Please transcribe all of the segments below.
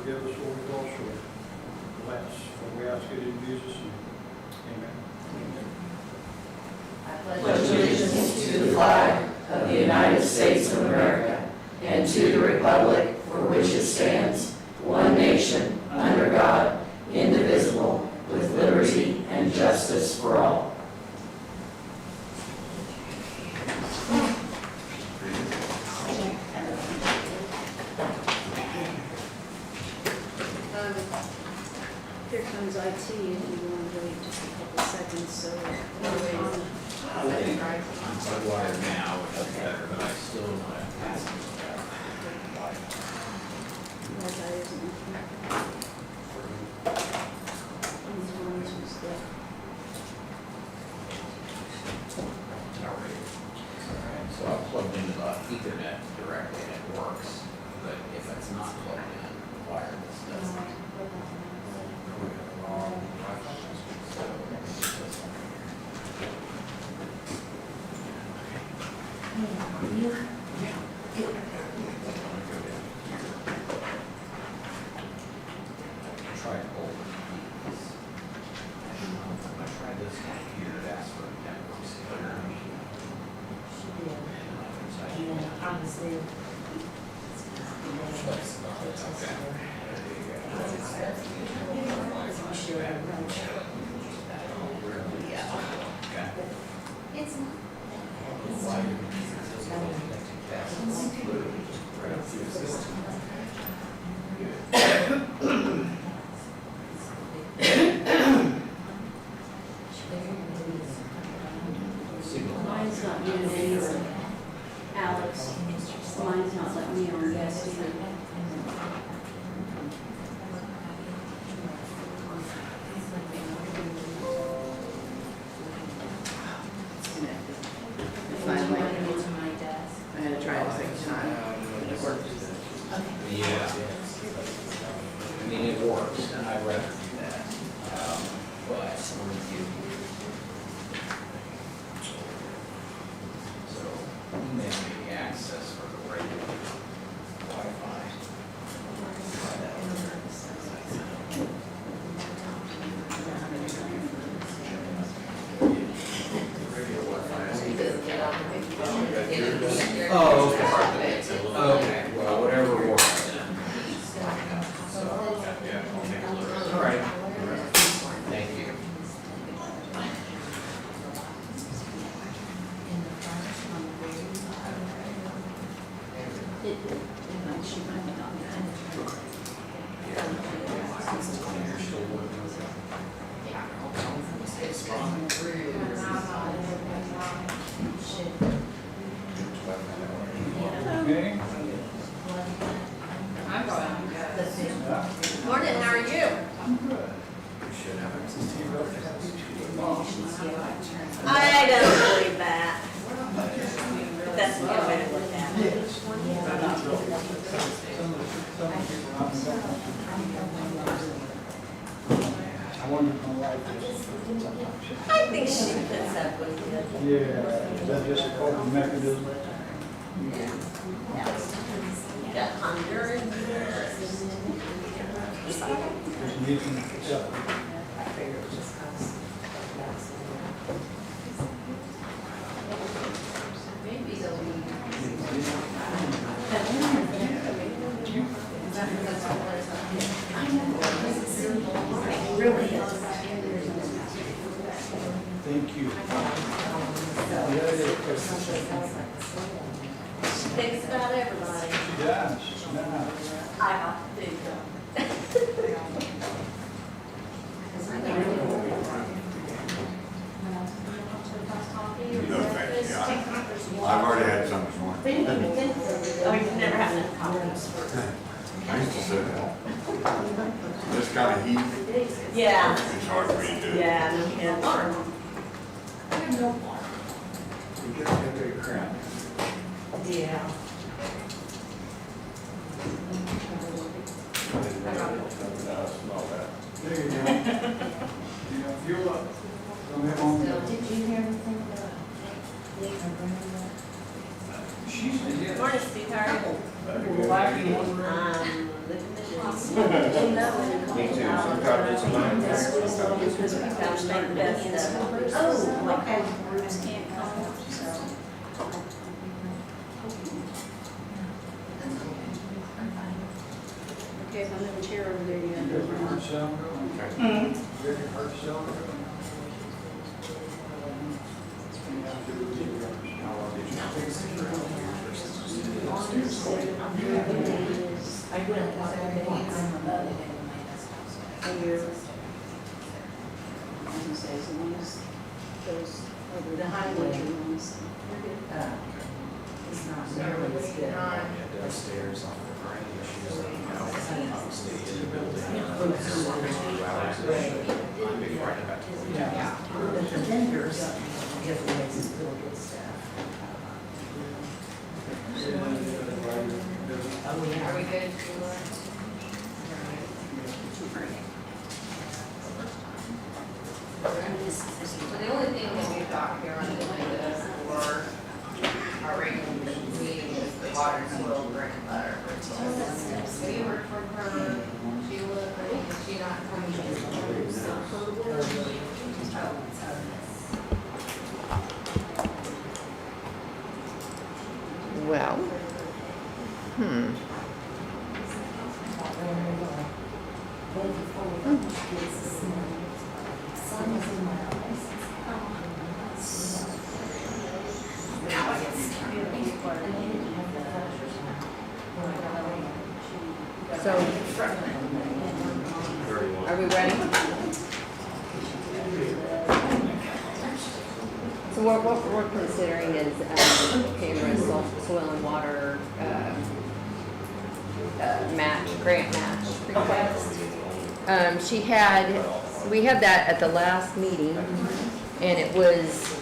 forgive us where we fall short. Bless, for we ask it in Jesus' name. Amen. I pledge allegiance to the flag of the United States of America and to the republic for which it stands, one nation, under God, indivisible, with liberty and justice for all. Here comes IT if you want to wait just a couple seconds, so. I think I'm wired now, which is better, but I still want to pass it back. Alright, so I've plugged into the Ethernet directly and it works, but if it's not plugged in, wireless doesn't. Try it over. I tried this one here, it asked for a network speaker. It's mine's not doing anything. Alex, mine's not letting me on guest either. Finally, I had to try it a second time, and it worked. Yeah. I mean, it works, and I'd rather do that. But so email me the access for the regular Wi-Fi. Try that over. Regular Wi-Fi. Oh, okay. Okay, well, whatever works then. So, yeah, I'll take a look. All right. Thank you. She might be on that. You're still working with it? Stay strong. Okay? I'm going. Yeah. Morning, how are you? I'm good. We should have access to your I don't believe that. But that's the way to look at it. I wonder if my wife is. I think she puts up with you. Yeah, is that just a coping mechanism? Got Honduran here. Just needing, yeah. Maybe they'll be. It really is. Thank you. She thinks about everybody. She does, now. I do. No, thank you. I've already had some this morning. Oh, you've never had enough coffee. I used to say that. This kind of heat, Yeah. it's hard for me to do. Yeah, no kidding. You get a big crown. Yeah. There you go. You know, fuel up. Don't have on. Did you hear anything about She's, yeah. Morning, Steve. How are you? Better go back in one room. Living the Me too, sometimes it's mine. Because we found St. Beth's. Oh, okay. Bruce can't come, so. Okay, if I'm in the chair over there, you have to. Hurt sound good? Very hurt sound good? I went last day. And you're. I was gonna say, as long as those are the highway ones. It's not nearly as good. Upstairs on the brain issues, obviously in the building. 2 hours a day. I'm big right about to. Yeah. But the vendors, if it makes it feel good stuff. Oh, yeah. Are we good? So the only thing that we've got here on the agenda for our regular meeting is the water and soil grant letter. Have you heard from her? Sheila, is she not coming? Well, so, are we ready? So what we're considering is Cameron's soil and water grant match request. We had that at the last meeting, and it was,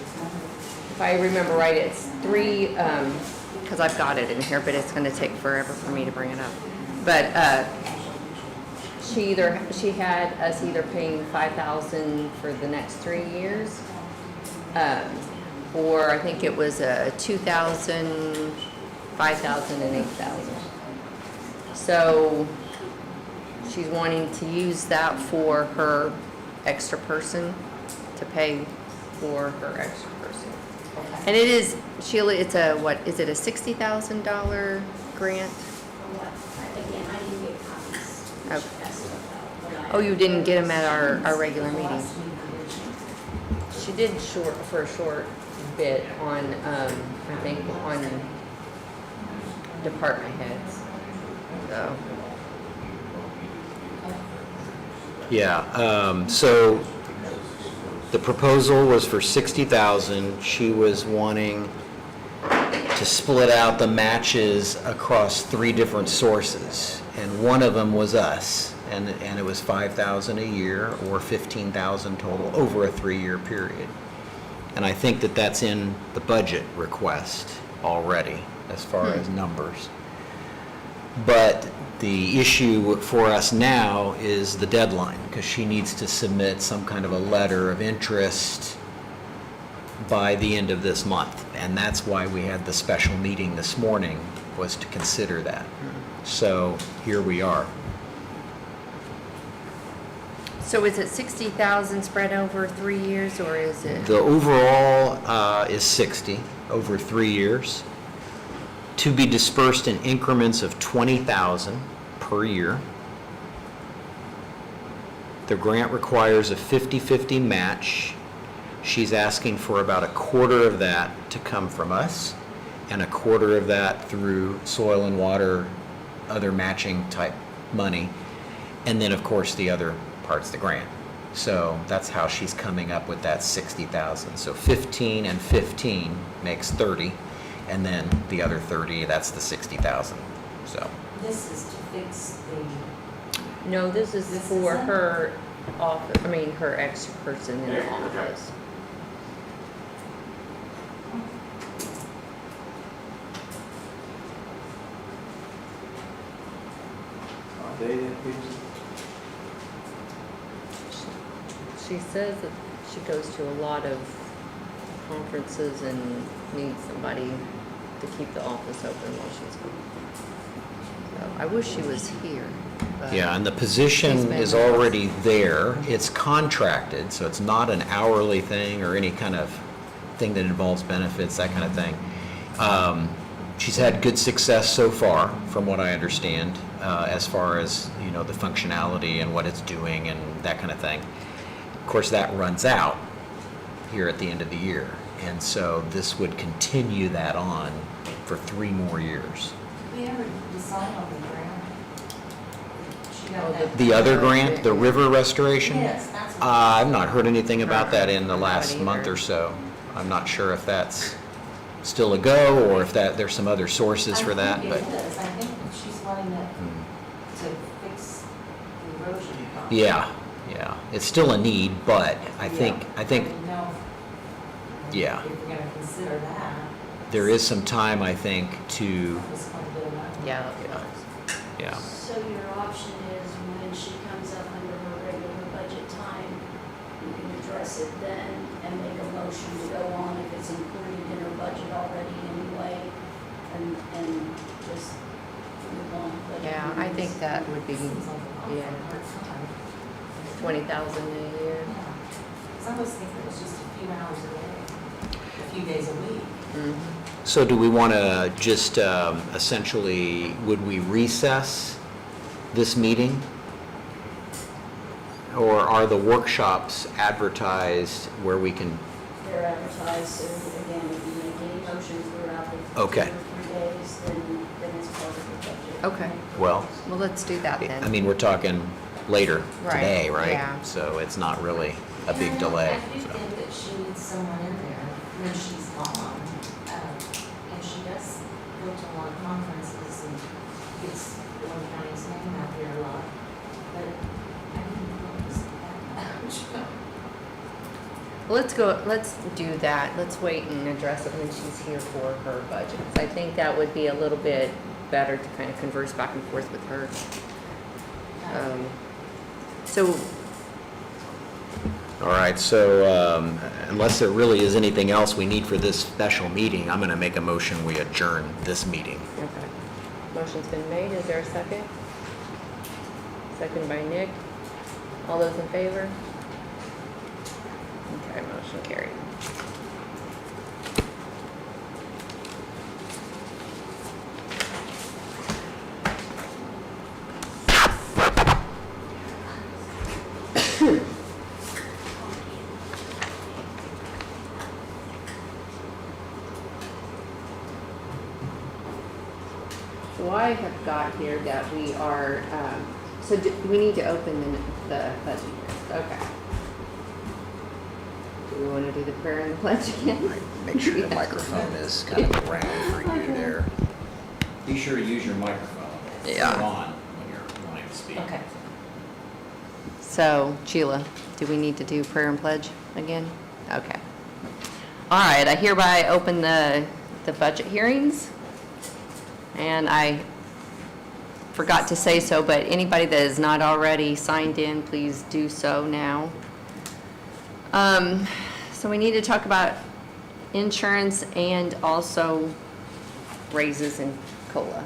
if I remember right, it's 3, because I've got it in here, but it's gonna take forever for me to bring it up. But she had us either paying $5,000 for the next 3 years, or I think it was $2,000, $5,000, and $8,000. So she's wanting to use that for her extra person, to pay for her extra person. And it is, Sheila, it's a, what, is it a $60,000 grant? Again, I didn't get copies. Oh. Oh, you didn't get them at our regular meeting? She did for a short bit on, I think, on department heads. So, Yeah, so the proposal was for 60,000. She was wanting to split out the matches across 3 different sources, and one of them was us, and it was 5,000 a year or 15,000 total over a 3-year period. And I think that that's in the budget request already as far as numbers. But the issue for us now is the deadline, because she needs to submit some kind of a letter of interest by the end of this month. And that's why we had the special meeting this morning, was to consider that. So here we are. so is it 60,000 spread over 3 years, or is it? The overall is 60 over 3 years, to be dispersed in increments of 20,000 per year. The grant requires a 50-50 match. She's asking for about a quarter of that to come from us, and a quarter of that through soil and water, other matching type money, and then of course the other part's the grant. So that's how she's coming up with that 60,000. So 15 and 15 makes 30, and then the other 30, that's the 60,000. So This is to fix the. No, this is for her office, her extra person in the office. She says that she goes to a lot of conferences and needs somebody to keep the office open while she's gone. So I wish she was here. but- Yeah, and the She's position been is with us. already there. It's contracted, so it's not an hourly thing or any kind of thing that involves benefits, that kind of thing. She's had good success so far, from what I understand, as far as, you know, the functionality and what it's doing and that kind of thing. Of course, that runs out here at the end of the year, and so this would continue that on for 3 more years. We ever decide on the grant? She got Oh, that. The other grant, the river restoration? Yes, that's what. I've not heard anything about that in the Not last month either. or so. I'm not sure if that's still a go, or if that, there's some other sources for that, but, I think it is. I think she's wanting it mm, to fix the erosion problem. yeah, yeah. It's still a need, but I think, didn't know yeah, if we're gonna consider that. there is some time, I think, to, It's quite a bit of money. Yeah. yeah. So your option is when she comes up under her regular budget time, you can address it then and make a motion to go on if it's included in her budget already anyway, and just move on. But Yeah, I think that would be Seems like an awful Yeah. hard time. 20,000 a year. Yeah. 'Cause I always think it was just a few hours a day, a few days a week. Mhm. So do we want to just essentially, would we recess this meeting? Or are the workshops advertised where we can, they're advertised, so again, if you make any motions throughout the Okay. 2 or 3 days, then it's part of the budget. Okay. well, Well, let's do that then. I mean, we're talking later Right, today, right? yeah. So it's not really a big And delay. I do so. think that she needs someone in there when she's gone. And she does go to a lot of conferences and gets Owen County's name out there a lot. But I didn't notice that much. Well, let's do that. Let's wait and address it when she's here for her budgets. I think that would be a little bit better to kind of converse back and forth with her. So, All right, so unless there really is anything else we need for this special meeting, I'm going to make a motion, we adjourn this meeting. okay. Motion's been made. Is there a second? Second by Nick. All those in favor? Okay, motion carried. So I have got here that we are, so we need to open the budget hearings. Okay. Do we want to do the prayer and the pledge again? Make sure the microphone is kind of around for you there. Be sure to use your microphone. Yeah. Turn it on when you're wanting to speak. Okay. So, Sheila, do we need to do prayer and pledge again? Okay. All right, I hereby open the budget hearings. And I forgot to say so, but anybody that is not already signed in, please do so now. So we need to talk about insurance and also raises in COLA.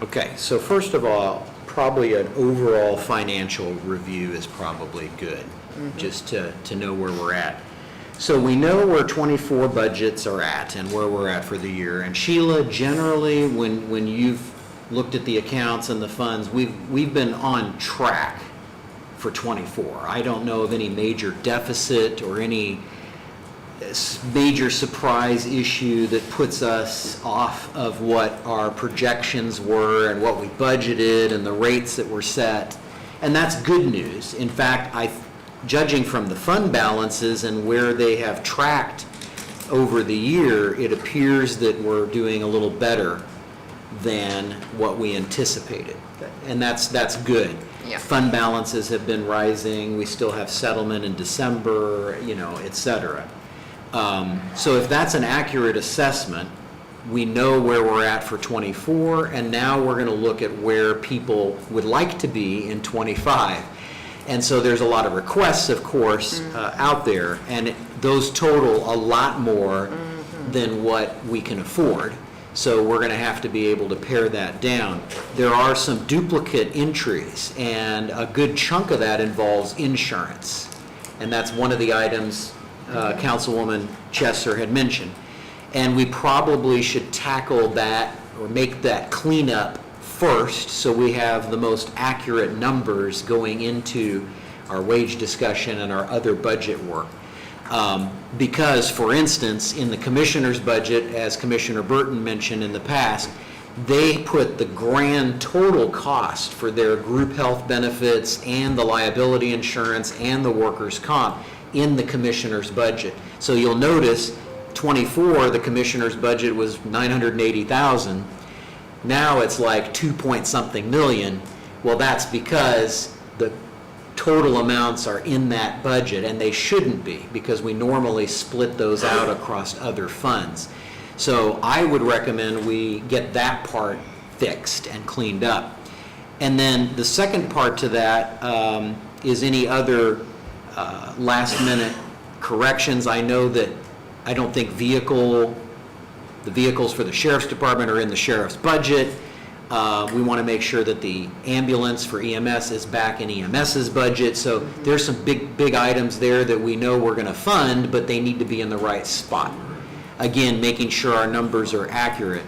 Okay, so first of all, probably an overall financial review is probably good, just to know where we're at. So we know where 24 budgets are at and where we're at for the year. And Sheila, generally, when you've looked at the accounts and the funds, we've been on track for 24. I don't know of any major deficit or any major surprise issue that puts us off of what our projections were and what we budgeted and the rates that were set. And that's good news. In fact, judging from the fund balances and where they have tracked over the year, it appears that we're doing a little better than what we anticipated. And that's good. Yeah. Fund balances have been rising, we still have settlement in December, et cetera. So if that's an accurate assessment, we know where we're at for 24, and now we're going to look at where people would like to be in 25. And so there's a lot of requests, of course, out there, and those total a lot more than what we can afford. So we're going to have to be able to pare that down. There are some duplicate entries, and a good chunk of that involves insurance. And that's one of the items Councilwoman Chesser had mentioned. And we probably should tackle that or make that cleanup first, so we have the most accurate numbers going into our wage discussion and our other budget work. Because, for instance, in the commissioner's budget, as Commissioner Burton mentioned in the past, they put the grand total cost for their group health benefits and the liability insurance and the workers' comp in the commissioner's budget. So you'll notice 24, the commissioner's budget was $980,000. Now it's like 2-point-something million. Well, that's because the total amounts are in that budget, and they shouldn't be, because we normally split those out across other funds. So I would recommend we get that part fixed and cleaned up. And then the second part to that is any other last-minute corrections. I know that I don't think the vehicles for the sheriff's department are in the sheriff's budget. We want to make sure that the ambulance for EMS is back in EMS's budget. So there's some big items there that we know we're going to fund, but they need to be in the right spot. Again, making sure our numbers are accurate.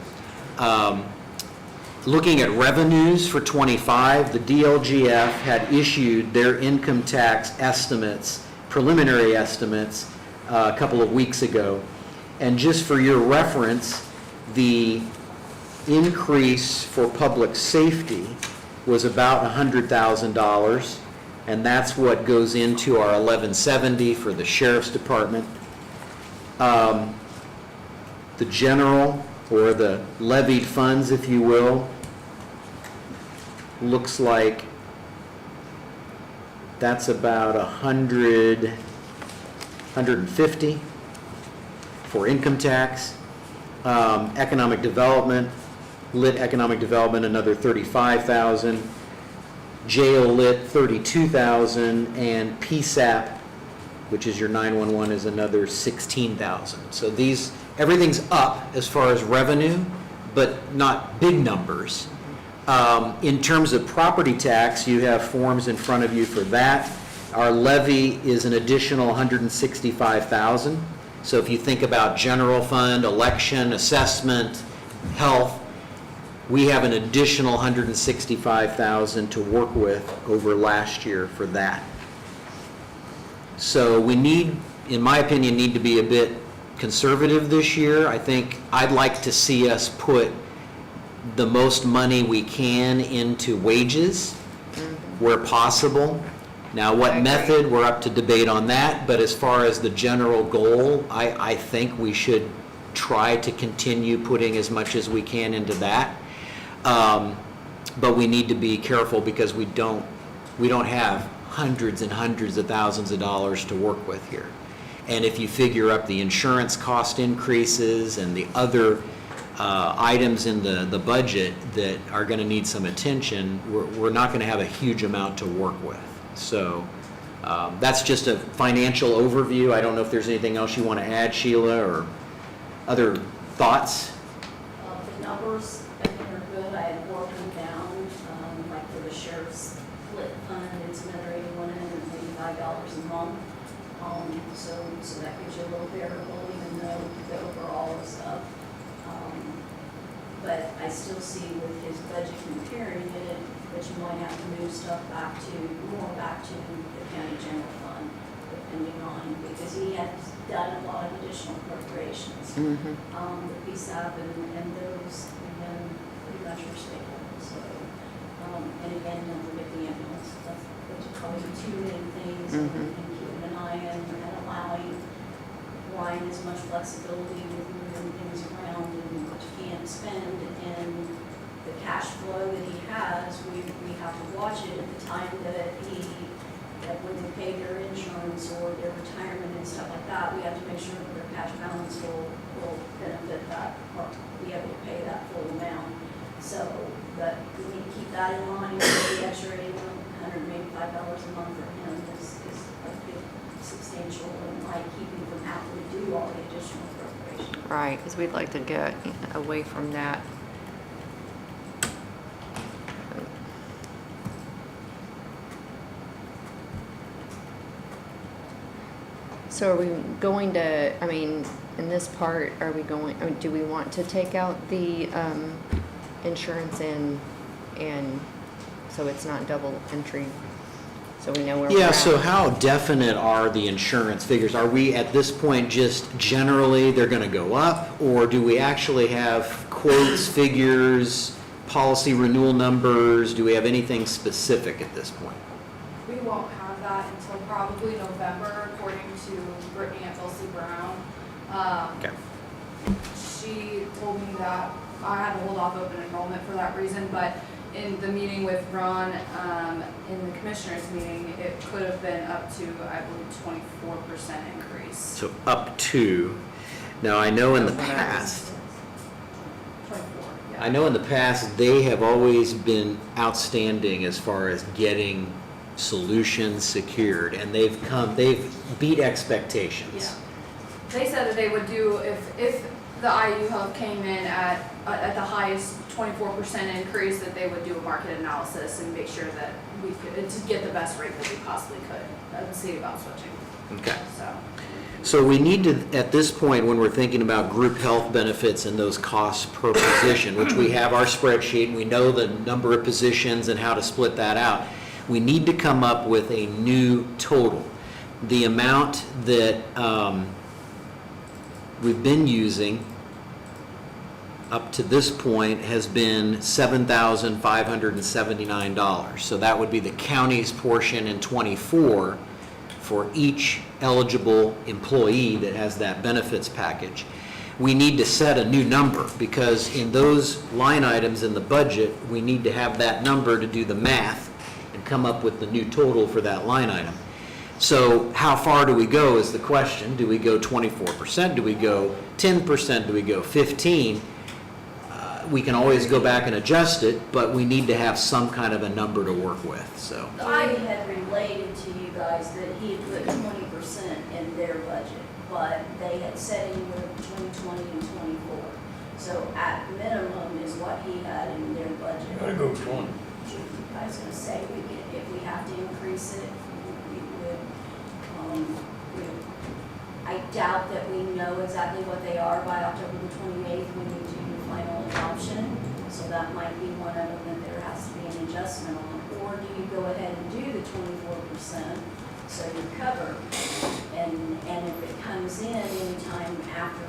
Looking at revenues for 25, the DLGF had issued their income tax estimates, preliminary estimates, a couple of weeks ago. And just for your reference, the increase for public safety was about $100,000, and that's what goes into our 1170 for the sheriff's department. The general, or the levied funds, if you will, looks like that's about 150 for income tax. Economic development, lit economic development, another 35,000. Jail lit, 32,000, and PSAP, which is your 911, is another 16,000. So everything's up as far as revenue, but not big numbers. In terms of property tax, you have forms in front of you for that. Our levy is an additional 165,000. So if you think about general fund, election, assessment, health, we have an additional 165,000 to work with over last year for that. So we need, in my opinion, need to be a bit conservative this year. I think I'd like to see us put the most money we can into wages where possible. Now, what method, we're up to debate on that, but as far as the general goal, I think we should try to continue putting as much as we can into that. But we need to be careful, because we don't have hundreds and hundreds of thousands of dollars to work with here. And if you figure up the insurance cost increases and the other items in the budget that are going to need some attention, we're not going to have a huge amount to work with. So that's just a financial overview. I don't know if there's anything else you want to add, Sheila, or other thoughts? The numbers, I think, are good. I had worked them down, like for the sheriff's split fund, it's another $185 a month. So that gives you a little variable, even though the overall is up. But I still see with his budget comparing it, that you might have to move stuff back to the county general fund, depending on, because he has done a lot of additional appropriations. The PSAP and those have been pretty much are stable. So, and again, don't forget the ambulance. Those are probably the two main things, and keeping an eye on and allowing Ryan as much flexibility with moving things around and what you can spend, and the cash flow that he has, we have to watch it at the time that when they pay their insurance or their retirement and stuff like that, we have to make sure that their cash balance will benefit that, or be able to pay that full amount. So, but we need to keep that in mind. The extra $185 a month for him is a big substantial and like keeping from having to do all the additional appropriation. Right, because we'd like to get away from that. So are we going to, I mean, in this part, are we going, or do we want to take out the insurance and so it's not double entry? So we know where we're Yeah, at? so how definite are the insurance figures? Are we at this point just generally they're gonna go up? Or do we actually have quotes, figures, policy renewal numbers? Do we have anything specific at this point? We won't have that until probably November, according to Brittany at Dulcie Brown. Okay. She told me that I had to hold off open enrollment for that reason, but in the meeting with Ron, in the commissioners meeting, it could have been up to, I believe, 24% increase. So up to, now I know in the past, 24, yeah. I know in the past, they have always been outstanding as far as getting solutions secured, and they've beat expectations. Yeah. They said that they would do, if the IU Health came in at the highest 24% increase, that they would do a market analysis and make sure that we could, to get the best rate that we possibly could, and see about switching. Okay. So, So we need to, at this point, when we're thinking about group health benefits and those costs per position, which we have our spreadsheet, and we know the number of positions and how to split that out, we need to come up with a new total. The amount that we've been using up to this point has been $7,579. So that would be the county's portion in '24 for each eligible employee that has that benefits package. We need to set a new number because in those line items in the budget, we need to have that number to do the math and come up with the new total for that line item. So how far do we go is the question. Do we go 24%? Do we go 10%? Do we go 15%? We can always go back and adjust it, but we need to have some kind of a number to work with, so. I had related to you guys that he had put 20% in their budget, but they had said anywhere between 20 and 24. So at minimum is what he had in their budget. Gotta go 20. I was gonna say, if we have to increase it, we would. I doubt that we know exactly what they are by October the 28th when we do the final adoption. So that might be one of them that there has to be an adjustment on. Or do you go ahead and do the 24% so you're covered? And if it comes in anytime after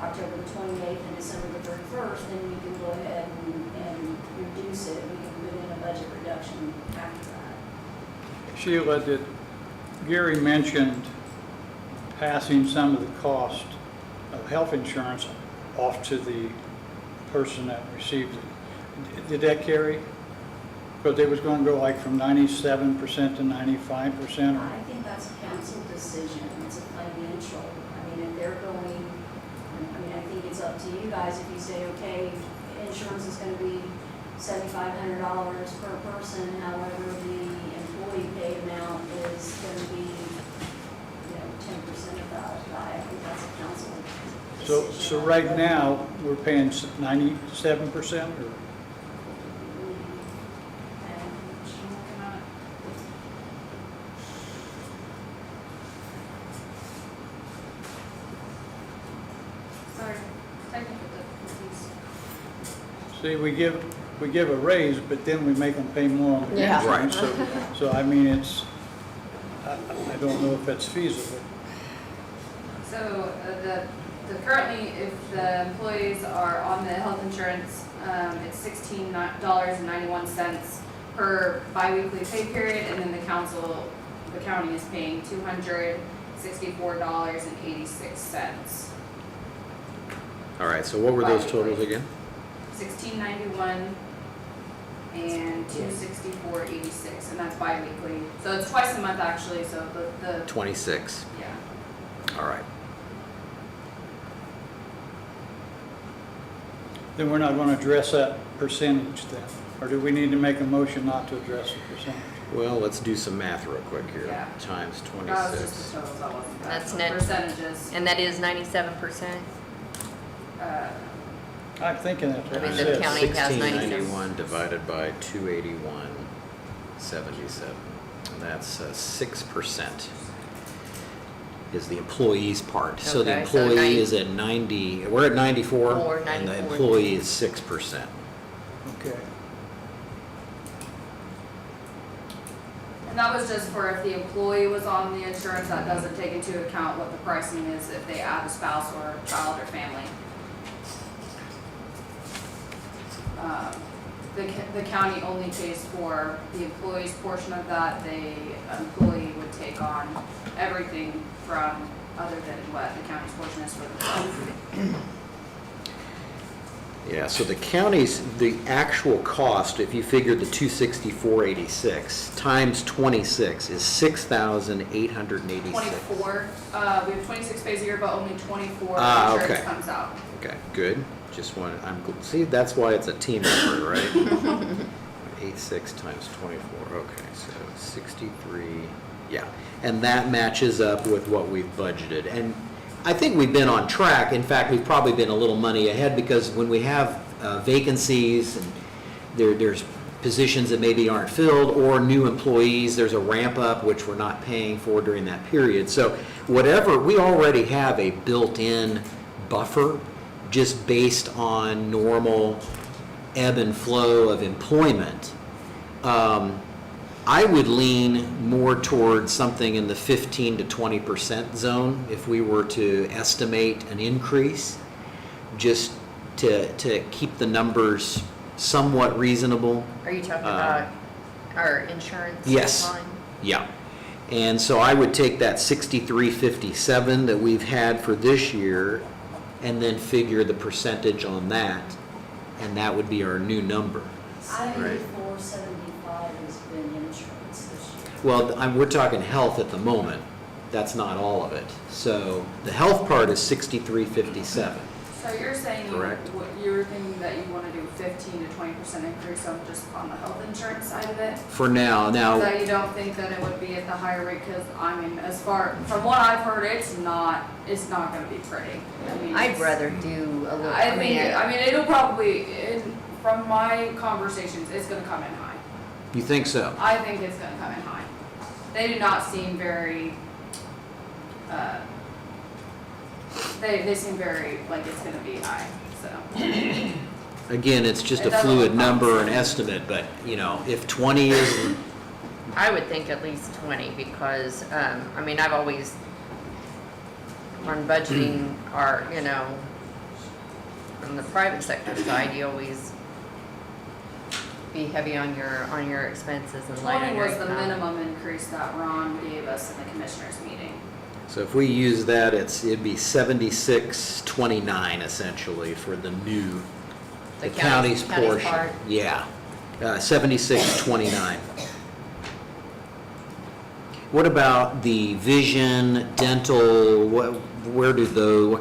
October the 28th and December the 31st, then we can go ahead and reduce it. We can put in a budget reduction after that. Sheila, did Gary mentioned passing some of the cost of health insurance off to the person that received it? Did that carry? Because it was going to go like from 97% to 95%? Or? I think that's a council decision. It's a financial. I mean, if they're going, I mean, I think it's up to you guys if you say, okay, insurance is going to be $7,500 per person. However, the employee pay amount is going to be, 10% of that. I think that's a council decision. So right now, we're paying 97% or? sorry, technical difficulties. See, we give a raise, but then we make them pay more on the Yeah. insurance. So I mean, I don't know if that's feasible. So the currently, if the employees are on the health insurance, it's $16.91 per biweekly pay period, and then the county is paying $264.86. All right, so what were those totals again? $16.91 and $264.86, and that's biweekly. So it's twice a month actually. So the 26. yeah. All right. Then we're not going to address that percentage then. Or do we need to make a motion not to address the percentage? Well, let's do some math real quick here. Yeah. Times That was just 26. the totals, that wasn't that. That's net. Percentages. And that is 97%? I'm thinking that's what I it mean, the says. county has 1691 divided by 281.77. And that's 6% is the employee's part. So the Okay, so employee is at 90, we're at 94. Four, And the 94. employee is 6%. Okay. And that was just for if the employee was on the insurance, that doesn't take into account what the pricing is if they add a spouse or a child or family. The county only pays for the employee's portion of that. The employee would take on everything from, other than what the county's portion is for the. Yeah, so the county's, the actual cost, if you figured the 264.86 times 26 is 6,886. 24, we have 26 pays a year, but only 24 Ah, insurance okay. comes out. Okay, good. Just want, see, that's why it's a team effort, right? 86 times 24, okay, so 63, yeah. And that matches up with what we've budgeted. And I think we've been on track. In fact, we've probably been a little money ahead because when we have vacancies and there's positions that maybe aren't filled or new employees, there's a ramp up which we're not paying for during that period. So whatever, we already have a built-in buffer just based on normal ebb and flow of employment. I would lean more towards something in the 15 to 20% zone if we were to estimate an increase, just to keep the numbers somewhat reasonable. Are you talking about our insurance Yes. line? Yeah. And so I would take that 63.57 that we've had for this year and then figure the percentage on that, and that would be our new number. I Right. 475 has been insurance this year. Well, we're talking health at the moment. That's not all of it. So the health part is 63.57. So you're saying Correct. you're thinking that you want to do 15 to 20% increase on just on the health insurance side of it? For now. Now, That you don't think that it would be at the higher rate? Because I mean, as far from what I've heard, it's not going to be pretty. I mean, I'd it's- rather do a little, I mean, it'll probably, from my conversations, it's going to come in high. you think so? I think it's going to come in high. They do not seem very. They seem very like it's going to be high. So. Again, it's just It a doesn't fluid look number, an promising. estimate, but, if 20 is, I would think at least 20 because, I mean, I've always, on budgeting our, on the private sector side, you always be heavy on your expenses and light on 20 your was the income. minimum increase that Ron gave us in the commissioners meeting. so if we use that, it'd be 76.29 essentially for the new, the county's portion. part. Yeah, 76.29. What about the vision, dental, what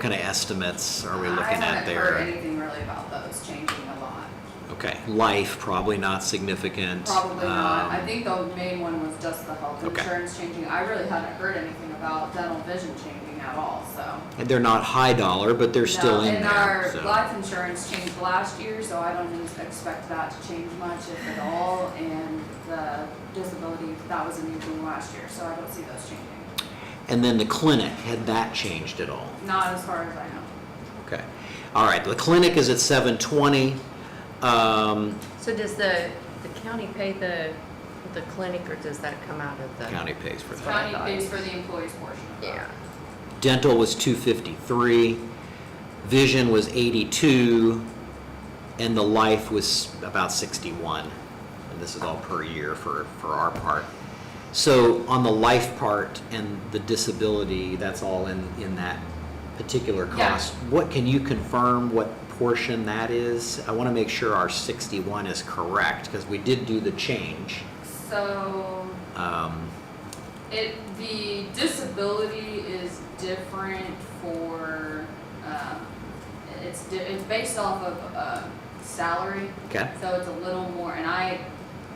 kind of estimates are we looking I at haven't heard there? anything really about those changing a lot. Okay, life, probably not significant. Probably not. I Um, think the main one was just the health Okay. insurance changing. I really hadn't heard anything about dental vision changing at all, so. And they're not high dollar, but they're still No, in and there, our so. life insurance changed last year, so I don't expect that to change much, if at all. And the disability, that was a new thing last year, so I don't see those changing. And then the clinic, had that changed at all? Not as far as I know. Okay. All right, the clinic is at 720. So does the county pay the clinic or does that come out of the? County pays for that. County pays for the employee's portion of that. Yeah. Dental was 253, vision was 82, and the life was about 61. And this is all per year for our part. So on the life part and the disability, that's all in that particular Yeah. cost. What, can you confirm what portion that is? I want to make sure our 61 is correct, because we did do the change. So, Um, the disability is different for, it's based off of, salary. Okay. So it's a little more, and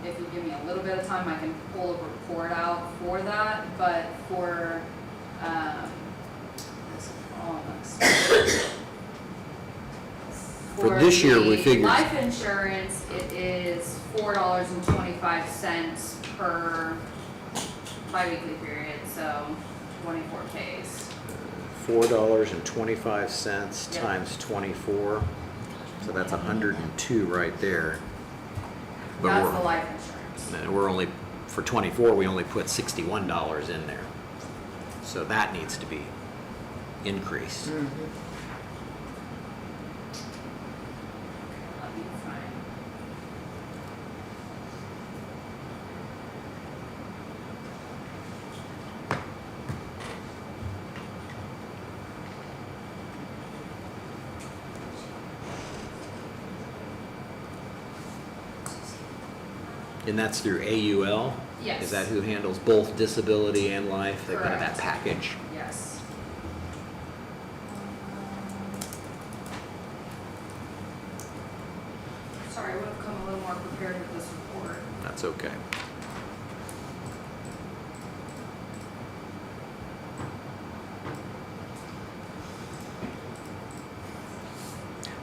if you give me a little bit of time, I can pull a report out for that, but for, this is all next. For this year, we the figured- Life insurance, it is $4.25 per biweekly period, so 24 Ks. $4.25 Yep. times 24, so that's 102 right there. But That's we're- the life insurance. And we're only, for 24, we only put $61 in there. So that needs to be increased. That'd be fine. And that's through AUL? Yes. Is that who handles both disability and life? They kind of that Correct. package? Yes. Sorry, I would have come a little more prepared with this report. That's okay.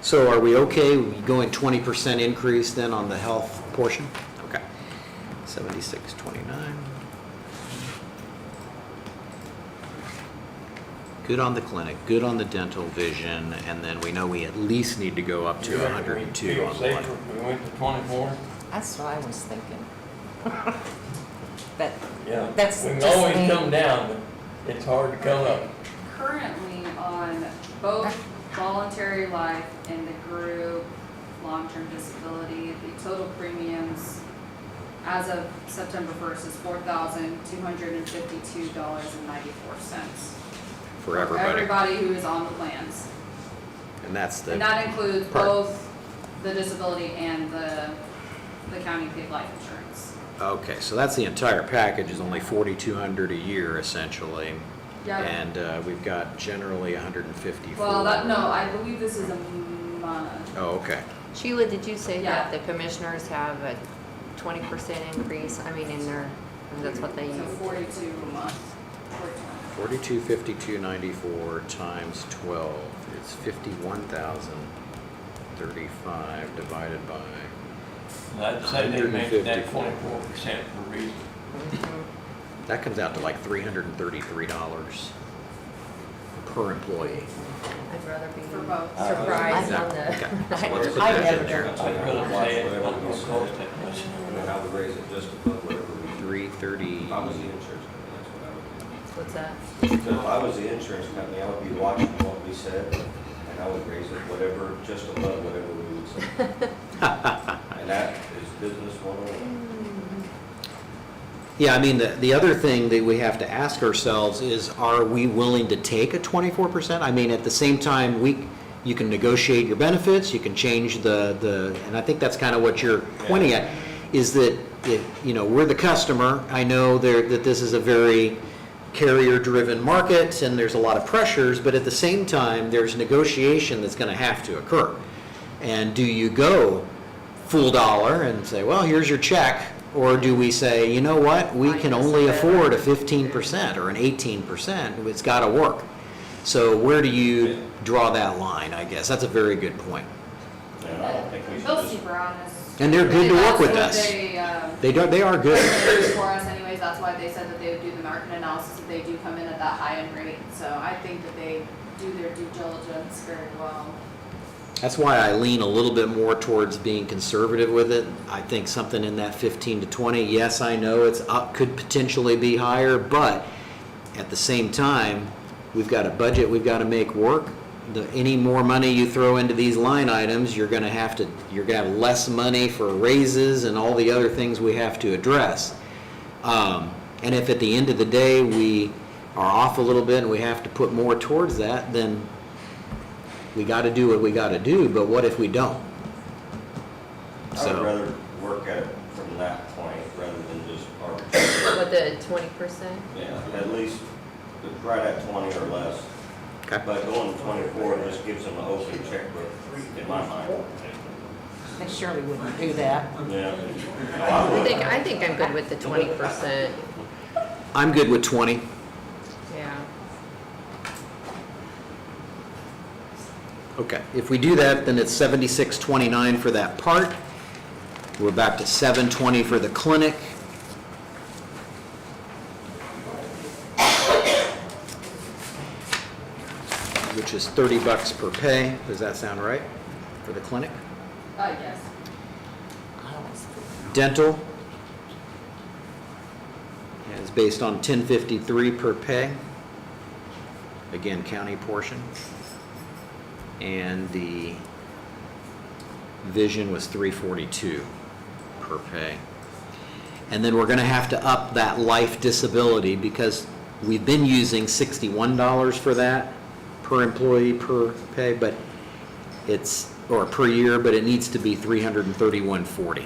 So are we okay with going 20% increase then on the health portion? Okay. 7629. Good on the clinic, good on the dental vision, and then we know we at least need to go up to 102 Feel on the safer life. if we went to 24? That's what I was thinking. But Yeah. That's We can just always me. come down, but it's hard to come up. Currently on both voluntary life and the group long-term disability, the total premiums as of September 1st is $4,252.94. For everybody. Everybody who is on the plans. And that's And the, that includes part. both the disability and the county paid life insurance. okay, so that's the entire package, is only 4,200 a year essentially. Yeah. And we've got generally 154. Well, I believe this is a month. Oh, okay. Sheila, did you say that Yeah. the commissioners have a 20% increase? I mean, in their, that's what they So use. 42 a month. 4252.94 times 12 is 51,035 divided by. I'd say they make that 154. 24% for a reason. That comes out to like $333 per employee. I'd rather be For both. surprised Yeah, on the. okay. So let's put I that never in there. know. I'd rather say it's not gonna cost that much. And I would raise it just above whatever we, 330. if I was the insurance company, that's what I would do. What's that? So if I was the insurance company, I would be watching what we said, and I would raise it whatever, just above whatever we would say. And that is business 101. Yeah, I mean, the other thing that we have to ask ourselves is, are we willing to take a 24%? I mean, at the same time, you can negotiate your benefits, you can change and I think that's kind of what you're pointing at, is that if, we're the customer, I know that this is a very carrier-driven market and there's a lot of pressures, but at the same time, there's negotiation that's going to have to occur. And do you go full dollar and say, well, here's your check? Or do we say, you know what, we can only afford a 15% or an 18%, it's got to work. So where do you draw that line, I guess? That's a very good point. And I don't think we should They'll just, super honest. And they're good to work with us. They They are good. for us anyways, that's why they said that they would do the market analysis if they do come in at that high-end rate. So I think that they do their due diligence very well. That's why I lean a little bit more towards being conservative with it. I think something in that 15 to 20, yes, I know it's up, could potentially be higher, but at the same time, we've got a budget we've got to make work. Any more money you throw into these line items, you're going to have less money for raises and all the other things we have to address. And if at the end of the day we are off a little bit and we have to put more towards that, then we got to do what we got to do, but what if we don't? I would rather work at it from that point rather than just arbitrary. With the 20%? Yeah, at least right at 20 or less. Okay. But going to 24 just gives them an open checkbook, in my mind. They surely wouldn't do that. Yeah. I think I'm good with the 20%. I'm good with 20. Yeah. Okay, if we do that, then it's 76.29 for that part. We're back to 720 for the clinic. Which is $30 per pay. Does that sound right for the clinic? Yes. Dental is based on 1053 per pay. Again, county portion. And the vision was 342 per pay. And then we're going to have to up that life disability because we've been using $61 for that per employee per pay, but it's, or per year, but it needs to be $331.40.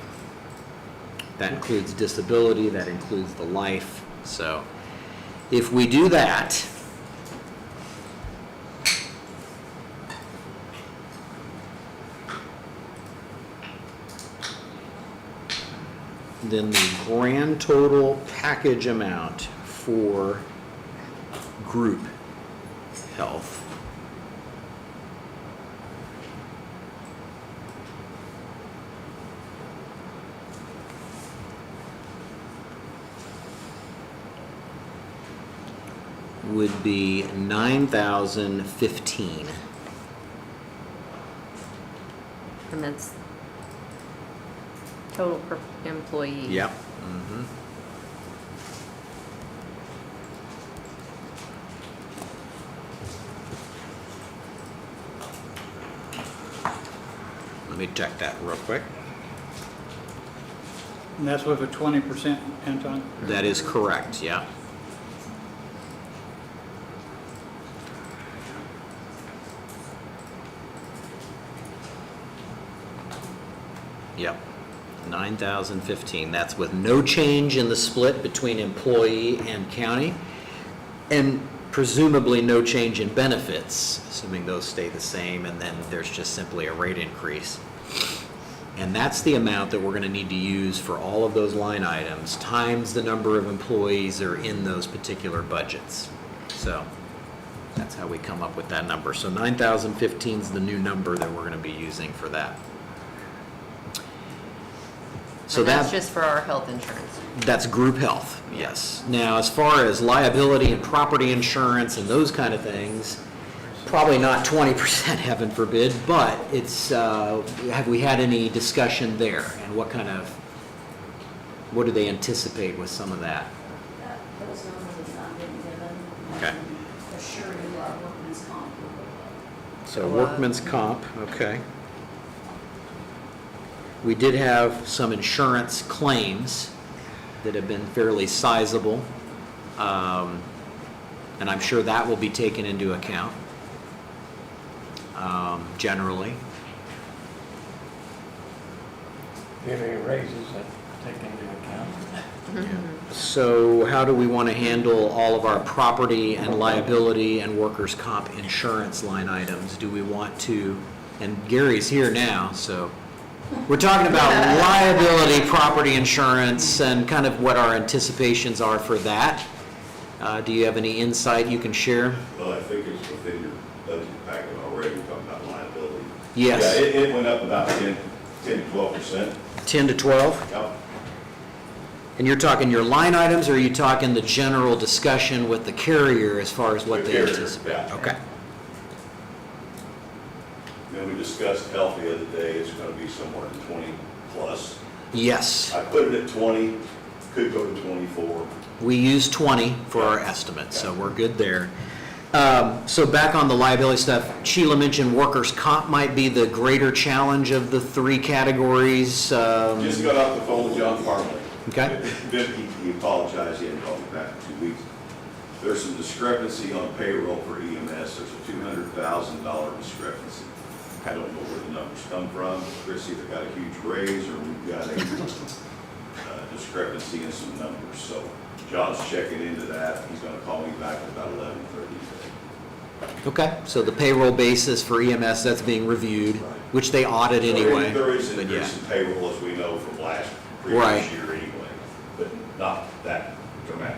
That includes disability, that includes the life. So if we do that, then the grand total package amount for group health would be $9,015. And that's total per employee. Yep. Mm-hmm. Let me check that real quick. And that's with a 20%, Anton? That is correct, yeah. Yep, 9,015. That's with no change in the split between employee and county, and presumably no change in benefits, assuming those stay the same, and then there's just simply a rate increase. And that's the amount that we're going to need to use for all of those line items, times the number of employees that are in those particular budgets. So that's how we come up with that number. So 9,015 is the new number that we're going to be using for that. So And that's that, just for our health insurance. that's group health, yes. Now, as far as liability and property insurance and those kind of things, probably not 20%, heaven forbid, but it's, have we had any discussion there? And what do they anticipate with some of that? Those numbers have not been given. Okay. Assure you our workman's comp. So workman's comp, okay. We did have some insurance claims that have been fairly sizable, and I'm sure that will be taken into account, generally. Give any raises that take into account. So how do we want to handle all of our property and liability and workers' comp insurance line items? Do we want to, and Gary's here now, so we're talking about liability, property insurance, and kind of what our anticipations are for that. Do you have any insight you can share? Well, I think it's within your budget packet already, we're talking about liability. Yes. Yeah, it went up about 10 to 12%. 10 to 12? Yep. And you're talking your line items, or are you talking the general discussion with the carrier as far as what The they carrier, anticipate? yeah. Okay. Then we discussed health the other day, it's gonna be somewhere in 20 plus. Yes. I put it at 20, could go to 24. We use 20 for our estimate, so we're good there. So back on the liability stuff, Sheila mentioned workers' comp might be the greater challenge of the three categories. Just got off the phone with John Parley. Okay. He apologized, he hadn't called me back in 2 weeks. There's some discrepancy on payroll for EMS, there's a $200,000 discrepancy. I don't know where the numbers come from. Chris either got a huge raise or we've got a discrepancy in some numbers. So John's checking into that. He's gonna call me back at about 11:30 today. Okay, so the payroll basis for EMS, that's being reviewed, which they audit anyway. There is an but yeah. increase in payroll, as we know, from Right. previous year anyway, but not that dramatic.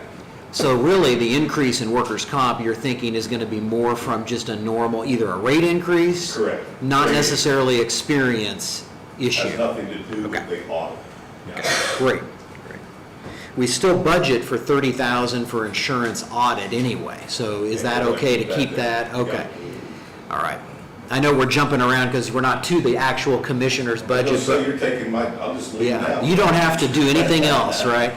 So really, the increase in workers' comp, you're thinking is going to be more from just a normal, either a rate increase? Correct. Not Rate necessarily experience issue? Has nothing to do Okay. with the audit. Yeah. Great. We still budget for 30,000 for insurance audit anyway, so is that okay to keep that? Okay. All right. I know we're jumping around because we're not to the actual commissioner's budget, So but you're taking my, I'll just leave it yeah, out. you don't have to do anything else, right?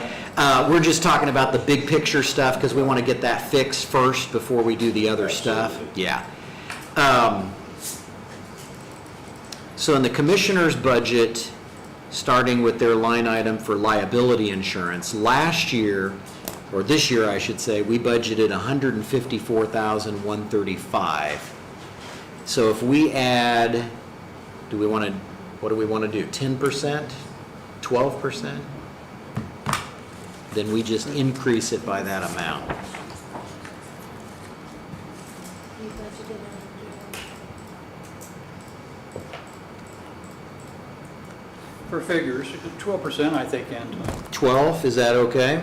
We're just talking about the big picture stuff because we want to get that fixed first before we do the other stuff. Absolutely. Yeah. So in the commissioner's budget, starting with their line item for liability insurance, last year, or this year I should say, we budgeted $154,135. So if we add, what do we want to do, 10%, 12%? Then we just increase it by that amount. You budgeted For figures, 12% I think, and 12, is that okay?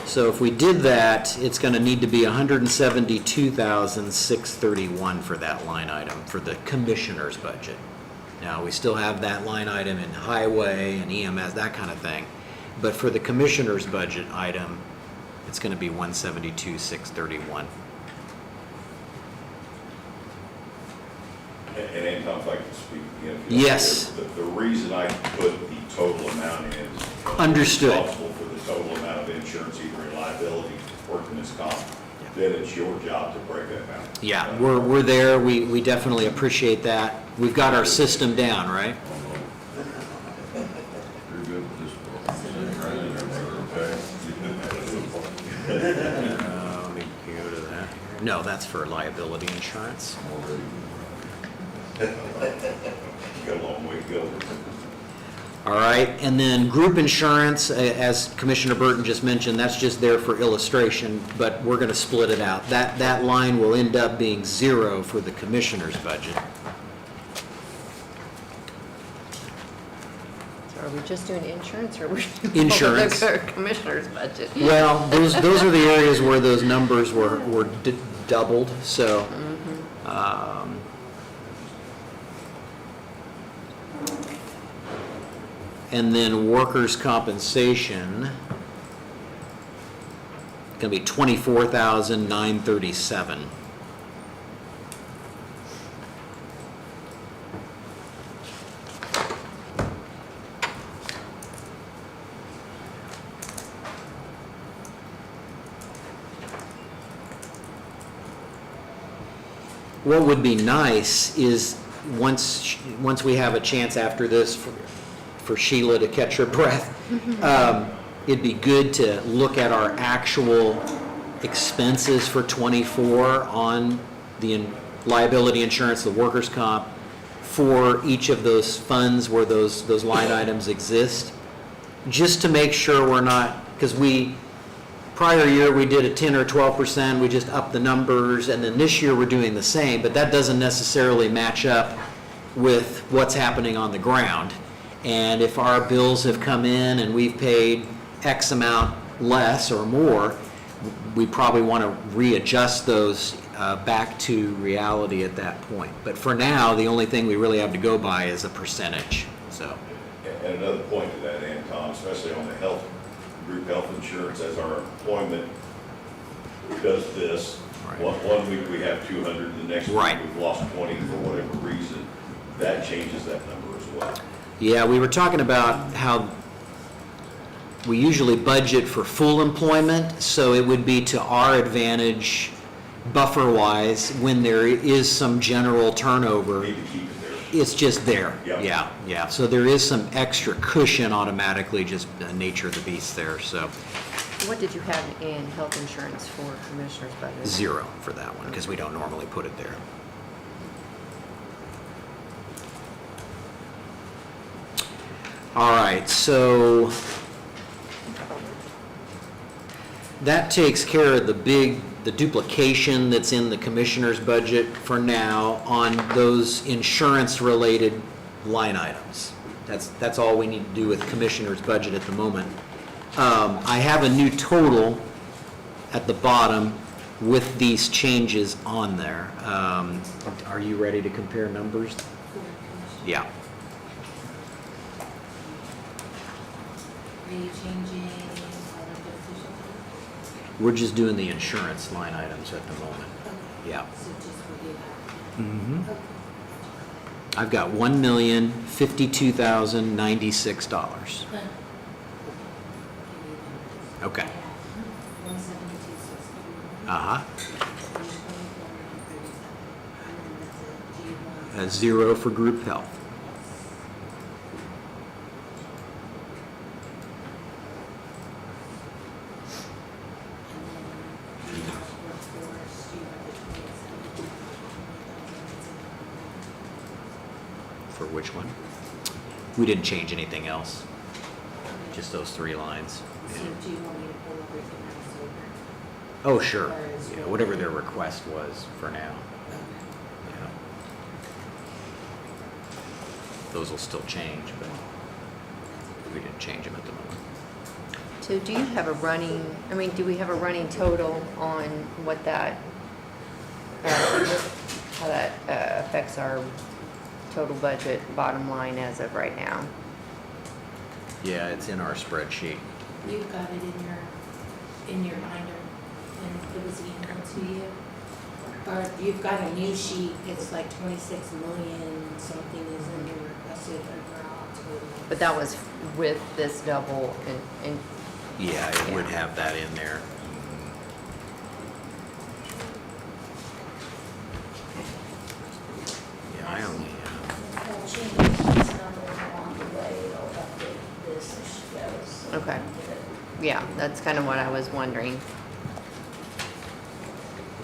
So if we did that, it's going to need to be $172,631 for that line item for the commissioner's budget. Now, we still have that line item in highway and EMS, that kind of thing. But for the commissioner's budget item, it's going to be $172,631. And Anton, if I can speak again. Yes. The reason I put the total amount in is. Understood. Responsible for the total amount of insurance, either in liability or in this comp. Then it's your job to break that down. Yeah, we're there, we definitely appreciate that. We've got our system down, right? You're good with this Let me go to that. No, that's for liability insurance. Got a long way to go. All right, and then group insurance, as Commissioner Burton just mentioned, that's just there for illustration, but we're going to split it out. That line will end up being 0 for the commissioner's budget. So are we just doing insurance, or are we? Insurance. The commissioner's budget? Well, those are the areas where those numbers were doubled, so. And then workers' compensation, going to be $24,937. What would be nice is once we have a chance after this for Sheila to catch her breath, it'd be good to look at our actual expenses for '24 on the liability insurance, the workers' comp, for each of those funds where those line items exist, just to make sure we're not, because prior year we did a 10 or 12%, we just upped the numbers, and then this year we're doing the same, but that doesn't necessarily match up with what's happening on the ground. And if our bills have come in and we've paid X amount less or more, we probably want to readjust those back to reality at that point. But for now, the only thing we really have to go by is a percentage, so. And another point to that, Anton, especially on the group health insurance, as our employment does this, Right. one week we have 200, the next week Right. we've lost 20 for whatever reason, that changes that number as well. Yeah, we were talking about how we usually budget for full employment, so it would be to our advantage buffer-wise when there is some general turnover. Need to keep it there. It's just there. Yep. Yeah. So there is some extra cushion automatically, just the nature of the beast there, so What did you have in health insurance for commissioner's budget? 0 for that one, because we don't normally put it there. All right, so that takes care of the duplication that's in the commissioner's budget for now on those insurance-related line items. That's all we need to do with commissioner's budget at the moment. I have a new total at the bottom with these changes on there. Are you ready to compare numbers? Yeah. Are you changing elected officials? We're just doing the insurance line items at the moment. Yeah. So just what you have. Mm-hmm. I've got $1,052,096. Okay. 172,600. Uh-huh. A 0 for group health. For which one? We didn't change anything else, just those 3 lines. So do you want me to pull everything else over? Oh, sure. Or is Yeah, it- whatever their request was for now. Okay. Yeah. Those will still change, but we didn't change them at the moment. So do you have a running, do we have a running total on what that, how that affects our total budget bottom line as of right now? Yeah, it's in our spreadsheet. You've got it in your binder, and it was emailed to you. Or you've got a new sheet, it's like 26 million, something is in your requested overall total. But that was with this double and Yeah, it would Yeah. have that in there. Yeah, I only have, We'll change these numbers along the way, it'll update this as she goes. so Okay. we can get it. yeah, that's kind of what I was wondering.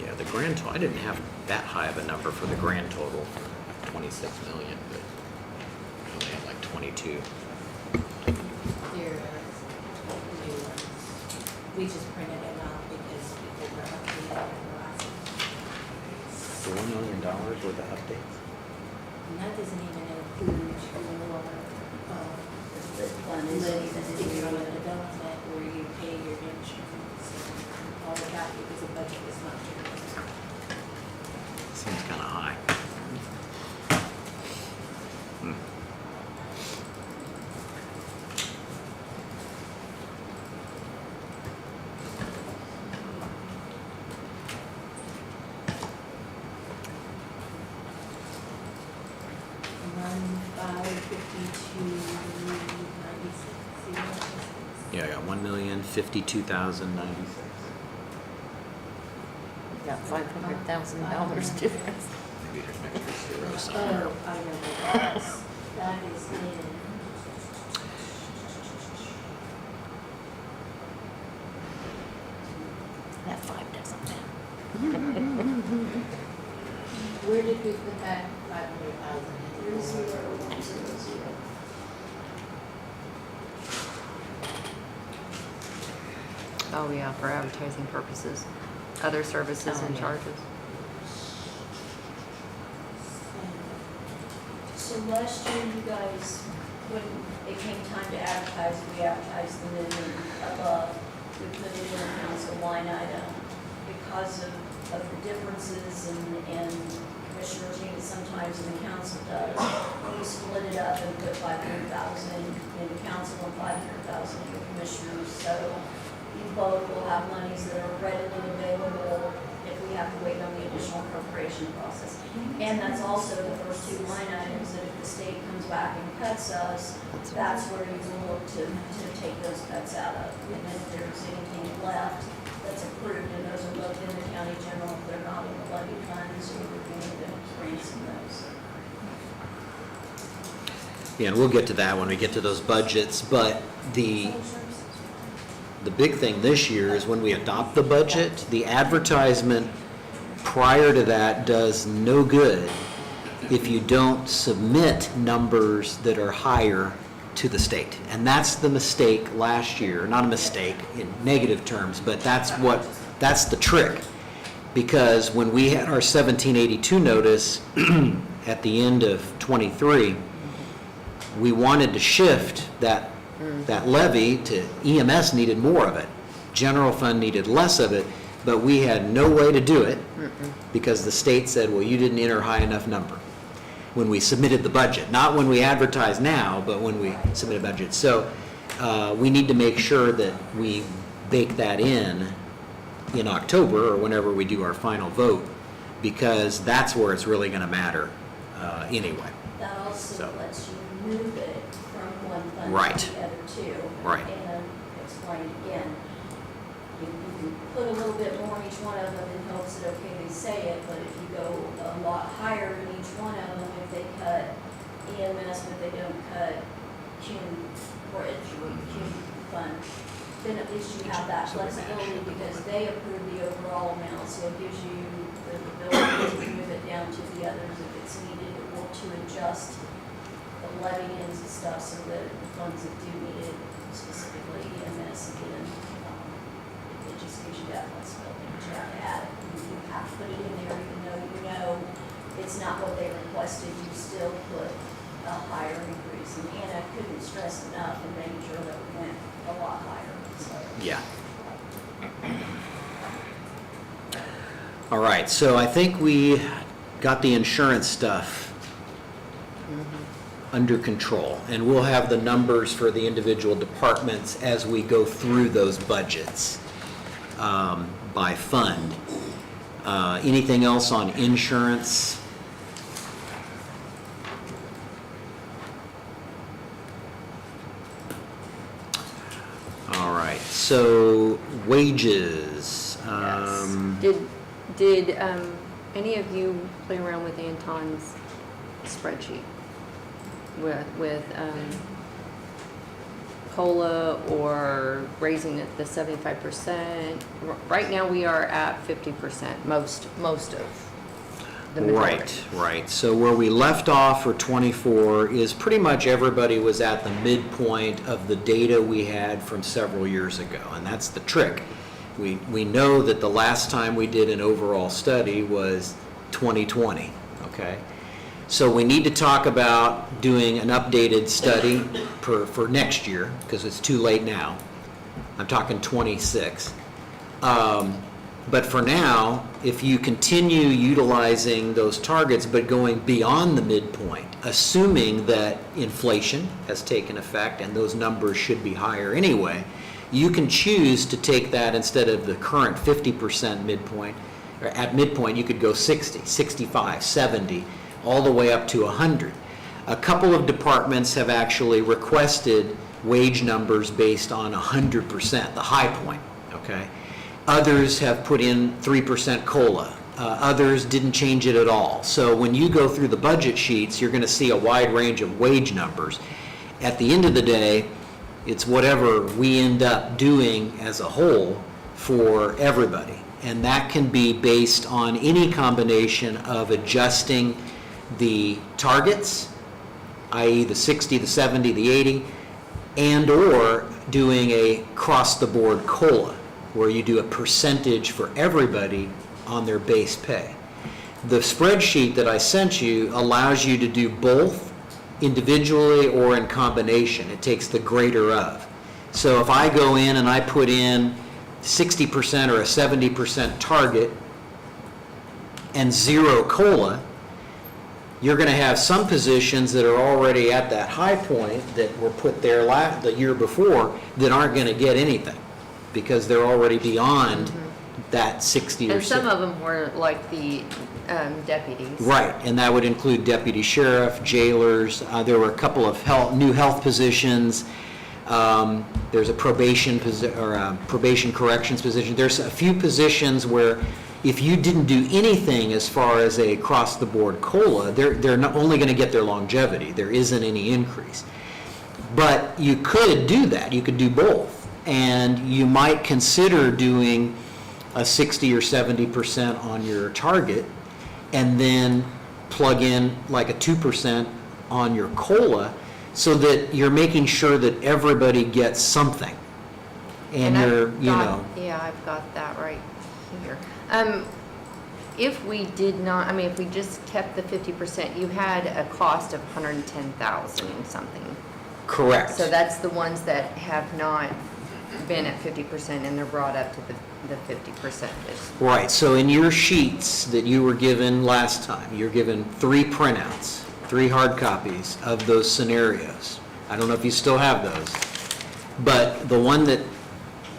yeah, the grand total, I didn't have that high of a number for the grand total, 26 million, but I only had like 22. There is new ones. We just printed it out because people were updating the last The $1 million worth of updates? And that doesn't even include your, The fund isn't even in economic here. development where you pay your insurance and all of that because the budget is not due. Seems kind of high. Hmm. Yeah, I got 1,052,096. Got $500,000 difference. Maybe there's an extra zero somewhere. Oh, I know what that is. That is in. That 5 doesn't matter. Where did we put that 500,000 in? 30100. Oh, yeah, for advertising purposes, other services Oh, and yeah. charges. So last year, you guys, when it came time to advertise, we advertised the new and above. We put it in a council line item because of the differences and commissioners need it sometimes and the council does. We split it up and put 500,000 into council and 500,000 into commissioners. So you both will have monies that are readily available if we have to wait on the additional appropriation process. And that's also the first 2 line items that if the state comes back and cuts us, that's where you will look to take those cuts out of. And then if there's anything left that's approved, and those are both in the county general, if they're not in the levy funds, or we're going to ransom those. Yeah, and we'll get to that when we get to those budgets, but the big thing this year is when we adopt the budget, the advertisement prior to that does no good if you don't submit numbers that are higher to the state. And that's the mistake last year, not a mistake in negative terms, but that's the trick. Because when we had our 1782 notice at the end of '23, we wanted to shift that levy to EMS needed more of it. General fund needed less of it, but we had no way to do it because the state said, well, you didn't enter a high enough number when we submitted the budget. Not when we advertise now, but when we submit a budget. So we need to make sure that we bake that in October or whenever we do our final vote, because that's where it's really going to matter anyway. That also So. lets you move it from one fund Right. to the other two. Right. And explain again, you can put a little bit more in each one of them in hopes that, okay, they say it, but if you go a lot higher in each one of them, if they cut EMS but they don't cut or CUNY fund, then at least you have that flexibility because they approve the overall amount, so it gives you the ability to move it down to the others if it's needed, or to adjust the levy-ins and stuff so that the funds that do need it, specifically EMS again, it just gives you that flexibility, but you have to add it. You have to put it in there even though you know it's not what they requested, you still put a higher increase. And Anna couldn't stress enough in making sure that we went a lot higher, so. Yeah. All right, so I think we got the insurance stuff under control, and we'll have the numbers for the individual departments as we go through those budgets by fund. Anything else on insurance? All right, so wages. Did any of you play around with Anton's spreadsheet with COLA or raising it to 75%? Right now, we are at 50%, most of the majority. Right. So where we left off for '24 is pretty much everybody was at the midpoint of the data we had from several years ago, and that's the trick. We know that the last time we did an overall study was 2020, okay? So we need to talk about doing an updated study for next year, because it's too late now. I'm talking '26. But for now, if you continue utilizing those targets but going beyond the midpoint, assuming that inflation has taken effect and those numbers should be higher anyway, you can choose to take that instead of the current 50% midpoint. Or at midpoint, you could go 60, 65, 70, all the way up to 100. A couple of departments have actually requested wage numbers based on 100%, the high point, okay? Others have put in 3% COLA. Others didn't change it at all. So when you go through the budget sheets, you're going to see a wide range of wage numbers. At the end of the day, it's whatever we end up doing as a whole for everybody. And that can be based on any combination of adjusting the targets, i.e. the 60, the 70, the 80, and or doing a cross-the-board COLA, where you do a percentage for everybody on their base pay. The spreadsheet that I sent you allows you to do both individually or in combination. It takes the greater of. So if I go in and I put in 60% or a 70% target and zero COLA, you're going to have some positions that are already at that high point that were put there the year before that aren't going to get anything, because they're already beyond that 60 or 60. And some of them were like the deputies. Right, and that would include deputy sheriff, jailers. There were a couple of new health positions. There's a probation probation corrections position. There's a few positions where if you didn't do anything as far as a across-the-board COLA, they're not only going to get their longevity. There isn't any increase. But you could do that. You could do both. And you might consider doing a 60 or 70% on your target and then plug in like a 2% on your COLA, so that you're making sure that everybody gets something. And I've you're, you got- know, Yeah, I've got that right here. If we did not, I mean, if we just kept the 50%, you had a cost of 110,000 something. correct. So that's the ones that have not been at 50% and they're brought up to the 50%. Right, so in your sheets that you were given last time, you're given 3 printouts, 3 hard copies of those scenarios. I don't know if you still have those. But the one that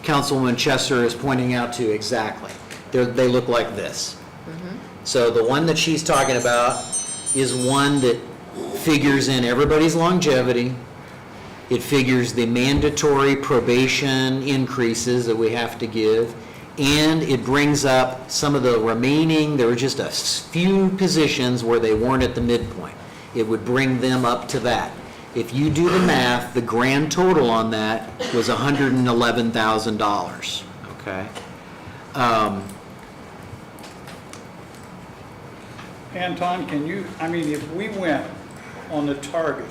Councilwoman Chester is pointing out to exactly, they look like this. So the one that she's talking about is one that figures in everybody's longevity. It figures the mandatory probation increases that we have to give. And it brings up some of the remaining, there were just a few positions where they weren't at the midpoint. It would bring them up to that. If you do the math, the grand total on that was $111,000, okay? Anton, can you, I mean, if we went on the target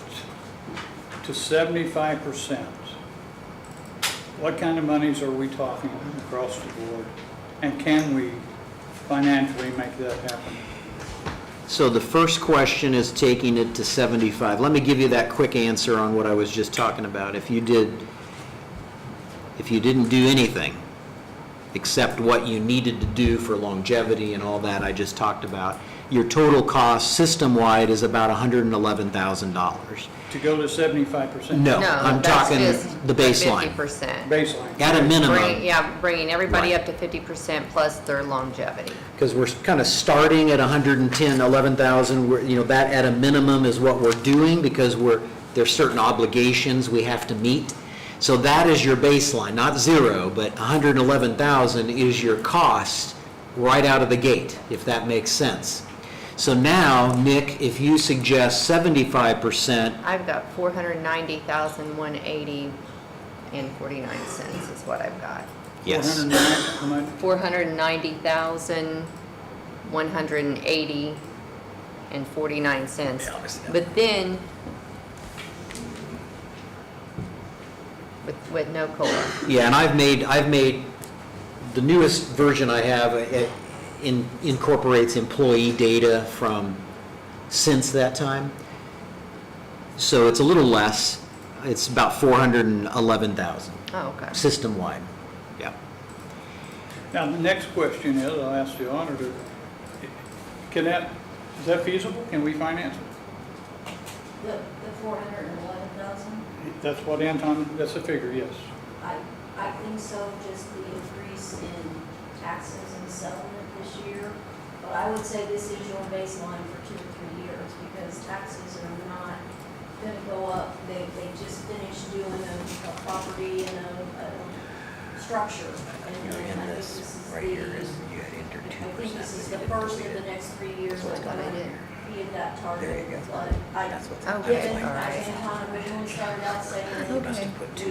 to 75%, what kind of monies are we talking across the board? And can we financially make that happen? So the first question is taking it to 75. Let me give you that quick answer on what I was just talking about. If you didn't do anything except what you needed to do for longevity and all that I just talked about, your total cost system-wide is about $111,000. To go to 75%? No, I'm that's talking just the baseline. 50%. Baseline. At a minimum, Bringing everybody Right. up to 50% plus their longevity. because we're kind of starting at 110, 11,000, you know, that at a minimum is what we're doing because there's certain obligations we have to meet. So that is your baseline, not zero, but 111,000 is your cost right out of the gate, if that makes sense. So now, Nick, if you suggest 75%, I've got 490,180 and 49 cents is what I've got. yes. 409, how much? 490,180 and 49 cents. Yeah, obviously. But then, with no COLA. Yeah, and I've made, the newest version I have incorporates employee data from since that time. So it's a little less. It's about 411,000, Oh, okay. system-wide. Yeah. Now, the next question is, I'll ask the auditor, is that feasible? Can we finance it? The 411,000, That's what Anton, that's the figure, yes. I think so, just the increase in taxes and settlement this year. But I would say this is your baseline for 2 or 3 years, because taxes are not gonna go up. They just finished doing a property and a structure. And I think this is I think this is the first of the next 3 years we're gonna be at that target. There you go. But Okay, given, all I right. think Anton originally started out saying that Okay.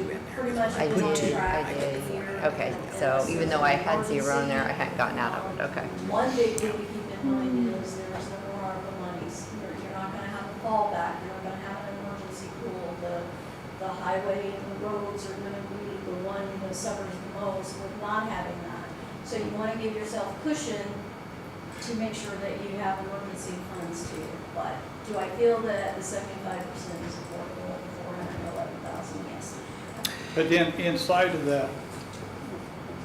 we pretty much I have been on did, track I for did. the year. Okay, so even though I had zero in there, I hadn't gotten out of it, okay. One big thing to keep in mind is there's no more ARPA monies. You're not gonna have a fallback, you're not gonna have an emergency pool. The highway and the roads are gonna be the one that suffers the most with not having that. So you wanna give yourself cushion to make sure that you have emergency funds too. But do I feel that the 75% is affordable, 411,000? Yes. But then inside of that,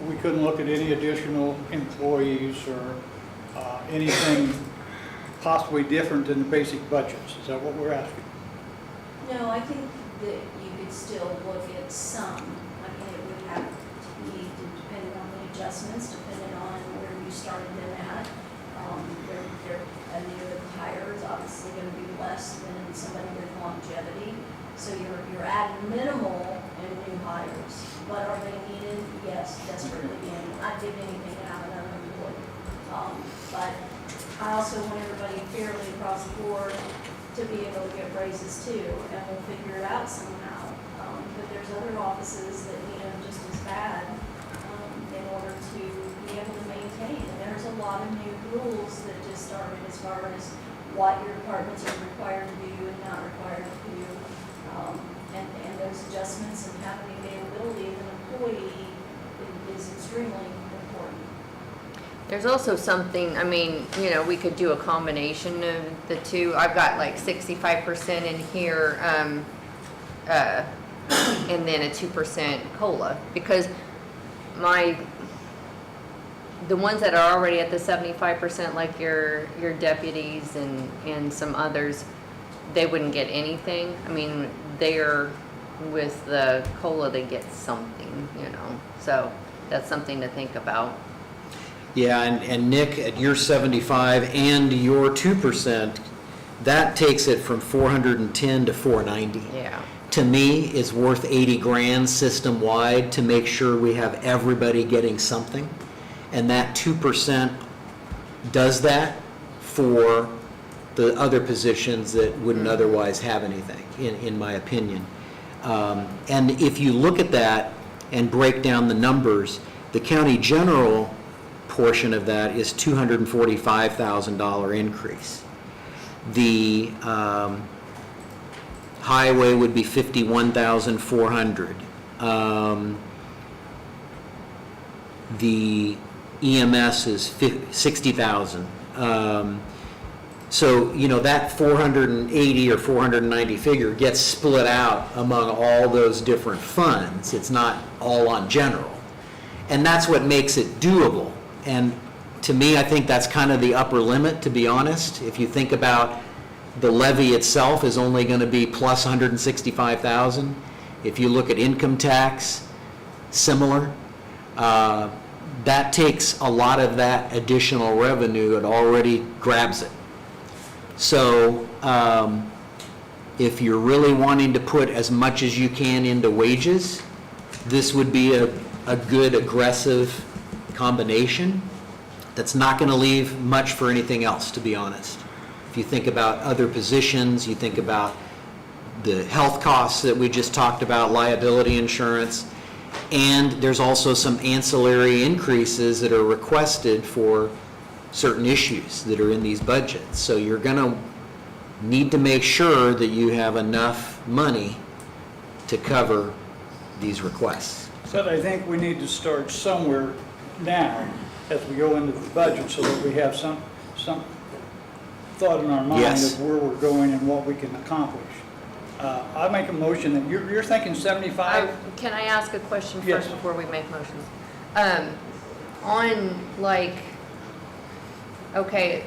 we couldn't look at any additional employees or anything possibly different than the basic budgets. Is that what we're asking? No, I think that you could still look at some. I mean, it would have to be depending on the adjustments, depending on where you started them at. A new hire is obviously going to be less than somebody with longevity. So you're adding minimal in new hires, but are they needed? Yes, desperately needed. I'd give anything to have another employee. But I also want everybody fairly across the board to be able to get raises too, and we'll figure it out somehow. But there's other offices that need them just as bad in order to be able to maintain. And there's a lot of new rules that just started as far as what your departments are required to do and not required to do. adjustments and having the availability of an employee is extremely important. There's also something, I mean, you know, we could do a combination of the two. I've got like 65% in here, and then a 2% COLA, because the ones that are already at the 75%, like your deputies and some others, they wouldn't get anything. I mean, they're, with the COLA, they get something, you know, so that's something to think about. Yeah, and Nick, at your 75 and your 2%, that takes it from 410 to 490. Yeah. To me, it's worth 80 grand system-wide to make sure we have everybody getting something. And that 2% does that for the other positions that wouldn't otherwise have anything, in my opinion. And if you look at that and break down the numbers, the county general portion of that is $245,000 increase. The highway would be $51,400. The EMS is $60,000. So, you know, that 480 or 490 figure gets split out among all those different funds. It's not all on general. And that's what makes it doable. And to me, I think that's kind of the upper limit, to be honest. If you think about the levy itself is only going to be plus 165,000. If you look at income tax, similar. That takes a lot of that additional revenue. It already grabs it. So if you're really wanting to put as much as you can into wages, this would be a good aggressive combination that's not going to leave much for anything else, to be honest. If you think about other positions, you think about the health costs that we just talked about, liability insurance, and there's also some ancillary increases that are requested for certain issues that are in these budgets. So you're going to need to make sure that you have enough money to cover these requests. But I think we need to start somewhere now as we go into the budget so that we have some thought in our mind Yes. of where we're going and what we can accomplish. I make a motion that you're thinking 75? Can I ask a question Yes. first before we make motions? On like, okay,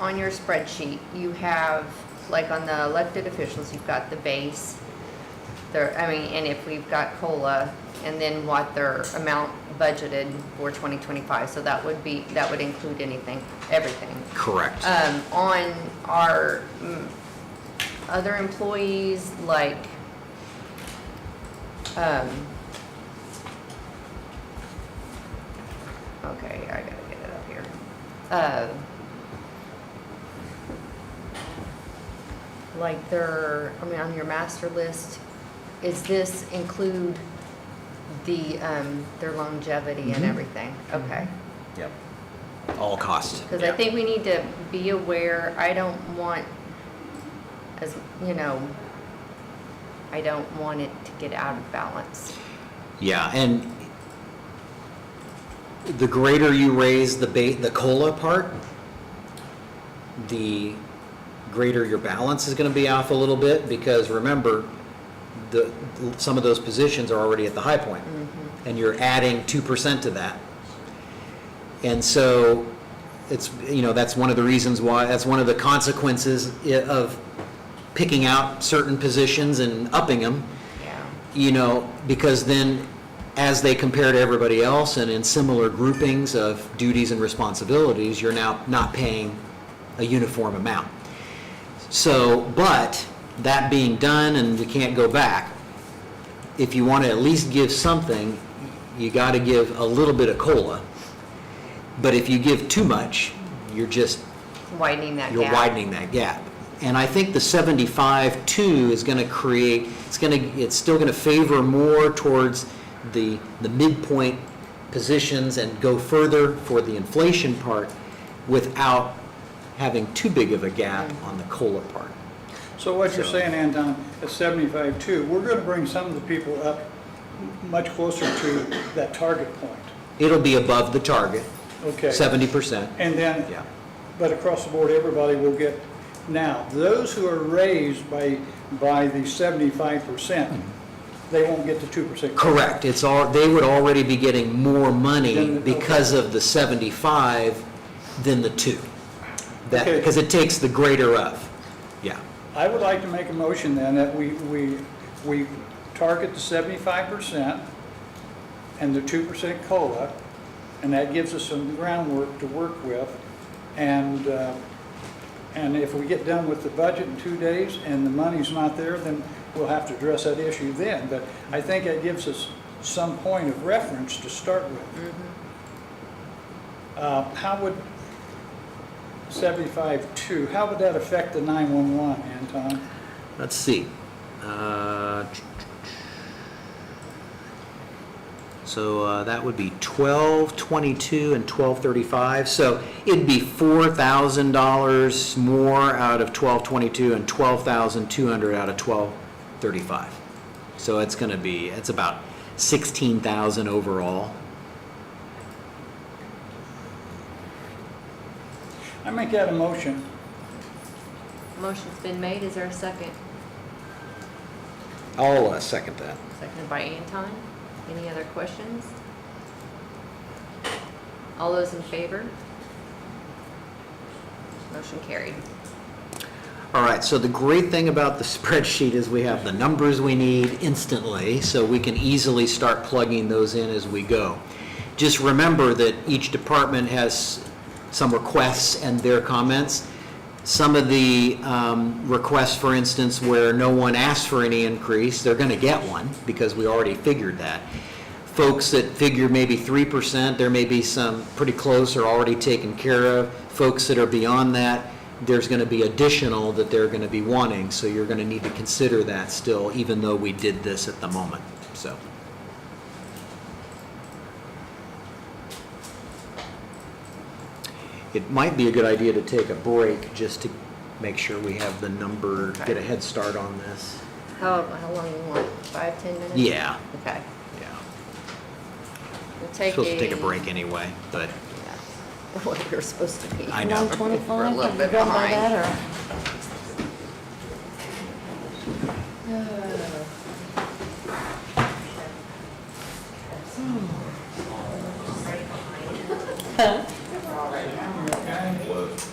on your spreadsheet, you have, like on the elected officials, you've got the base. And if we've got COLA, and then what their amount budgeted for 2025, so that would include everything. Correct. On our other employees, like, okay, I gotta get it up here. Like on your master list, is this include the, their longevity and everything? Okay. Yep. All costs. Because I think we need to be aware, I don't want it to get out of balance. Yeah, and the greater you raise the COLA part, the greater your balance is going to be off a little bit, because remember, some of those positions are already at the high point, and you're adding 2% to that. And so it's, that's one of the reasons why, that's one of the consequences of picking out certain positions and upping them. Yeah. Because then as they compare to everybody else and in similar groupings of duties and responsibilities, you're now not paying a uniform amount. So, but that being done, and we can't go back, if you want to at least give something, you got to give a little bit of COLA. But if you give too much, you're just Widening that you're gap. widening that gap. And I think the 75 too is going to create, it's still going to favor more towards the midpoint positions and go further for the inflation part without having too big of a gap on the COLA part. So what you're So- saying, Anton, at 75.2, we're going to bring some of the people up much closer to that target point. It'll be above the target, Okay. 70%. And then, Yeah. but across the board, everybody will get, now, those who are raised by the 75%, they won't get the 2%. Correct. It's all, they would already be getting more money Then- because of the 75 than the 2. That, Okay. because it takes the greater of. Yeah. I would like to make a motion then that we target the 75% and the 2% COLA, and that gives us some groundwork to work with. And if we get done with the budget in 2 days and the money's not there, then we'll have to address that issue then. But I think that gives us some point of reference to start with. How would 75.2, how would that affect the 911, Anton? Let's see. So that would be 1222 and 1235. So it'd be $4,000 more out of 1222 and 12,200 out of 1235. So it's going to be, it's about 16,000 overall. I make that a motion. Motion's been made, is there a second? I'll second that. Seconded by Anton. Any other questions? All those in favor? Motion carried. All right, so the great thing about the spreadsheet is we have the numbers we need instantly, so we can easily start plugging those in as we go. Just remember that each department has some requests and their comments. Some of the requests, for instance, where no one asked for any increase, they're going to get one because we already figured that. Folks that figure maybe 3%, there may be some pretty close or already taken care of. Folks that are beyond that, there's going to be additional that they're going to be wanting, so you're going to need to consider that still, even though we did this at the moment. So. It might be a good idea to take a break just to make sure we have the number, get a head start on this. How long you want? 5, 10 minutes? Yeah, Okay. yeah. We'll take Supposed to take a break anyway, but Yeah. What we're supposed to be. I know. 125, We're a little have you bit gone by behind. that, or?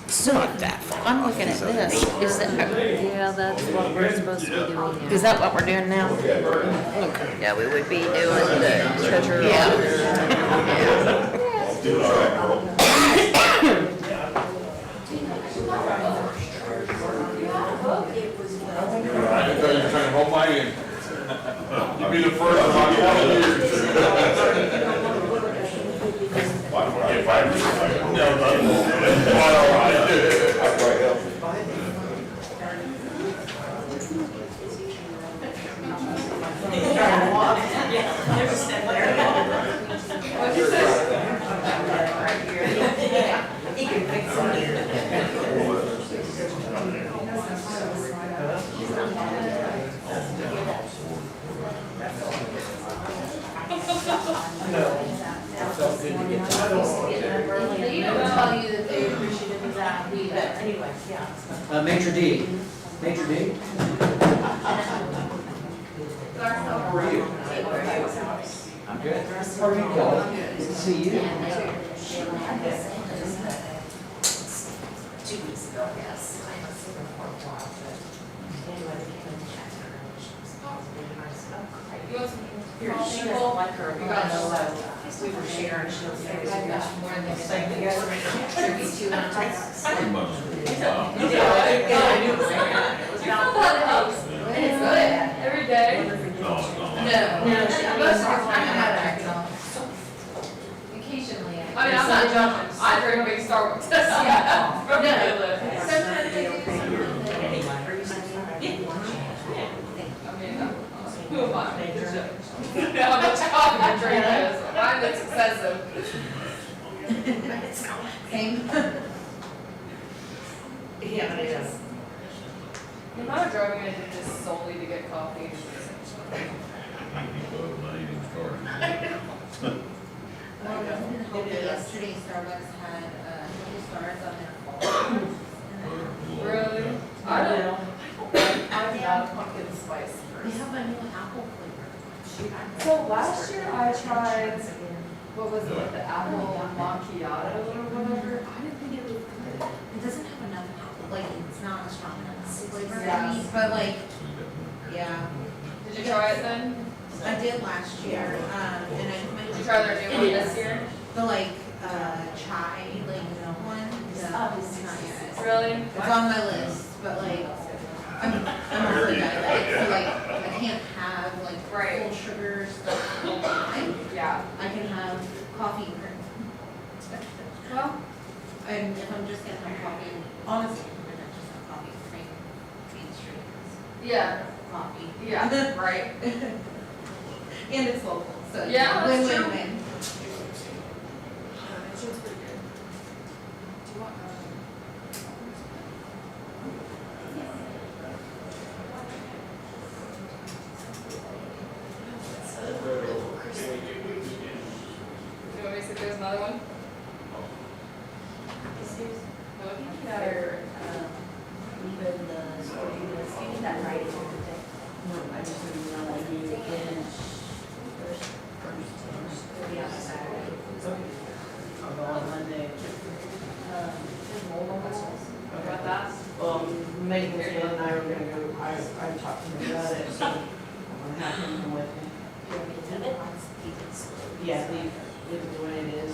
it's not that far. I'm looking at this, is that, Yeah, that's what we're supposed to be doing now. is that what we're doing now? Yeah, we would be doing the treasurer. Yeah. I thought you were trying to hold my end. You'll be the first in about 20 years. If I no, all right. They don't tell you that they appreciated that, Anyway, yeah. Maitre D. Maitre D? How are you? I'm good. How are you, Kelly? Good to see you. 2 weeks ago, yes. I haven't seen her for a while, but anyway, they came and checked her, and she was positive, and I said, oh, great. You want some Here, she doesn't like her, but I know, we were sharing, she'll say, we got more than this thing together. Should be 200. Pretty much. Wow. I knew it was like that. It was You not- feel that helps. And it's good every day. No, it's not. No. No, she- Most of the time I have it. Occasionally. I mean, I'm not judging. I drink big Starbucks. Yeah. From where I live. Sometimes I do. I mean, who am I? To judge? How much coffee I drink is. I find it's excessive. Same. Yeah, it is. The amount of driving I did just solely to get coffee is Well, doesn't it help that yesterday Starbucks had, little stars on their phone? really, I don't know. I'm not a pumpkin spice They person. have a new apple flavor. So last year I tried, what was it, like the apple macchiato or whatever? I didn't think it was good. It doesn't have enough apple, like, it's not a strong enough flavor Yeah. for me, but like, yeah. Did you try it then? I did last year, and I might. Did you try their new one this year? The like, chai, like, one, it's not yet. Really? It's on my list, but like, I'm also diabetic, so like, I can't have like Right. full sugar stuff all the time. Yeah. I can have coffee and cream. Well, And if I'm just gonna have coffee, honestly, I'm gonna just have coffee, cream, Main Street, yeah, coffee. yeah, right. And it's local, so. Yeah, that's true. Win-win-win. It's pretty good. Do you want, do you want me to see if there's another one? They're, leaving the, give me that writing. No, I just didn't know I needed it in. First, it'll be on Saturday. I'll go on Monday. What about that? Well, Megan and I were gonna go, I talked to him about it, so I'm gonna have him come with me. Yeah, leave it the way it is.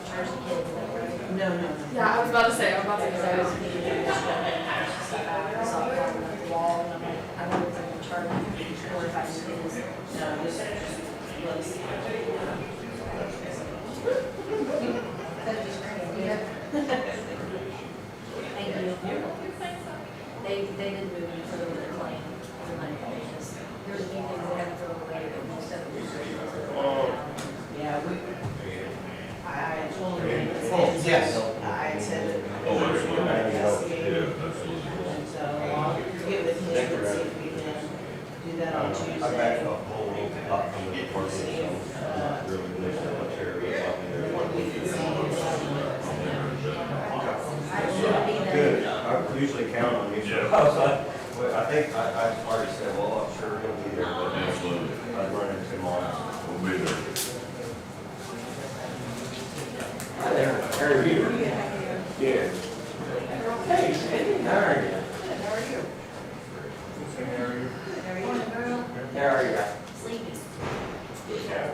Charge the kids, right? No. Yeah, I was about to say, I'm about to Because I say. was thinking it was I saw it on the wall, and I'm like, I wonder if I can charge it, or if I just get this. No, just let's. Thank you. They didn't move any further with their claim, the money, because there's a few things they haven't thrown away, but most of it was. Yeah, I told him. Oh, yes. I said that. Oh, absolutely. Investigate. Yeah, absolutely. And so I'll get with him and see if we can do that on Tuesday. I backed off the whole lot from the department, so I'm not really there's not much area up in there. What we can see. Good, I usually count on you, so I was like, well, I think, I already said, well, I'm sure he'll be there, but Absolutely. I'd run into him on. We'll be there. Hi there, how are you? Good. Hey, Sandy, how are you? How are you? How are you? Sleepy. Yeah. I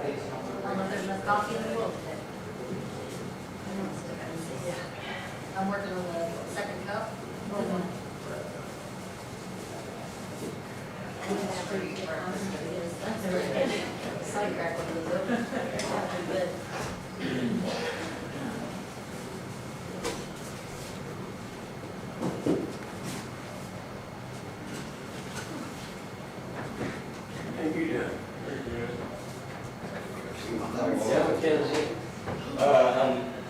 don't know if there's enough coffee in the world today. I'm working on the second cup. That's a side crack one of those. Pretty good. How you doing? Yeah, Mackenzie.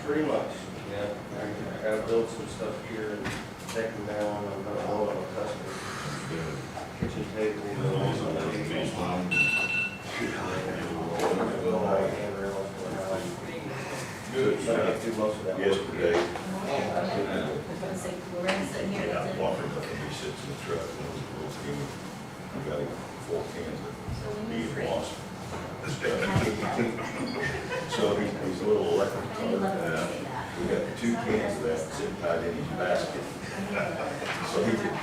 Pretty much, yeah. I gotta build some stuff here and take them down. I'm gonna build on a custom kitchen table. Good. But I get through most of that. Yesterday, I was gonna say, Lorenz sitting here, yeah, that's I'm it. walking up and he sits in the truck and those little skinny, I got him 4 cans of beef wasp. So he's a little electric. I love it when you say that. We got 2 cans of that sitting tied in his basket. So he can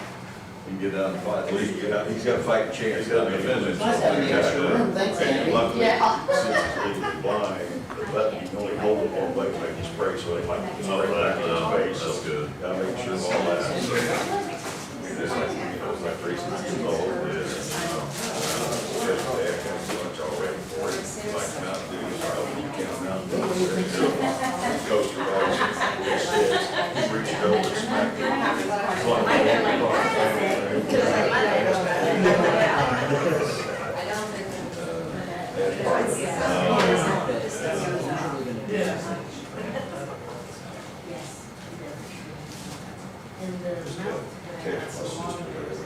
get out and fight, at least get out, he's got a fighting chance. He's got to defend himself. Nice having you extra room, thanks, Andy. Luckily, Yeah. since he's legally blind, but you can only hold it one way to make a spray, so they might spray back in his face. That's So good. gotta make sure all that. So, it's like, you know, it's like racing too low. Yesterday, I got so much already for it, like Mountain Dew, you count Mountain Dew. Goes to all, he says, he reached over and smacked it. It's And the Just mouth. catch my sister.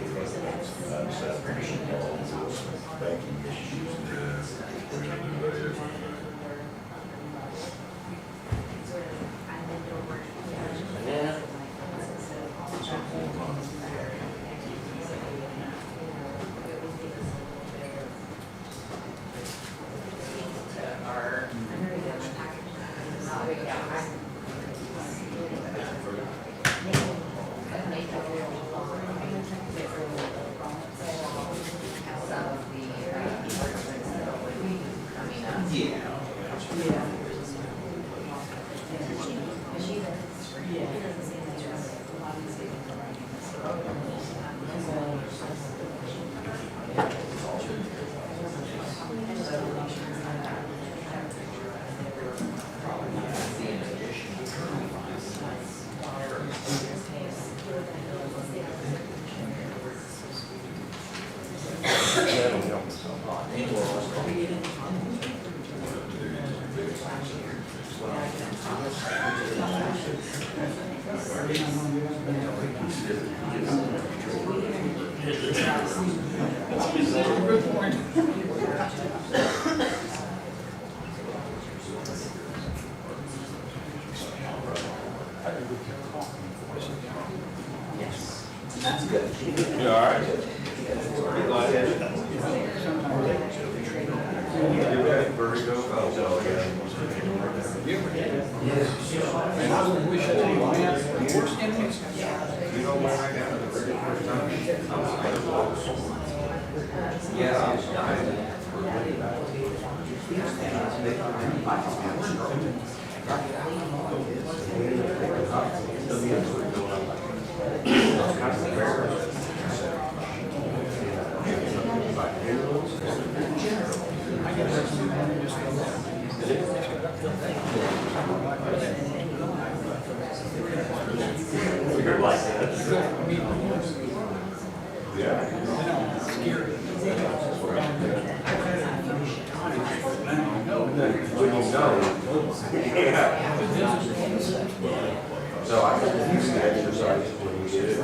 Good point. You all right? And I would wish it had been worse enemies. You know where I got it the very first time? I was kind of close. Yeah, I was dying for money back. And I was making So I could use the exercise when you did it.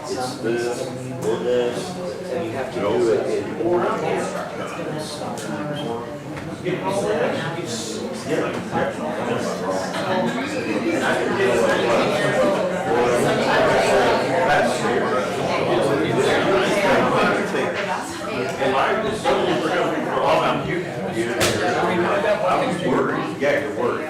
It's this, and you have to do it in order. And I was so for all I'm used to. I was worried. Yeah, you're worried,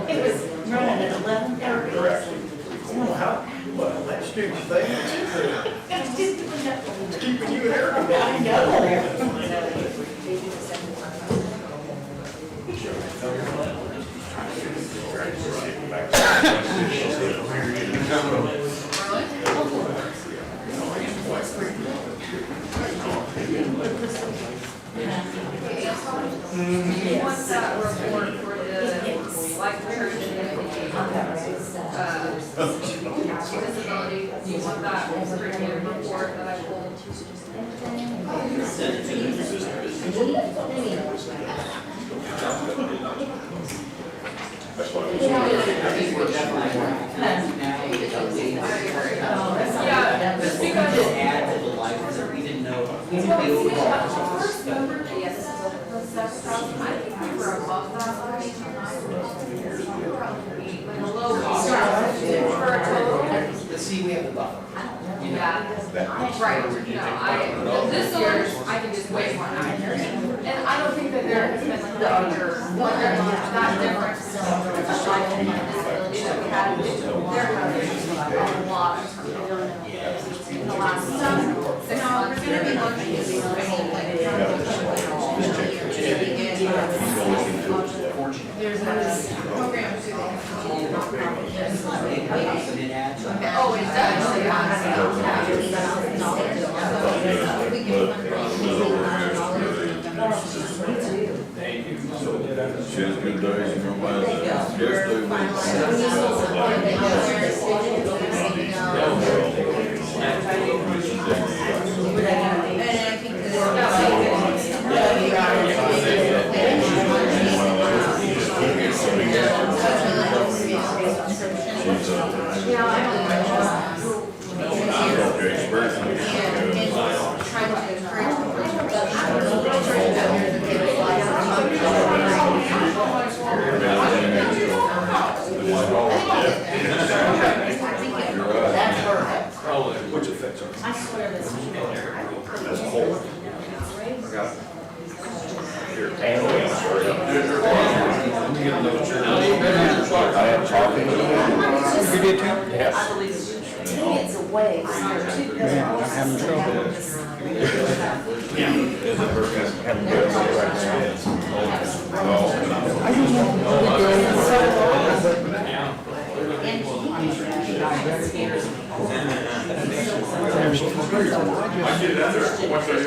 It was running at 11:30. Well, that's stupid thing. It's Keeping you there. I know. Once that report for the life insurance disability, you want that premium report that I pulled? Yeah, just because. Add to the life, we didn't know. First number, yes, the 7,000, I think we were above that last time. We were on the low for a total. Let's see, we have the buffer. Yeah, right, no, this one, I think is way more accurate. And I don't think that there has been like that difference. Disability that we had, there has been a lot in the last 6 months. We're gonna be looking at there's a program too. Oh, it does, She has good days and her bad days. Which affects our. I swear this is. That's a whole. I am talking. You did too? Yes. I believe it's. It's a way. Yeah, I'm having trouble. I get it under, once I get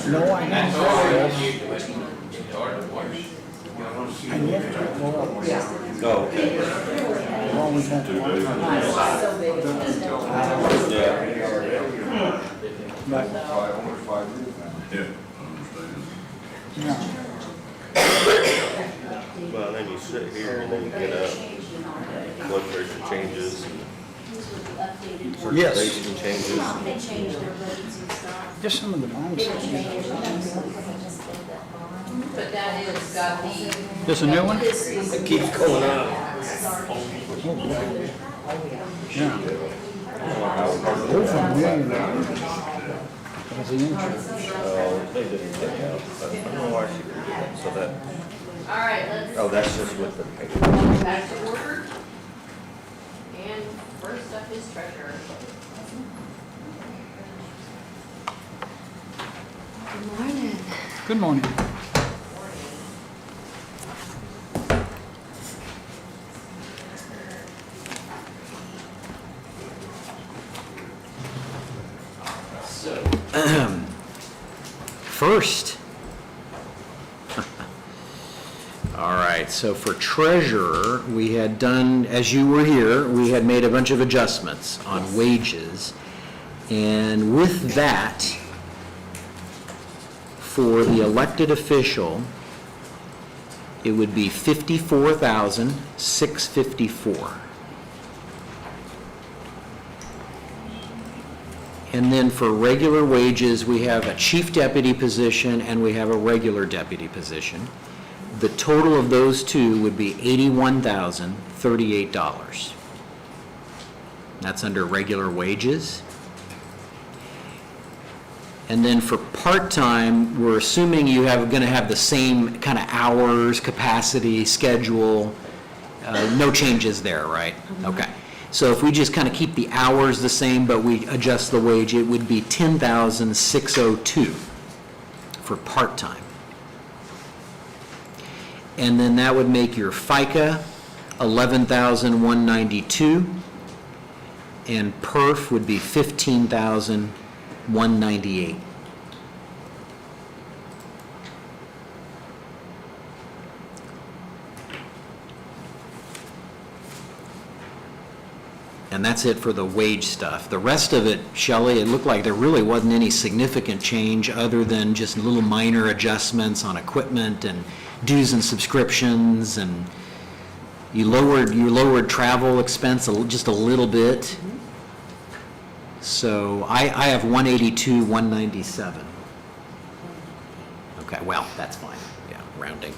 No, I haven't. I never took more up. Oh, okay. I've always had one. But, yeah. Well, then you sit here and then you get up, blood pressure changes, Yes. circulation changes. They changed their rates and stuff. Just some of the bonds. But that is got the. This a new one? It keeps going up. Yeah. Those are $1 million. As the insurance. Oh, they didn't take out, but I don't know why she did that, so that, All right, let's oh, that's just with the paper. go back to order. And first up is treasurer. Good morning. Good morning. First. All right, so for treasurer, we had done, as you were here, we had made a bunch of adjustments on wages. And with that, for the elected official, it would be $54,654. And then for regular wages, we have a chief deputy position and we have a regular deputy position. The total of those two would be $81,038. That's under regular wages. And then for part-time, we're assuming you have, going to have the same kind of hours, capacity, schedule, no changes there, right? Okay. So if we just kind of keep the hours the same, but we adjust the wage, it would be $10,602 for part-time. And then that would make your FICA $11,192, and PERF would be $15,198. And that's it for the wage stuff. The rest of it, Shelley, it looked like there really wasn't any significant change other than just little minor adjustments on equipment and dues and subscriptions, and you lowered travel expense just a little bit. So I have 182, 197. Okay, well, that's fine, yeah, rounding.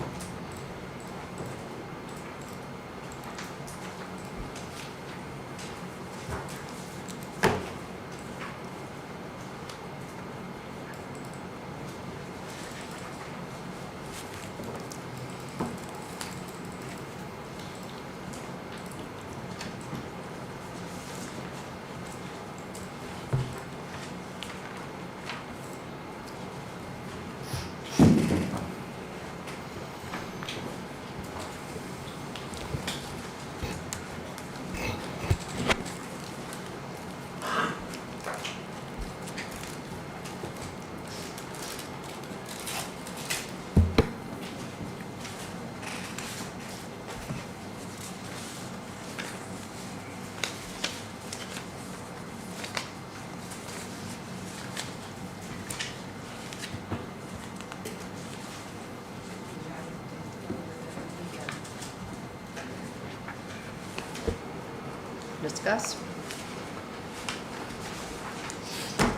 Discuss?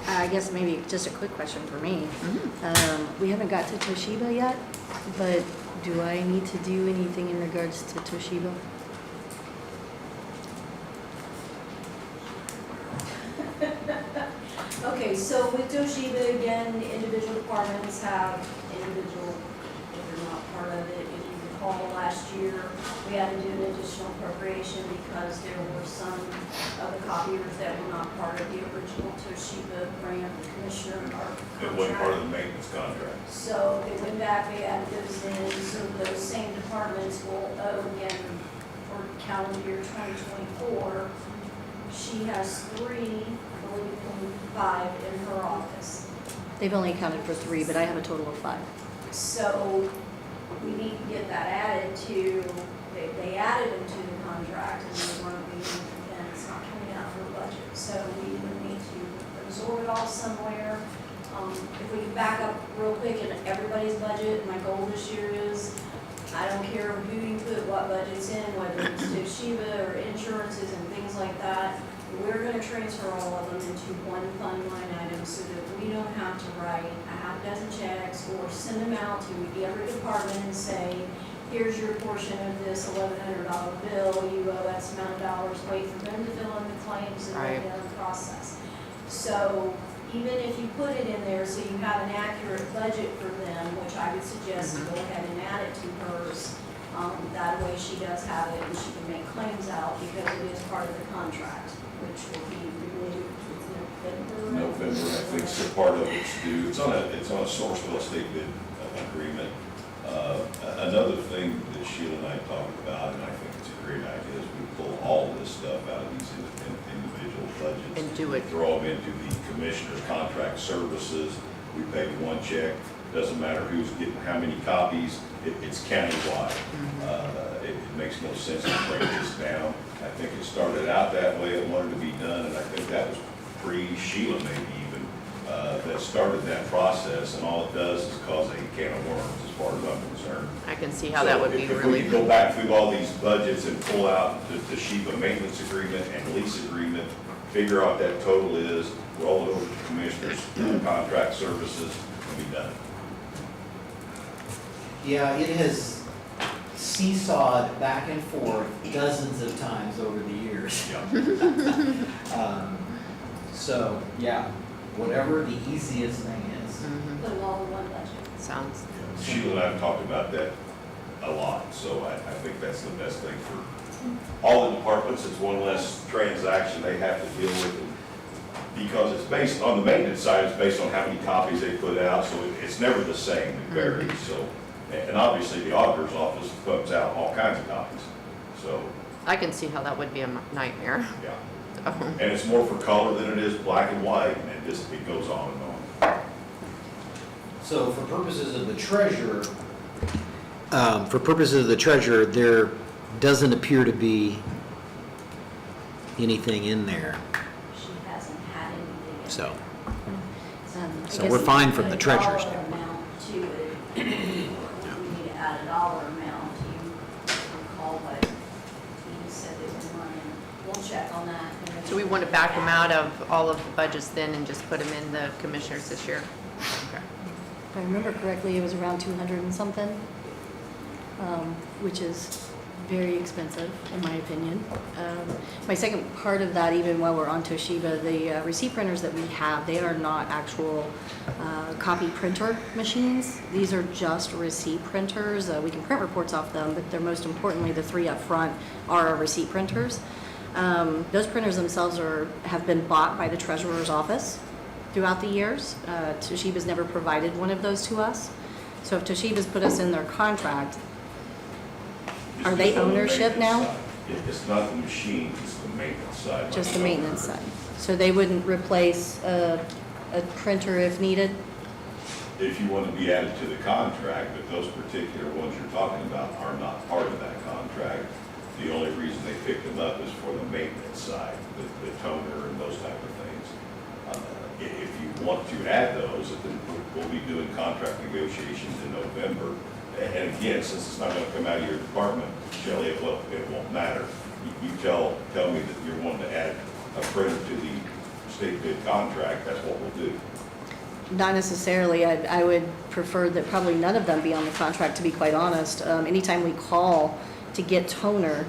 I guess maybe just a quick question for me. We haven't got to Toshiba yet, but do I need to do anything in regards to Toshiba? Okay, so with Toshiba, again, the individual departments have individual, if they're not part of it. If you recall, last year, we had to do an additional appropriation because there were some of the copiers that were not part of the original Toshiba grant, the commissioner, or It wasn't part of contract. the maintenance contract. So they went back, they added those in, so those same departments will owe again for calendar year 2024. She has 3, I believe, 5 in her office. They've only accounted for 3, but I have a total of 5. So we need to get that added to, they added them to the contract and they weren't being, and it's not coming out of her budget. So we either need to absorb it all somewhere. If we can back up real quick in everybody's budget, my goal this year is, I don't care who you put what budgets in, whether it's Toshiba or insurances and things like that. We're gonna transfer all of them into one fund line item so that we don't have to write a half dozen checks or send them out to every department and say, here's your portion of this $1,100 bill, you owe X amount of dollars, wait for them to fill in the claims and Right. then process. So even if you put it in there so you have an accurate budget for them, which I would suggest to go ahead and add it to hers, that way she does have it and she can make claims out because it is part of the contract, which will be renewed in November. November, I think, so part of it's due, it's on a Sourcewell state bid agreement. Another thing that Sheila and I talked about, and I think it's a great idea, is we pull all this stuff out of these individual budgets. And do it. Throw them into the commissioner's contract services, we pay one check, doesn't matter who's getting how many copies, it's countywide. It makes no sense to break this down. I think it started out that way, it wanted to be done, and I think that was pre-Sheila maybe even, that started that process, and all it does is cause a can of worms, as far as I'm concerned. I can see how that would be So if we really, could go back through all these budgets and pull out the Toshiba maintenance agreement and lease agreement, figure out what that total is, roll it over to commissioners, contract services, and be done. Yeah, it has seesawed back and forth dozens of times over the years. So, yeah, whatever the easiest thing is. Put them all in one budget. sounds, Sheila and I have talked about that a lot, so I think that's the best thing for all the departments. It's one less transaction they have to deal with. Because it's based on the maintenance side, it's based on how many copies they put out, so it's never the same, it varies, so. And obviously, the auditor's office puts out all kinds of copies, so, I can see how that would be a nightmare. yeah. Oh. And it's more for color than it is black and white, and it goes on and on. So for purposes of the treasurer, there doesn't appear to be anything in there, She hasn't had anything. so. I So guess- we're fine from the treasurer's Dollar standpoint. amount to it. We need to add a dollar amount. Do you recall what he said they were running? We'll check on that. So we want to back them out of all of the budgets then and just put them in the commissioners this year? Okay. If I remember correctly, it was around 200 and something, which is very expensive, in my opinion. My second part of that, even while we're on Toshiba, the receipt printers that we have, they are not actual copy printer machines. These are just receipt printers. We can print reports off them, but they're most importantly, the 3 up front are our receipt printers. Those printers themselves have been bought by the treasurer's office throughout the years. Toshiba's never provided one of those to us. So if Toshiba's put us in their contract, It's are they just on the ownership maintenance now? side. It's not the machine, it's the maintenance side. Just the maintenance side. So they wouldn't replace a printer if needed? If you want to be added to the contract, but those particular ones you're talking about are not part of that contract. The only reason they picked them up is for the maintenance side, the toner and those type of things. If you want to add those, then we'll be doing contract negotiations in November. And again, since it's not going to come out of your department, Shelley, it won't matter. You tell me that you're wanting to add a printer to the state bid contract, that's what we'll do. Not necessarily. I would prefer that probably none of them be on the contract, to be quite honest. Anytime we call to get toner,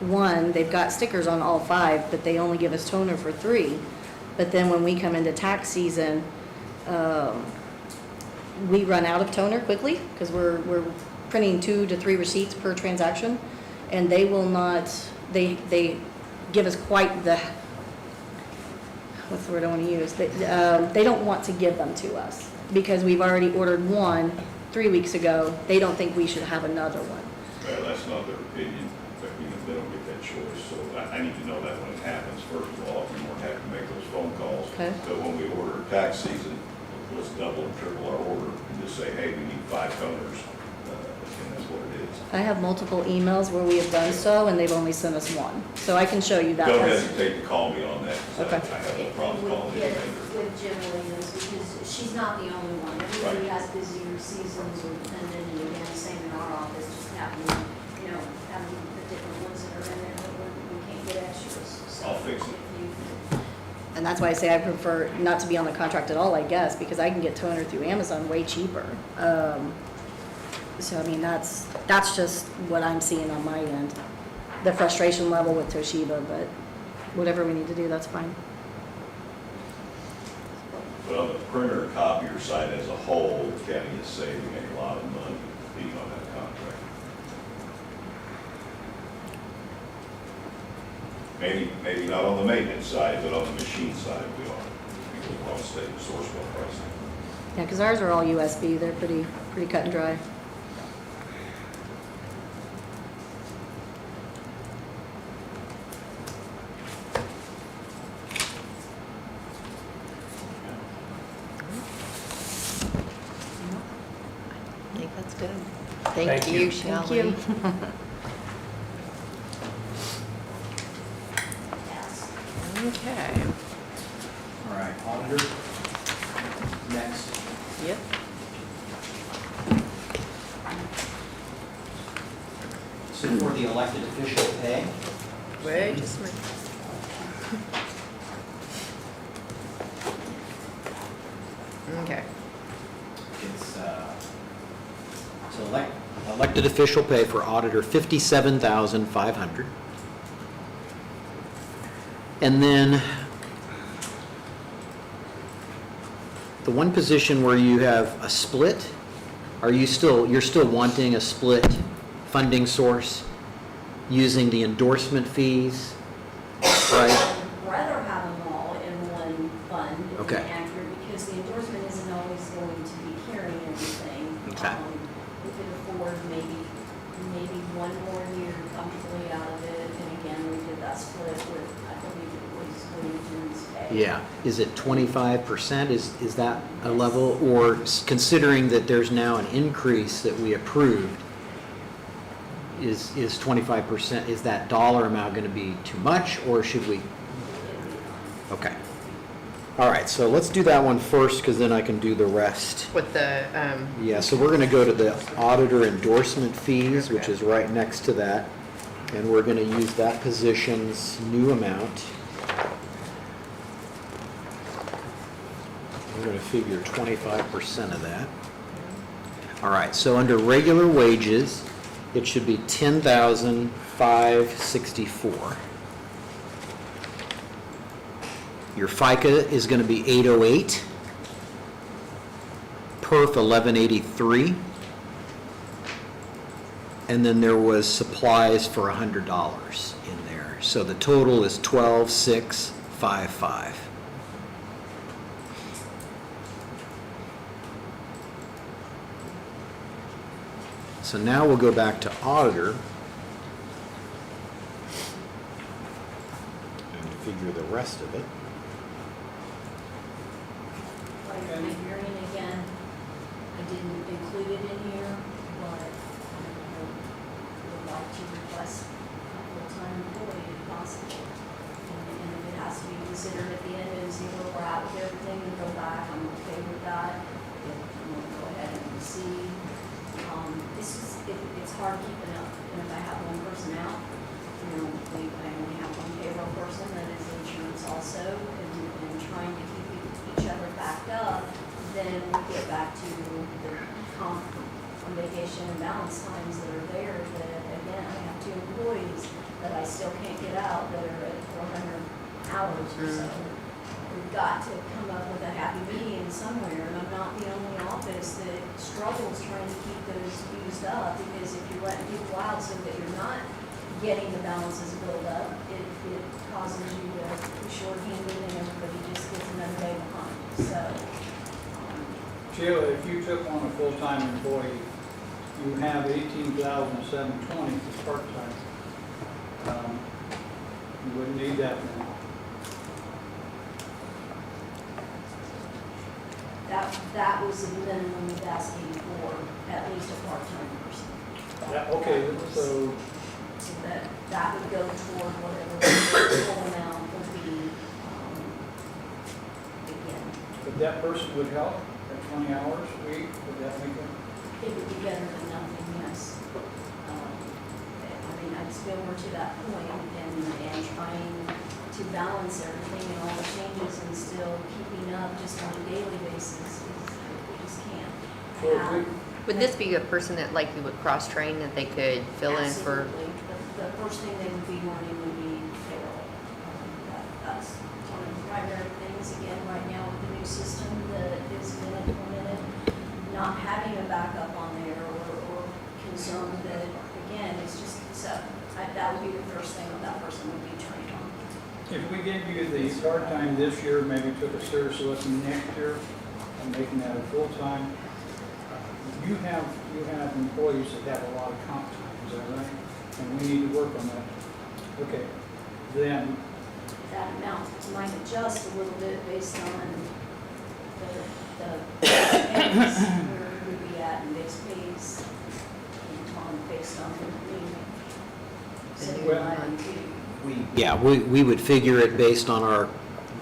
one, they've got stickers on all 5, but they only give us toner for 3. But then when we come into tax season, we run out of toner quickly because we're printing 2 to 3 receipts per transaction, and they will not, they give us quite the, what's the word I want to use? They don't want to give them to us because we've already ordered one 3 weeks ago. They don't think we should have another one. Well, that's not their opinion, but they don't get that choice, so I need to know that when it happens, first of all, if we won't have to make those phone calls. Okay. But when we order tax season, let's double and triple our order and just say, hey, we need 5 toners, and that's what it is. I have multiple emails where we have done so, and they've only sent us one. So I can show you that. Don't hesitate to call me on that, 'cause Okay. I have no problem calling With you. Jim Williams, because she's not the only one. Everybody has busier seasons or dependent, and again, same in our office, just having, having the different ones that are in there, but we can't get extras. So I'll fix it. if you- And that's why I say I prefer not to be on the contract at all, I guess, because I can get toner through Amazon way cheaper. So, I mean, that's just what I'm seeing on my end. The frustration level with Toshiba, but whatever we need to do, that's fine. But on the printer and copier side as a whole, the county is saving a lot of money being on that contract. Maybe not on the maintenance side, but on the machine side we are, because we're on state source code pricing. Yeah, because ours are all USB, they're pretty cut and dry. I think that's good. Thank Thank you. you, Thank Shelley. you. Okay. All right, auditor. Next. Yep. So for the elected official pay, Wait just a minute. Okay. it's, so elected official pay for auditor, $57,500. And then the one position where you have a split, you're still wanting a split funding source using the endorsement fees, right? I'd rather have them all in one fund, if Okay. accurate, because the endorsement isn't always going to be carrying everything. Okay. We could afford maybe one more year comfortably out of it, and again, we did that split with, I believe it was Williamson's pay. Yeah, is it 25%? Is that a level? Or considering that there's now an increase that we approved, is 25%, is that dollar amount going to be too much, or should we? Okay. All right, so let's do that one first, because then I can do the rest. With the, Yeah, so we're going to go to the auditor endorsement fees, which is right next to that. And we're going to use that position's new amount. We're going to figure 25% of that. All right, so under regular wages, it should be $10,564. Your FICA is going to be 808. Perf 1183. And then there was supplies for $100 in there. So the total is 12,655. So now we'll go back to auditor and figure the rest of it. Like my hearing again, I didn't include it in here, but I would like to request a full-time employee if possible. And if it has to be considered at the end and see where we're at with everything and go back, I'm okay with that. If you want to go ahead and see, it's hard keeping up. And if I have one person out, I only have one payroll person that is insurance also, and trying to keep each other backed up, then we get back to the comp on vacation and balance times that are there, that again, I have 2 employees that I still can't get out that are at 400 hours or so. we've got to come up with a happy medium somewhere, and I'm not the only office that struggles trying to keep those used up, because if you're letting people out so that you're not getting the balances build up, it causes you to be shorthanded and everybody just gets another day behind. So, Sheila, if you took on a full-time employee, you have $18,720 for part-time. You wouldn't need that now. that was the minimum of asking for at least a part-time person. Yeah, okay, so So that would go toward whatever the full amount would be, again. if that person would help at 20 hours a week, would that make it? It would be better than nothing, yes. I mean, I'd still more to that point and trying to balance everything and all the changes and still keeping up just on a daily basis, we just can't. So if we, Would this be a person that likely would cross-train, that they could fill in for? Absolutely. The first thing they would be wanting would be payroll. That's one of the primary things, again, right now with the new system that is been implemented, not having a backup on there or concern that, again, it's just, so that would be the first thing that person would be trained on. if we gave you the part-time this year, maybe took a serious look next year and making that a full-time, you have employees that have a lot of comp time, is that right? And we need to work on that. Okay, then, That amount might adjust a little bit based on the pays, where we would be at in base pays, and based on the need. Yeah, we would figure it based on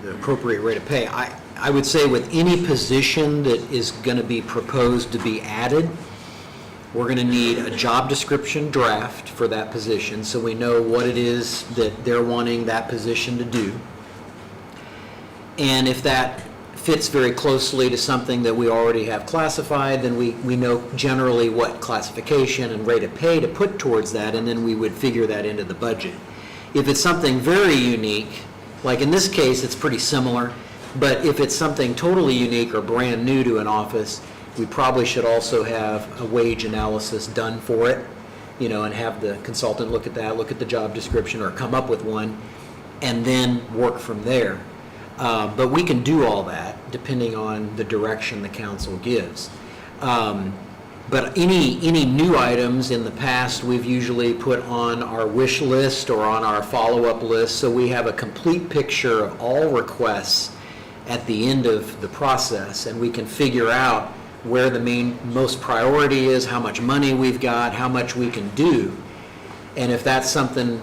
the appropriate rate of pay. I would say with any position that is going to be proposed to be added, we're going to need a job description draft for that position, so we know what it is that they're wanting that position to do. And if that fits very closely to something that we already have classified, then we know generally what classification and rate of pay to put towards that, and then we would figure that into the budget. If it's something very unique, like in this case, it's pretty similar, but if it's something totally unique or brand new to an office, we probably should also have a wage analysis done for it, and have the consultant look at that, look at the job description, or come up with one, and then work from there. But we can do all that depending on the direction the council gives. But any new items in the past, we've usually put on our wish list or on our follow-up list, so we have a complete picture of all requests at the end of the process, and we can figure out where the most priority is, how much money we've got, how much we can do. And if that's something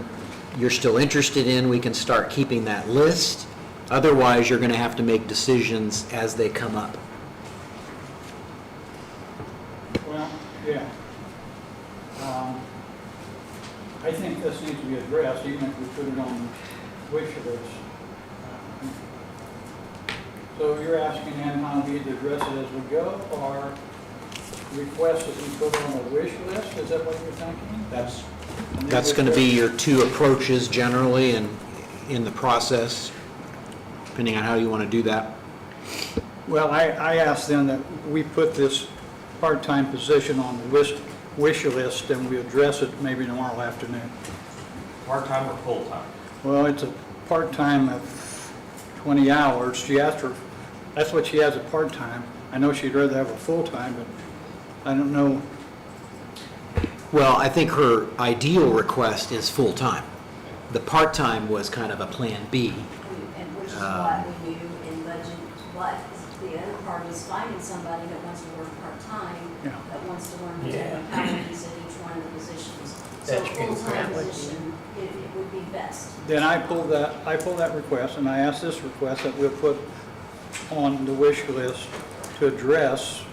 you're still interested in, we can start keeping that list. Otherwise, you're going to have to make decisions as they come up. well, yeah. I think this needs to be addressed, even if we put it on the wish list. So you're asking then how we either address it as we go, or request that we put on a wish list? Is that what you're thinking? That's going to be your two approaches generally and in the process, depending on how you want to do that. Well, I asked them that we put this part-time position on the wish list, and we address it maybe tomorrow afternoon. Part-time or full-time? Well, it's a part-time of 20 hours. She asked her, that's what she has, a part-time. I know she'd rather have a full-time, but I don't know. Well, I think her ideal request is full-time. The part-time was kind of a plan B. And which is what we knew in budget, what the other part is finding somebody that wants to work part-time, Yeah. that wants to learn the technicalities at each one of the positions. So That's a good. full-time position, it would be best. Then I pulled that request, and I asked this request that we'll put on the wish list to address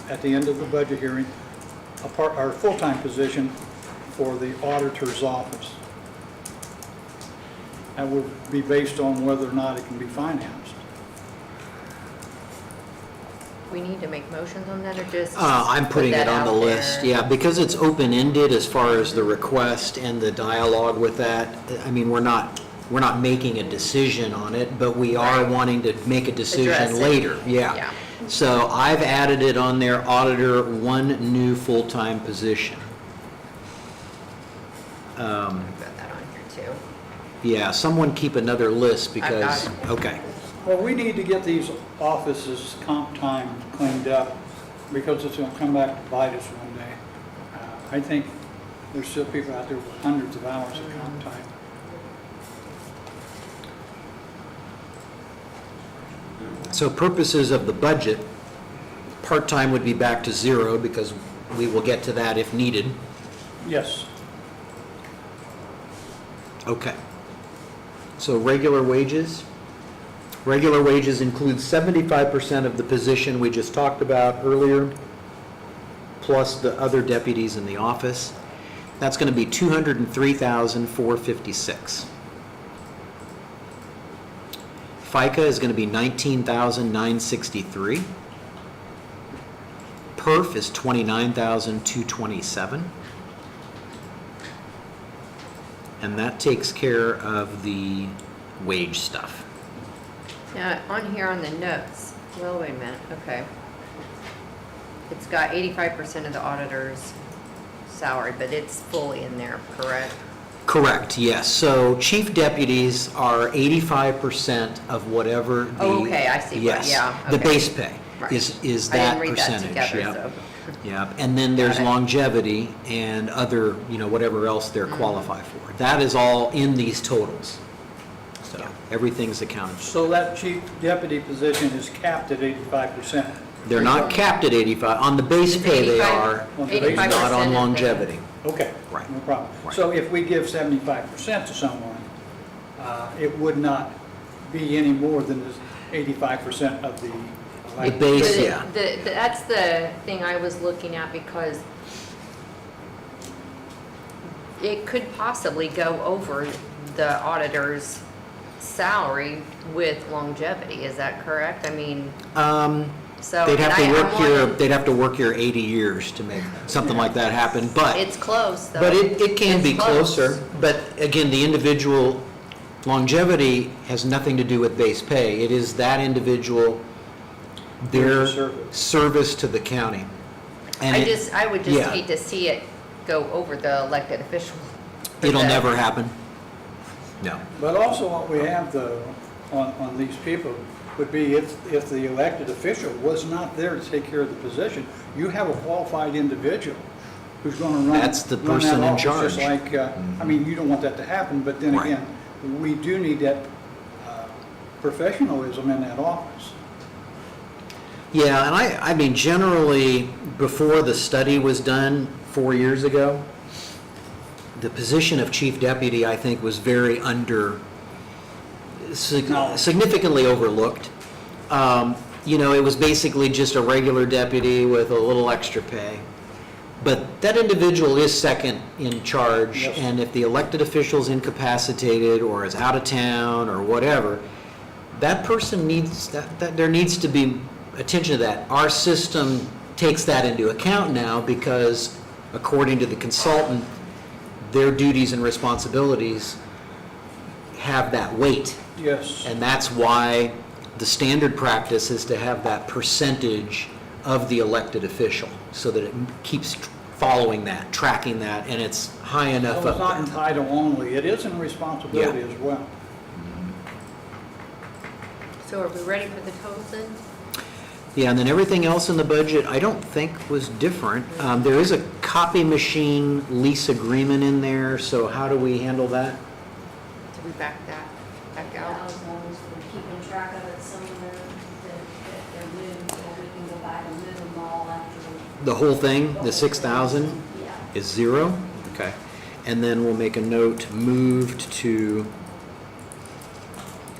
at the end of the budget hearing, our full-time position for the auditor's office. That would be based on whether or not it can be financed. We need to make motions on that, or just? I'm putting put it that on the out list, there? yeah, because it's open-ended as far as the request and the dialogue with that. I mean, we're not we're not making a decision on it, but we are Right. wanting to make a Address decision it. later. Yeah. Yeah. So I've added it on there, auditor, one new full-time position. I've got that on here too. Yeah, someone keep another list I've got because, it. okay. Well, we need to get these offices comp time cleaned up because it's going to come back to bite us one day. I think there's still people out there with hundreds of hours of comp time. So purposes of the budget, part-time would be back to 0 because we will get to that if needed. Yes, Okay. So regular wages? Regular wages include 75% of the position we just talked about earlier, plus the other deputies in the office. That's going to be $203,456. FICA is going to be $19,963. PERF is $29,227. And that takes care of the wage stuff. Now, on here on the notes, well, wait a minute, okay. It's got 85% of the auditor's salary, but it's fully in there, correct? Correct, yes. So chief deputies are 85% of whatever the... Oh, okay, I see what- Yes, yeah, the okay. base pay Right. is I that didn't read that percentage. together, Yep. so. Yep, and then there's Got it. longevity and other, whatever else they're qualified for. That is all in these totals. So everything's accounted for. so that chief deputy position is capped at 85%. They're not capped at 85. On the base It's pay, they 85 are, 85% not on of the- longevity. Okay. Right. No problem. Right. So if we give 75% to someone, it would not be any more than this 85% of the elected. base- But yeah. That's the thing I was looking at because it could possibly go over the auditor's salary with longevity, is that correct? I mean, so. They'd have to and I work here, wanted- they'd have to work here 80 years to make something like that happen, but, It's close, though. but it can be It's close. closer. But again, the individual longevity has nothing to do with base pay. It is that individual, their Service. service to the county. And I it- would just yeah. hate to see it go over the elected official. It'll never happen. No. But also what we have though, on these people would be if the elected official was not there to take care of the position, you have a qualified individual who's going to run. That's the run that person in office, Just charge. like, I mean, you don't want that to happen, but then Right. again, we do need that professionalism in that office. Yeah, and I mean, generally, before the study was done 4 years ago, the position of chief deputy, I think, was very significantly overlooked. It was basically just a regular deputy with a little extra pay. But that individual is second in charge, Yes. and if the elected official's incapacitated or is out of town or whatever, that person needs, there needs to be attention to that. Our system takes that into account now because, according to the consultant, their duties and responsibilities have that weight. Yes. And that's why the standard practice is to have that percentage of the elected official, so that it keeps following that, tracking that, and it's high enough So it's not in up there. title only, it is in responsibility as well. So are we ready for the totals then? Yeah, and then everything else in the budget, I don't think was different. There is a copy machine lease agreement in there, so how do we handle that? Did we back out? As long as we're keeping track of it somewhere, that they're moved, or we can go back and move them all after. The whole thing, the 6,000, Yeah. is 0? Okay. And then we'll make a note, moved to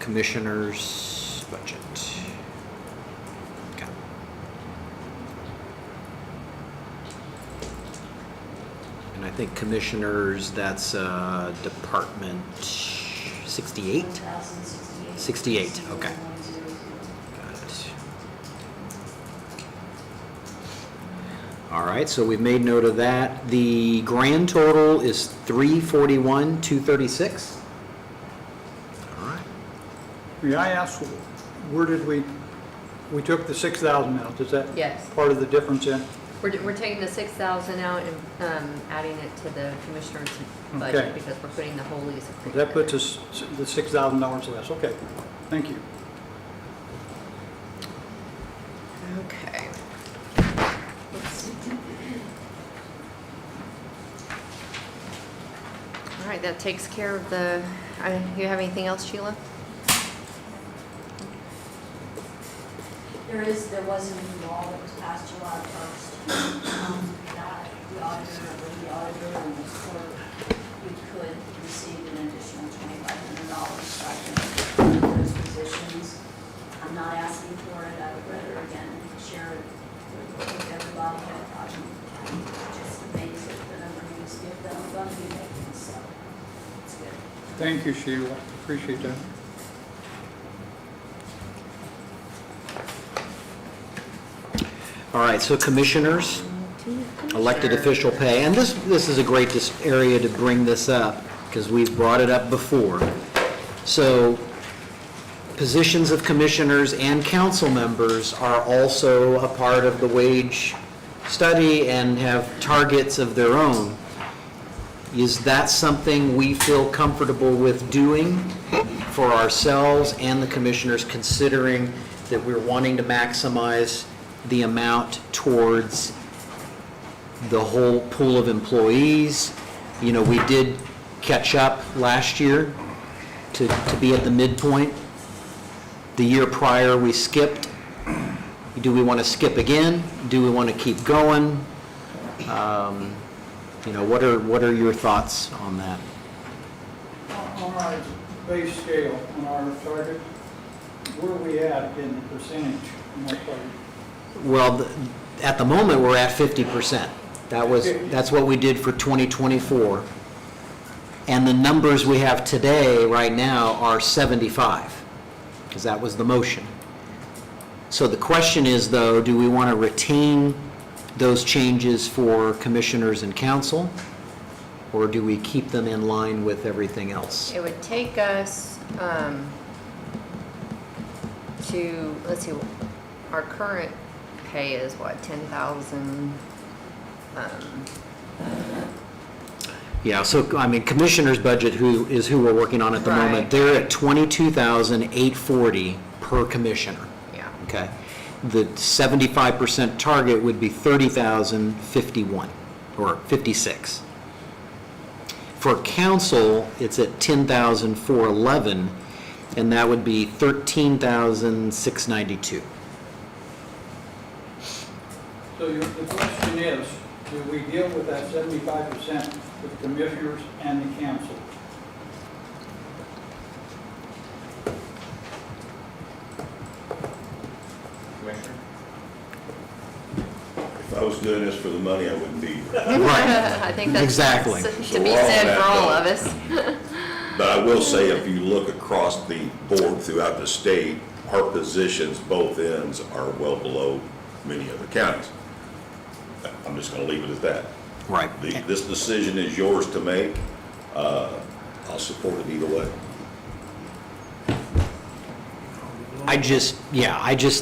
commissioner's budget. Okay. And I think commissioners, that's Department 68? 1,068. 68, okay. Got it. All right, so we've made note of that. The grand total is 341,236. May I ask, where did we took the 6,000 out, is that Yes. part of the difference in? We're taking the 6,000 out and adding it to the commissioner's Okay. budget because we're putting the whole lease Well, agreement. that puts in. us the $6,000 less, okay, thank you. Okay. All right, that takes care of the, you have anything else, Sheila? There was a new law that was passed July 1st, that the auditor and the clerk, you could receive an additional $2,500 stipend for those positions. I'm not asking for it, I would rather, again, share it with everybody, but I'm just amazed at the number of these gift that I'm going to be making, so it's good. Thank you, Sheila, appreciate that. All right, so commissioners, elected official pay, and this is a great area to bring this up, because we've brought it up before. So, positions of commissioners and council members are also a part of the wage study and have targets of their own. Is that something we feel comfortable with doing for ourselves and the commissioners, considering that we're wanting to maximize the amount towards the whole pool of employees? You know, we did catch up last year to be at the midpoint. The year prior, we skipped. Do we want to skip again? Do we want to keep going? You know, what are your thoughts on that? On our base scale, on our target, where are we at in the percentage on that target? Well, at the moment, we're at 50%. That's what we did for 2024. And the numbers we have today, right now, are 75, because that was the motion. So the question is, though, do we want to retain those changes for commissioners and council, or do we keep them in line with everything else? It would take us to, let's see, our current pay is what, 10,000? Yeah, so, I mean, commissioner's budget, who we're working on at the moment, Right. they're at $22,840 per commissioner. Yeah. Okay. The 75% target would be 30,051 or 56. For council, it's at 10,411, and that would be 13,692. So the question is, do we deal with that 75% with the commissioners and the council? Commissioner? If I was doing this for the money, I wouldn't be here. Right. I think that's Exactly. to So be we're all said that for all boat. of us. But I will say, if you look across the board throughout the state, our positions, both ends, are well below many other counties. I'm just gonna leave it at that. Right. This decision is yours to make. I'll support it either way. I just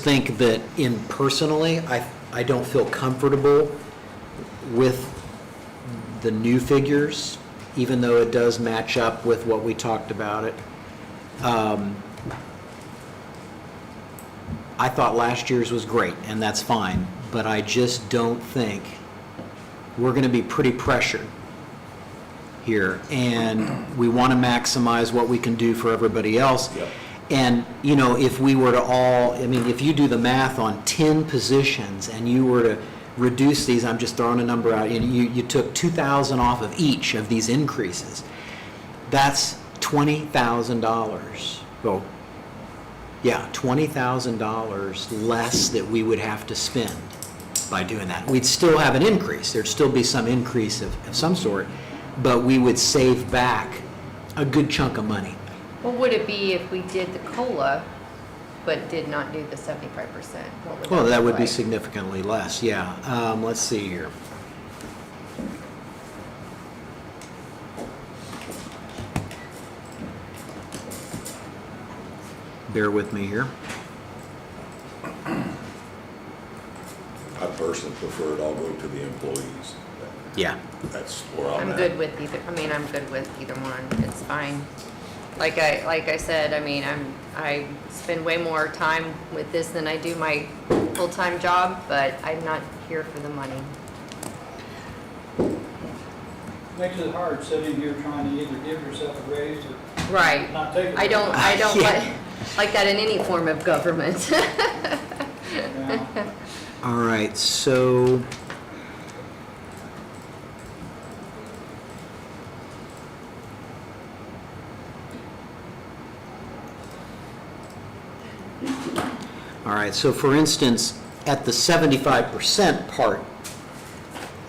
think that personally, I don't feel comfortable with the new figures, even though it does match up with what we talked about it. I thought last year's was great, and that's fine, but I just don't think, we're going to be pretty pressured here, and we want to maximize what we can do for everybody else. Yep. And, you know, if we were to if you do the math on 10 positions and you were to reduce these, I'm just throwing a number out, and you took 2,000 off of each of these increases, that's $20,000. Well, yeah, $20,000 less that we would have to spend by doing that. We'd still have an increase. There'd still be some increase of some sort, but we would save back a good chunk of money. What would it be if we did the COLA, but did not do the 75%? What Well, that look would be like? significantly less, yeah. Let's see here. bear with me here. I personally prefer it all go to the employees. Yeah. That's where I'm I'm at. good with either, I mean, I'm good with either one, it's fine. Like I said, I mean, I spend way more time with this than I do my full-time job, but I'm not here for the money. Makes it hard sitting here trying to either give yourself a raise or Right. not take it. I don't Yeah. like that in any form of government. Yeah. All right, so all right, so for instance, at the 75% part,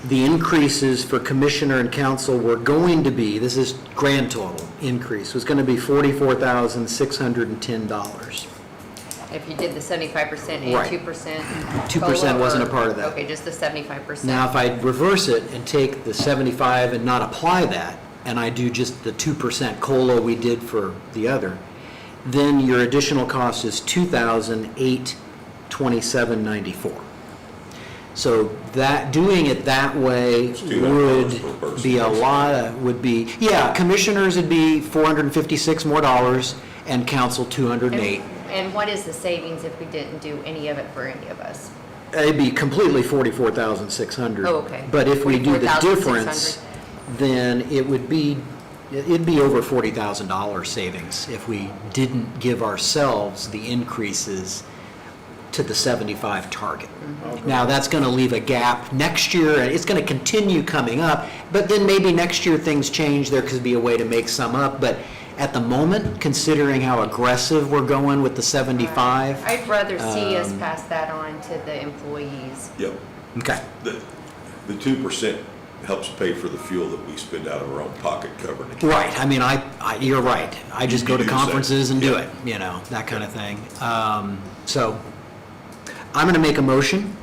the increases for commissioner and council were going to be, this is grand total increase, was going to be $44,610. If you did the 75% and Right. 2%. 2% wasn't a COLA, part of that. Okay, just the 75%. Now, if I reverse it and take the 75 and not apply that, and I do just the 2% COLA we did for the other, then your additional cost is $2,827.94. So that, doing it that way It's $200 per would person. be a lot, would be, yeah, commissioners would be $456 more dollars, and council 208. And what is the savings if we didn't do any of it for any of us? It'd be completely 44,600. Oh, okay. But if we do the 44,600. difference, then it'd be over $40,000 savings if we didn't give ourselves the increases to the 75 target. Now, that's going to leave a gap next year, and it's going to continue coming up, but then maybe next year things change, there could be a way to make some up, but at the moment, considering how aggressive we're going with the 75. I'd rather see us pass that on to the employees. Yep. Okay. The 2% helps pay for the fuel that we spend out of our own pocket covering it. Right, I mean, you're right. I just go to You do the same. conferences and do Yeah. it, that kind of thing. So, I'm going to make a motion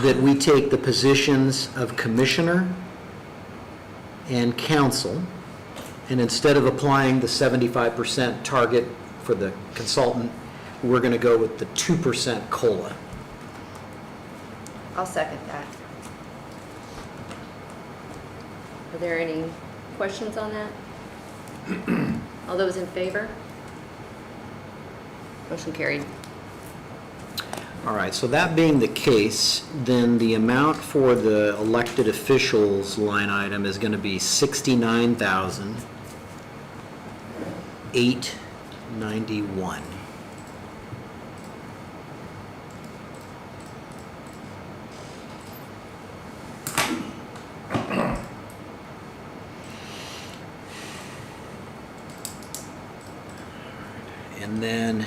that we take the positions of commissioner and council, and instead of applying the 75% target for the consultant, we're going to go with the 2% COLA. I'll second that. Are there any questions on that? All those in favor? Motion carried. All right, so that being the case, then the amount for the elected officials line item is going to be $69,891. And then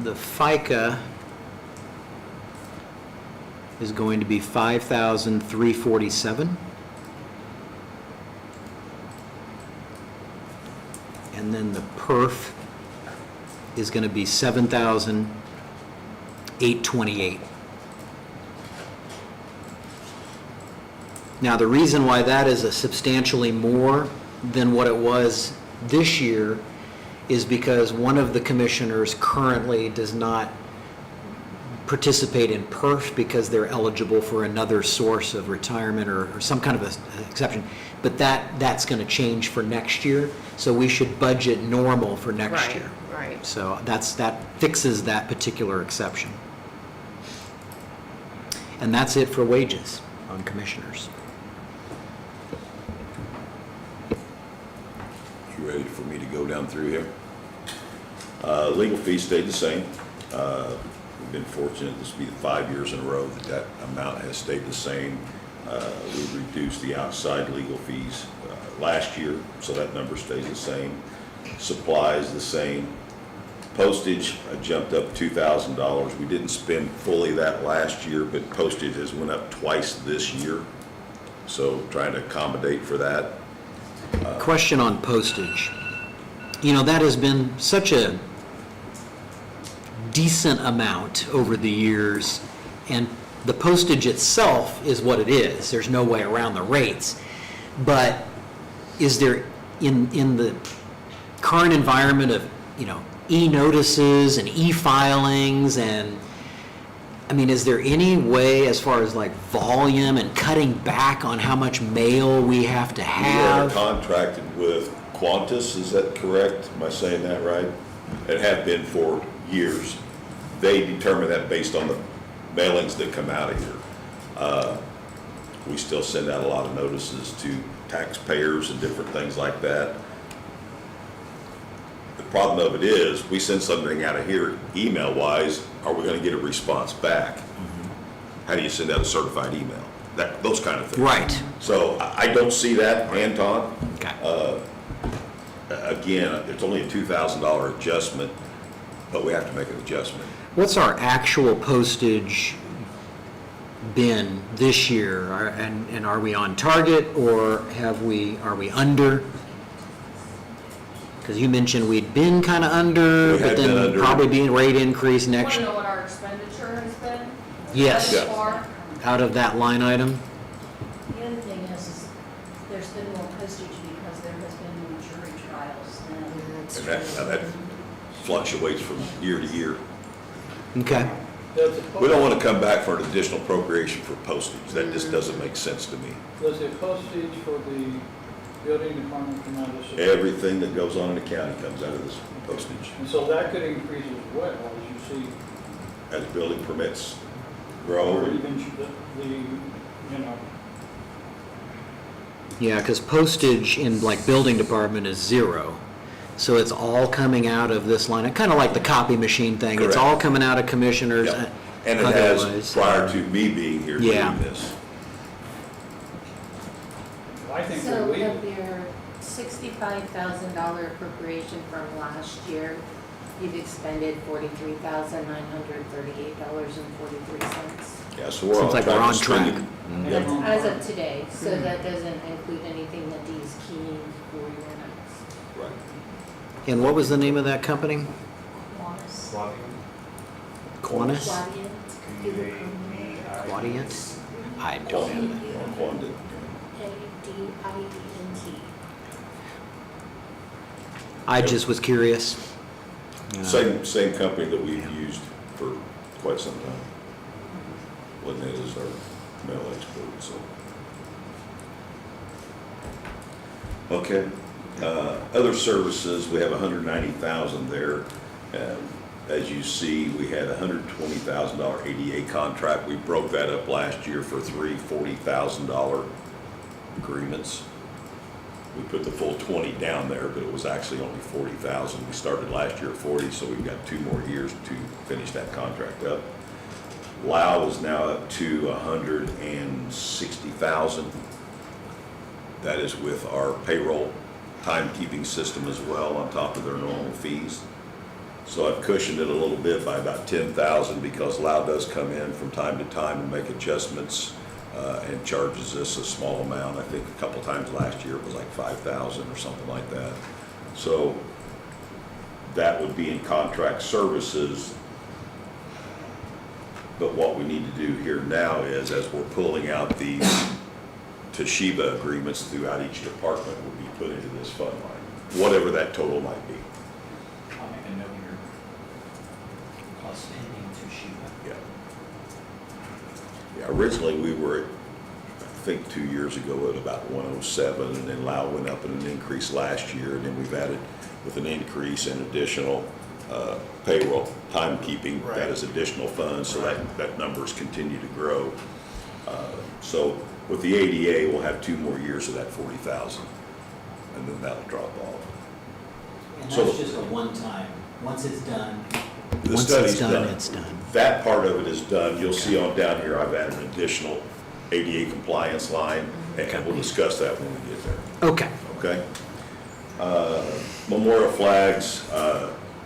the FICA is going to be $5,347. And then the perf is going to be $7,828. Now, the reason why that is a substantially more than what it was this year is because one of the commissioners currently does not participate in PERF because they're eligible for another source of retirement or some kind of an exception. But that's going to change for next year, so we should budget normal for next Right, year. right. So that fixes that particular exception. And that's it for wages on commissioners. You ready for me to go down through here? Legal fees stayed the same. We've been fortunate, this will be the 5 years in a row that amount has stayed the same. We reduced the outside legal fees last year, so that number stays the same. Supplies the same. Postage jumped up $2,000. We didn't spend fully that last year, but postage has went up twice this year. So trying to accommodate for that. Question on postage. That has been such a decent amount over the years, and the postage itself is what it is. There's no way around the rates. But is there in the current environment of, e-notices and e-filings and, I mean, is there any way as far as like volume and cutting back on how much mail we have to We are have? contracted with Qantas, is that correct? Am I saying that right? It have been for years. They determine that based on the mailings that come out of here. We still send out a lot of notices to taxpayers and different things like that. The problem of it is, we send something out of here email-wise, are we gonna get a response back? How do you send out a certified email? Those kind of things. Right. So I don't see that, Anton. Okay. Again, it's only a $2,000 adjustment, but we have to make an adjustment. What's our actual postage been this year? And are we on target or are we under? Because you mentioned we'd been kind of under, We but had been then under. probably be a rate increase Want next, to know what our expenditure has been? Yes. Thus Yeah. far? out of that line item? The other thing is there's been more postage because there has been more jury trials than. And that fluctuates from year to year. Okay. Does the We don't want to come back for an additional appropriation for postage. That just doesn't make sense to me. Does the postage for the building department come out of this? Everything that goes on in the county comes out of this postage. And so that could increase as well, as you see, As building permits or grow, even Yeah, because postage in like building department is zero. So it's all coming out of this line, kind of like the copy machine thing. It's Correct. all coming out of commissioners. yeah. And it has otherwise. prior to me being here Yeah. doing this. I think So we of your $65,000 appropriation from last year, you've expended $43,938.43. Yeah, so we're Seems on like we're track. on to spend track. it. And Yep. that's as of today, so that doesn't include anything that Dee's keying for your notes. Right. And what was the name of that company? Quantis? Quadient? I don't know that. Quandit. A-D-I-E-N-T. I just was curious. Same company that we've used for quite some time. Lynette is our mail expert, so. Okay, other services, we have 190,000 there. As you see, we had a $120,000 ADA contract. We broke that up last year for three $40,000 agreements. We put the full 20 down there, but it was actually only 40,000. We started last year at 40, so we've got 2 more years to finish that contract up. Lao is now up to 160,000. That is with our payroll timekeeping system as well, on top of their normal fees. So I've cushioned it a little bit by about 10,000 because Lao does come in from time to time and make adjustments and charges us a small amount. I think a couple times last year it was like 5,000 or something like that. So that would be in contract services. But what we need to do here now is, as we're pulling out these Toshiba agreements throughout each department, will be put into this fund line, whatever that total might be. I'll make a note here. Plus pending Toshiba. Yeah. Yeah, originally we were at, I think 2 years ago, at about 107, and then Lao went up in an increase last year, and then we've added with an increase in additional payroll, timekeeping, that is additional funds, so that numbers continue to grow. So with the ADA, we'll have 2 more years of that 40,000, and then that'll drop off. And So- that's just a one-time, once it's done, The Once study's it's done, it's done. That part of it is done. You'll see on down here, I've added an additional ADA compliance line, and we'll discuss that when we get there, Okay. okay? Memorial flags,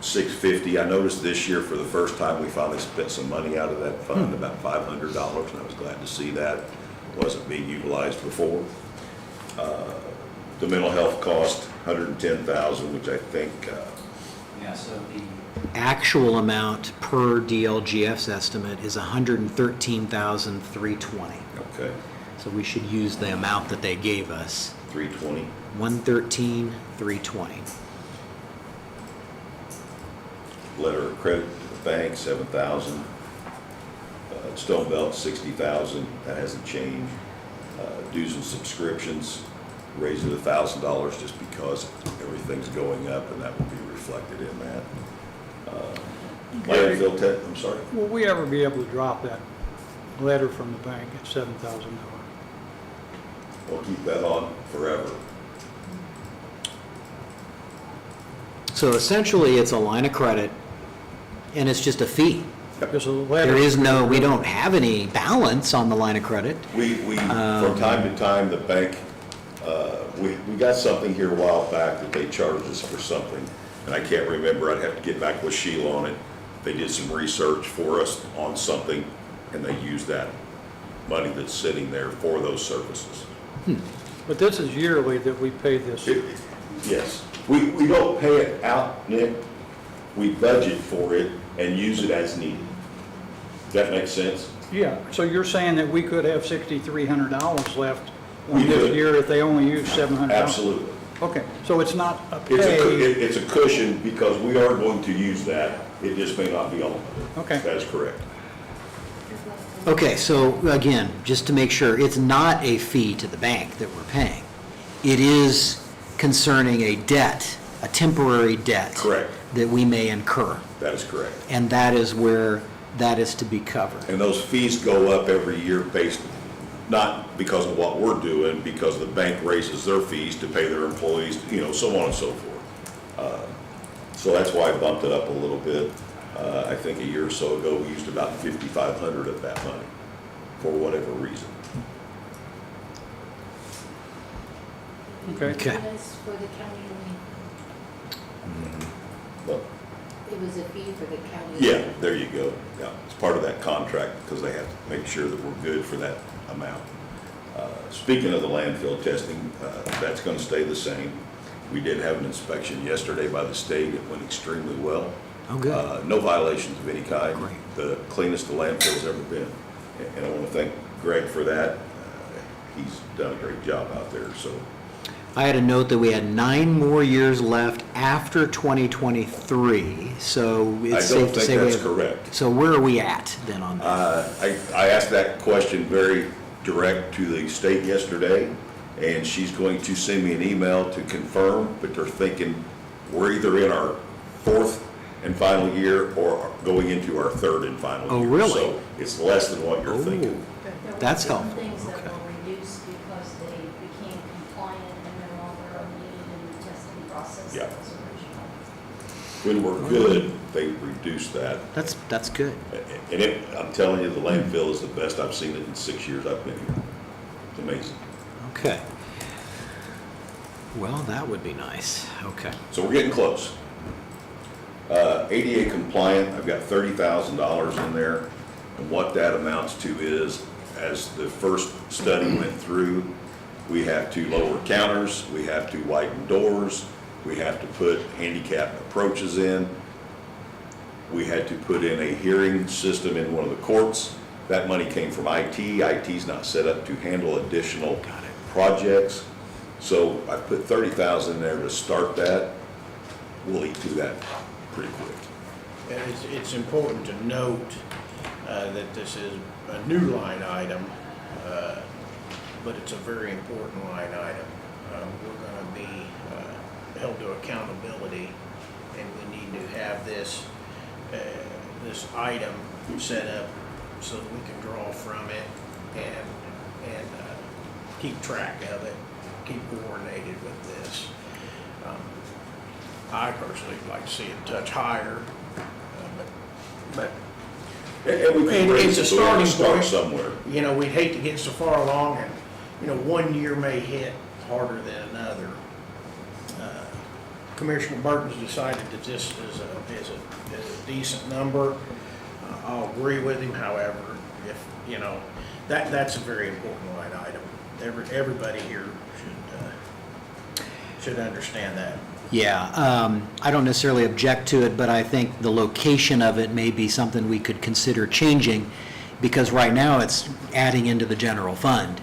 650. I noticed this year, for the first time, we finally spent some money out of that fund, about $500, and I was glad to see that. Wasn't being utilized before. The mental health cost, 110,000, which I think, yeah, so the, Actual amount per DLGF's estimate is $113,320. okay. So we should use the amount that they gave us. 320. 113,320. Letter of credit to the bank, 7,000. Stone Belt, 60,000, that hasn't changed. Dues and subscriptions, raise it $1,000 just because everything's going up, and that will be reflected in that. Landfill I'm sorry. Will we ever be able to drop that letter from the bank at $7,000? We'll keep that on forever. So essentially, it's a line of credit, and it's just a fee. Because the letter. There is no, we don't have any balance on the line of credit. We from time to time, the bank, we got something here a while back that they charged us for something, and I can't remember, I'd have to get back with Sheila on it. They did some research for us on something, and they used that money that's sitting there for those services. But this is yearly that we pay this. Yes, we don't pay it out, Nick, we budget for it and use it as needed. Does that make sense? Yeah, so you're saying that we could have $6,300 left We on this could. year if they only use $700? Absolutely. Okay, so it's not a It's pay. it's a cushion because we are going to use that, it just may not be all of it. Okay. That is correct. Okay, so again, just to make sure, it's not a fee to the bank that we're paying. It is concerning a debt, a temporary debt. Correct. That we may incur, That is correct. and that is where that is to be covered. And those fees go up every year based, not because of what we're doing, because the bank raises their fees to pay their employees, so on and so forth. So that's why I bumped it up a little bit. I think a year or so ago, we used about 5,500 of that money for whatever reason. Okay. Okay. It was for the county only. But, It was a fee for the county. yeah, there you go. Yeah, it's part of that contract because they have to make sure that we're good for that amount. Speaking of the landfill testing, that's going to stay the same. We did have an inspection yesterday by the state. It went extremely well. Oh, good. No violations of any kind. Great. The cleanest the landfill's ever been. And I want to thank Greg for that. He's done a great job out there, so. I had a note that we had 9 more years left after 2023, so I it's don't safe to think say we that's have. correct. So where are we at then on that? I asked that question very direct to the state yesterday, and she's going to send me an email to confirm, but they're thinking we're either in our 4th and final year or going into our 3rd and final year. Oh, really? So it's less than what you're thinking. Oh, that's helpful. There were some things Okay. that were reduced because they became compliant and no longer needed in the testing process Yeah. that was original. When we're good, they reduce that. That's good. And I'm telling you, the landfill is the best I've seen it in 6 years I've been here. It's amazing. Okay. Well, that would be nice. Okay. So we're getting close. ADA compliant, I've got $30,000 in there. And what that amounts to is, as the first study went through, we have to lower counters, we have to widen doors, we have to put handicap approaches in. We had to put in a hearing system in one of the courts. That money came from IT. IT's not set up to handle additional projects. So I put 30,000 in there to start that. We'll eat through that pretty quick. And it's important to note that this is a new line item, but it's a very important line item. We're going to be held to accountability, and we need to have this item set up so that we can draw from it and keep track of it, keep coordinated with this. I personally would like to see it a touch higher, but And we can it's a starting start point. somewhere. You know, we'd hate to get so far along and, one year may hit harder than another. Commissioner Burton's decided that this is a decent number. I'll agree with him, however, if, that's a very important line item. Everybody here should understand that. Yeah, I don't necessarily object to it, but I think the location of it may be something we could consider changing, because right now it's adding into the general fund.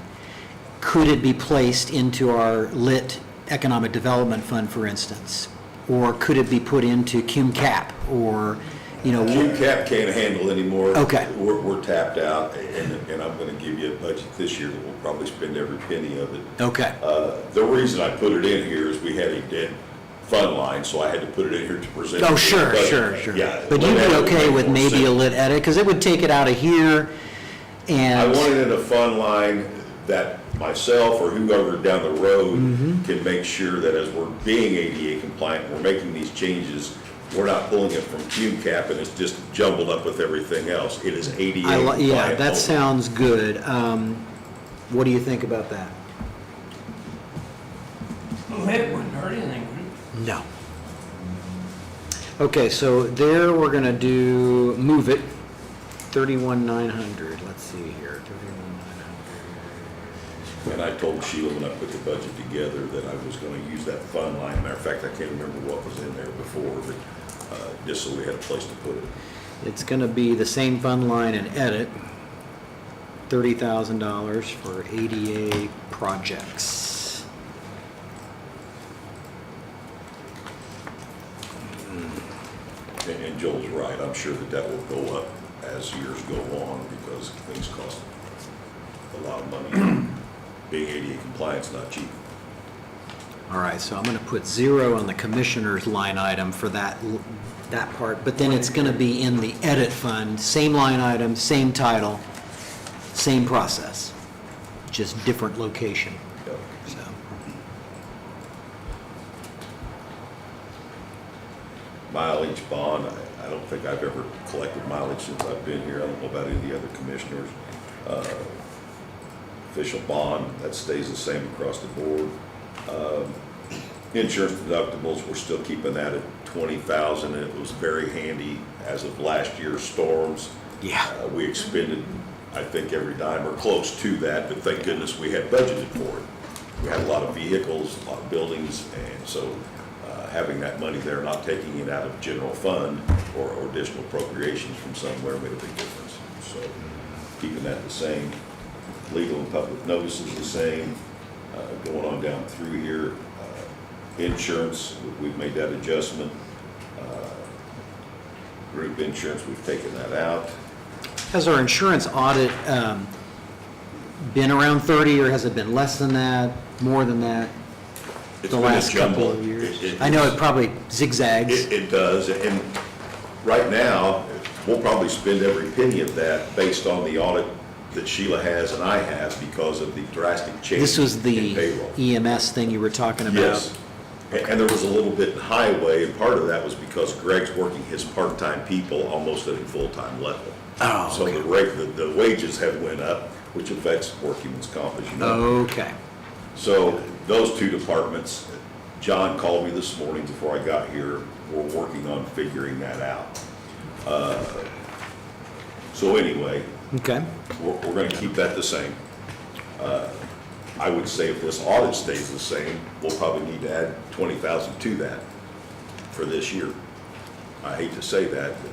could it be placed into our lit economic development fund, for instance? Or could it be put into cum cap, or, you know? QCAP can't handle anymore. Okay. We're tapped out, and I'm gonna give you a budget this year that we'll probably spend every penny of it. Okay, The reason I put it in here is we had a dead fund line, so I had to put it in here to present. oh, it. sure, But, sure. Yeah. But you'd be whatever okay would with make more maybe a sense. lit edit, because it would take it out of here, I and, want it in a fund line that myself or whoever down the road Mm-hmm. can make sure that as we're being ADA compliant, we're making these changes, we're not pulling it from QCAP and it's just jumbled up with everything else. It is ADA compliant. yeah, that only. sounds good. What do you think about that? Lit wouldn't hurt anything, would it? No. Okay, so there we're gonna do, move it, 31,900, let's see here, 31,900. And I told Sheila when I put the budget together that I was gonna use that fund line. Matter of fact, I can't remember what was in there before, but just so we had a place to put it. It's gonna be the same fund line and edit, $30,000 for ADA projects. And Joel's right, I'm sure that that will go up as years go on because things cost a lot of money. Being ADA compliant's not cheap. All right, so I'm gonna put 0 on the commissioner's line item for that part, but then it's gonna be in the edit fund, same line item, same title, same process, just different location, so. Mileage bond, I don't think I've ever collected mileage since I've been here. I don't know about any of the other commissioners. Official bond, that stays the same across the board. Insurance deductibles, we're still keeping that at 20,000, and it was very handy as of last year's storms. Yeah. We expended, I think, every dime or close to that, but thank goodness we had budgeted for it. We had a lot of vehicles, a lot of buildings, and so having that money there, not taking it out of general fund or additional appropriations from somewhere made a big difference. So keeping that the same. Legal and public notices the same. Going on down through here, insurance, we've made that adjustment. Group insurance, we've taken that out. Has our insurance audit been around 30, or has it been less than that, more than that? It's The been a last couple jumble. of years? I know it probably zigzags. It does, and right now, we'll probably spend every penny of that based on the audit that Sheila has and I have because of the drastic change This was in the payroll. EMS thing you were talking about? Yes, and there was a little bit in highway, and part of that was because Greg's working his part-time people almost at a full-time level. Oh, So okay. the wages have went up, which affects workman's comp, as you know. Okay. So those two departments, John called me this morning before I got here, we're working on figuring that out. So anyway, Okay. we're gonna keep that the same. I would say if this audit stays the same, we'll probably need to add 20,000 to that for this year. I hate to say that, but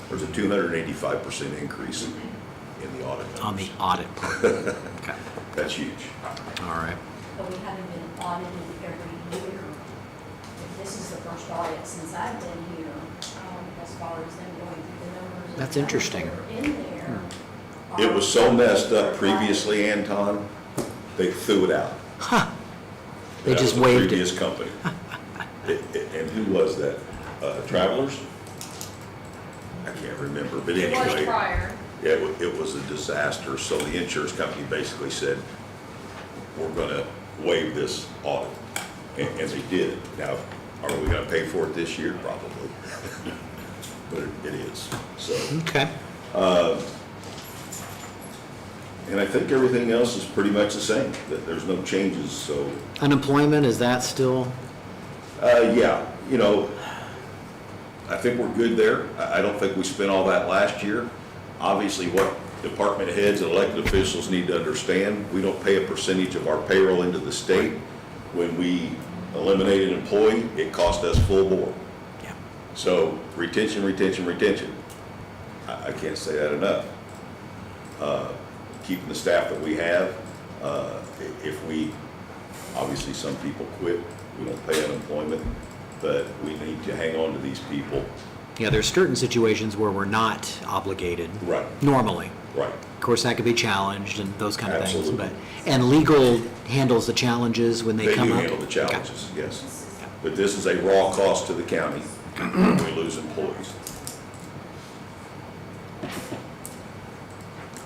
there's a 285% increase in the audit numbers. On the audit part. Okay. That's huge. All right. But we haven't been audited every year. This is the first audit since I've been here, as far as them going through the numbers. and That's the interesting. numbers that are in there. It was so messed up previously, Anton, they threw it out. Huh. They That just was the waived it. previous company. And who was that? Travelers? I can't remember, but It was anyway. prior. Yeah, it was a disaster, so the insurance company basically said, we're gonna waive this audit, and they did. Now, are we gonna pay for it this year? Probably. But it is, so. Okay. And I think everything else is pretty much the same, that there's no changes, so. Unemployment, is that still? Yeah, you know, I think we're good there. I don't think we spent all that last year. Obviously, what department heads and elected officials need to understand, we don't pay a percentage of our payroll into the state. When we eliminate an employee, it cost us full board. Yeah. So retention, retention, retention. I can't say that enough. Keeping the staff that we have, If we, obviously some people quit, we don't pay unemployment, but we need to hang on to these people. Yeah, there's certain situations where we're not obligated. Right. Normally. Right. Of course, that could be challenged and those kind of things, Absolutely. but, and legal handles the challenges when they come do up? handle the challenges, yes. But this is a raw cost to the county when we lose employees.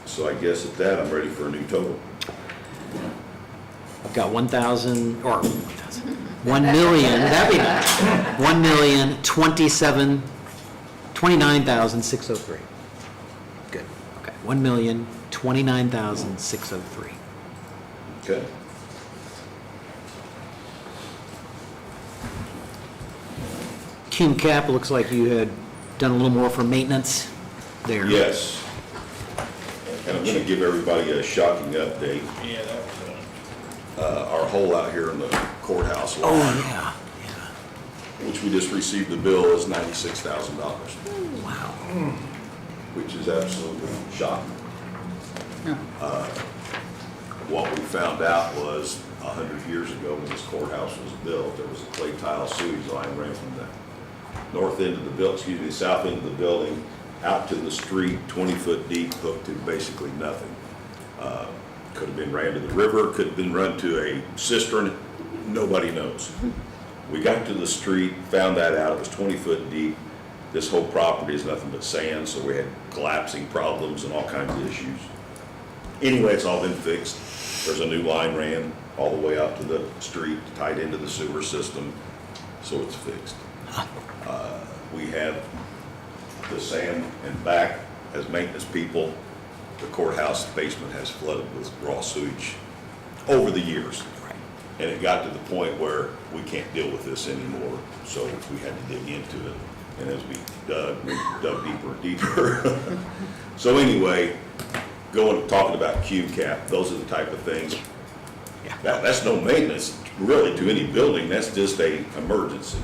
So I guess at that, I'm ready for a new total. I've got 1,000, or 1,000, 1 million, that'd be, 1,029,603. Good, okay, 1,029,603. Okay? Cume Cap, looks like you had done a little more for maintenance there. Yes. And I'm gonna give everybody a shocking update. Yeah, that was, Our hole out here in the courthouse Oh, lawn, yeah, which we just received the bill, is $96,000, wow. which is absolutely shocking. What we found out was 100 years ago when this courthouse was built, there was a clay tile sewage line ran from the north end of the building, the south end of the building, out to the street, 20 foot deep, hooked to basically nothing. Could have been ran to the river, could have been run to a cistern, nobody knows. We got to the street, found that out, it was 20 foot deep. This whole property is nothing but sand, so we had collapsing problems and all kinds of issues. Anyway, it's all been fixed. There's a new line ran all the way out to the street, tied into the sewer system, so it's fixed. We have the sand and back as maintenance people. The courthouse basement has flooded with raw sewage over the years. And it got to the point where we can't deal with this anymore, so we had to dig into it. And as we dug deeper and deeper. So anyway, talking about Cume Cap, those are the type of things. That's no maintenance really to any building, that's just a emergency.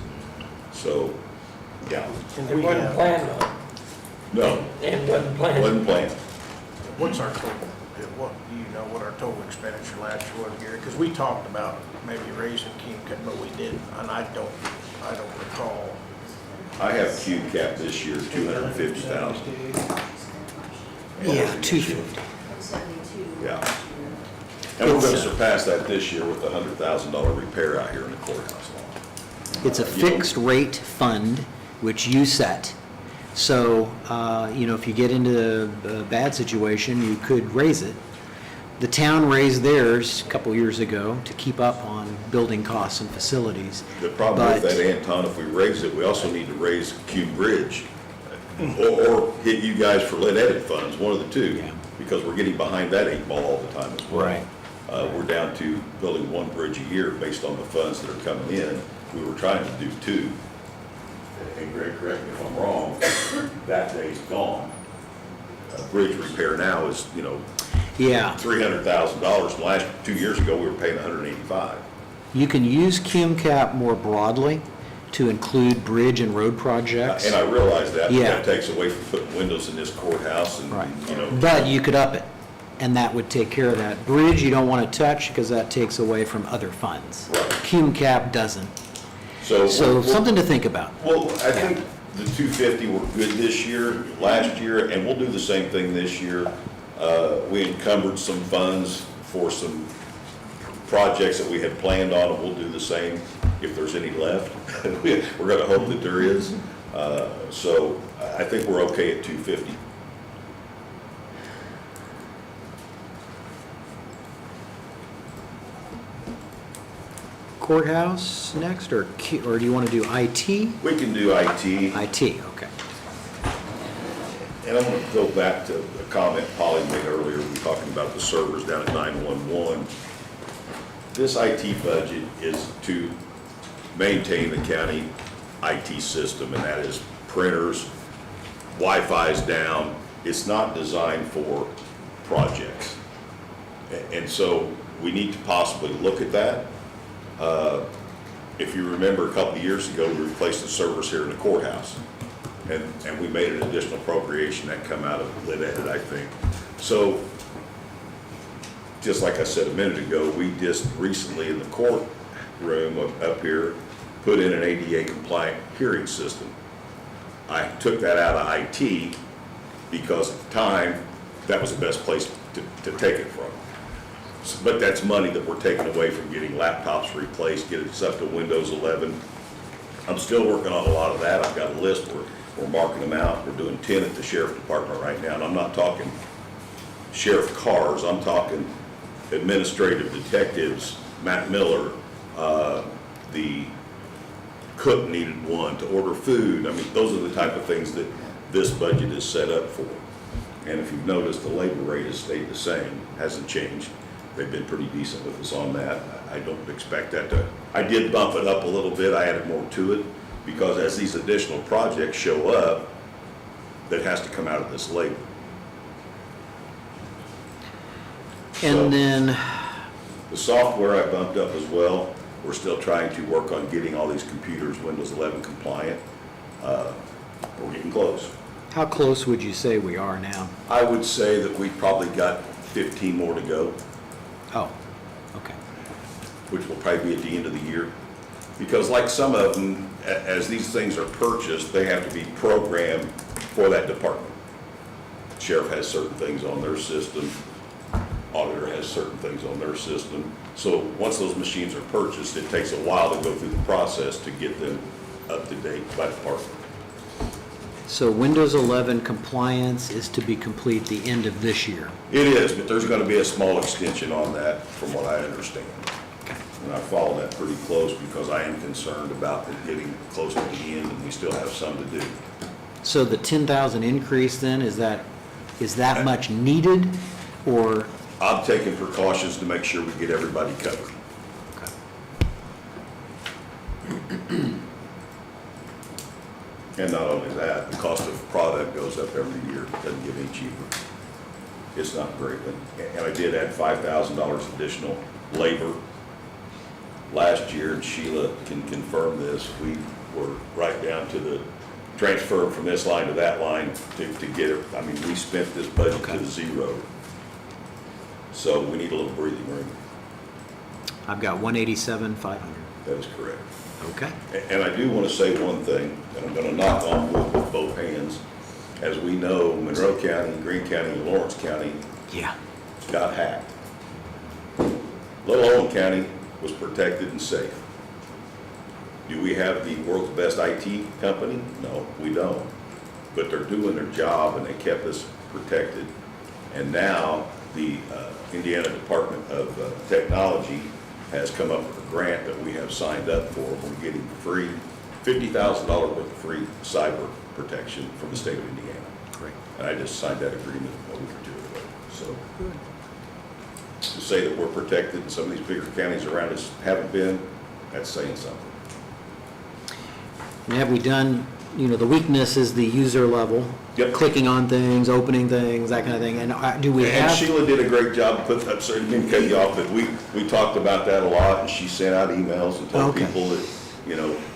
So, yeah, And it wasn't planned on, no, it wasn't planned. wasn't planned. what's our total, what, do you know what our total expenditure last year was, Gary? Because we talked about maybe raising Cume Cap, but we didn't, and I don't recall. I have Cume Cap this year, 250,000. Yeah, 250. 72. Yeah. And we're gonna surpass that this year with a $100,000 repair out here in the courthouse lawn. It's a fixed rate fund, which you set. So, if you get into a bad situation, you could raise it. The town raised theirs a couple years ago to keep up on building costs and facilities. The problem with But- that, Anton, if we raise it, we also need to raise Cume Bridge. Or hit you guys for lead edit funds, one of the two, Yeah. because we're getting behind that 8 ball all the time as well. Right. We're down to building 1 bridge a year based on the funds that are coming in. We were trying to do 2. And Greg, correct me if I'm wrong, that day's gone. Bridge repair now is, Yeah, $300,000. Last 2 years ago, we were paying $185,000. you can use Cume Cap more broadly to include bridge and road projects. And I realize that, but Yeah. that takes away from putting windows in this courthouse and, Right. you know. But you could up it, and that would take care of that. Bridge, you don't want to touch because that takes away from other funds. Right. Cume Cap doesn't. So Something to think about. Well, I think the 250 were good this year, last year, and we'll do the same thing this year. We encumbered some funds for some projects that we had planned on, and we'll do the same if there's any left. We're going to hope that there is. So I think we're okay at 250. Courthouse next, or do you want to do IT? We can do IT. IT, okay. And I'm going to go back to a comment Polly made earlier. We were talking about the servers down at 911. This IT budget is to maintain the county IT system, and that is printers, Wi-Fi's down. It's not designed for projects. And so we need to possibly look at that. If you remember, a couple of years ago, we replaced the servers here in the courthouse. And we made an additional appropriation that come out of lit edit, I think. So just like I said a minute ago, we just recently in the courtroom up here, put in an ADA compliant hearing system. I took that out of IT because at the time, that was the best place to take it from. But that's money that we're taking away from getting laptops replaced, getting us up to Windows 11. I'm still working on a lot of that. I've got a list, we're marking them out. We're doing 10 at the sheriff department right now, and I'm not talking sheriff cars, I'm talking administrative detectives, Matt Miller, the cook needed one to order food. I mean, those are the type of things that this budget is set up for. And if you've noticed, the labor rate has stayed the same, hasn't changed. They've been pretty decent with us on that. I don't expect that to, I did bump it up a little bit, I added more to it, because as these additional projects show up, that has to come out of this labor. So, And then, the software I bumped up as well. We're still trying to work on getting all these computers Windows 11 compliant. We're getting close. how close would you say we are now? I would say that we've probably got 15 more to go, Oh, okay. which will probably be at the end of the year. Because like some of them, as these things are purchased, they have to be programmed for that department. Sheriff has certain things on their system. Auditor has certain things on their system. So once those machines are purchased, it takes a while to go through the process to get them up to date by department. So Windows 11 compliance is to be complete the end of this year. It is, but there's going to be a small extension on that from what I understand. And I follow that pretty close because I am concerned about it getting close to the end and we still have some to do. So the 10,000 increase then, is that much needed, or? I'm taking precautions to make sure we get everybody covered. And not only that, the cost of product goes up every year, it doesn't get any cheaper. It's not great, and I did add $5,000 additional labor last year, and Sheila can confirm this. We were right down to the transfer from this line to that line to get it. I mean, we spent this budget to zero. So we need a little breathing room. I've got 187,500. That is correct. Okay. And I do want to say one thing, and I'm going to knock on wood with both hands. As we know, Monroe County, Greene County, and Lawrence County got hacked. Little Owen County was protected and safe. Do we have the world's best IT company? No, we don't. But they're doing their job, and they kept us protected. And now the Indiana Department of Technology has come up with a grant that we have signed up for. We're getting free, $50,000 worth of free cyber protection from the state of Indiana. Great. And I just signed that agreement a week or two ago. So to say that we're protected and some of these bigger counties around us haven't been, that's saying something. And have we done, the weakness is the user level? Yep. Clicking on things, opening things, that kind of thing. And do we And have? Sheila did a great job putting up, sorry, didn't cut you off, but we talked about that a lot, and she sent out emails and told Okay. people that,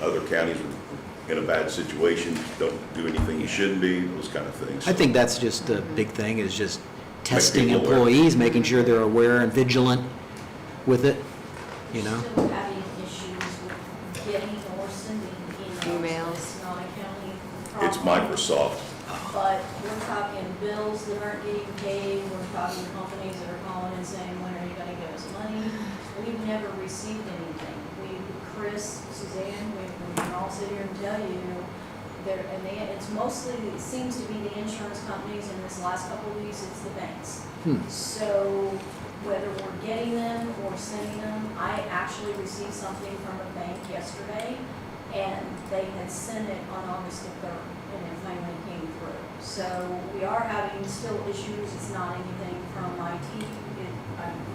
other counties are in a bad situation, don't do anything you shouldn't be, those kind of things. I think that's just the big thing, is just testing people aware. employees, making sure they're aware and vigilant with it, Still having issues with getting or sending emails. Emails. It's not a county problem. It's Microsoft. But we're talking bills that aren't getting paid, we're talking companies that are calling and saying, when are you gonna give us money? We've never received anything. Chris, Suzanne, we can all sit here and tell you, it's mostly, it seems to be the insurance companies, and this last couple of weeks, it's the banks. So whether we're getting them or sending them, I actually received something from a bank yesterday, and they had sent it on August the 3rd, and it finally came through. So we are having still issues, it's not anything from IT,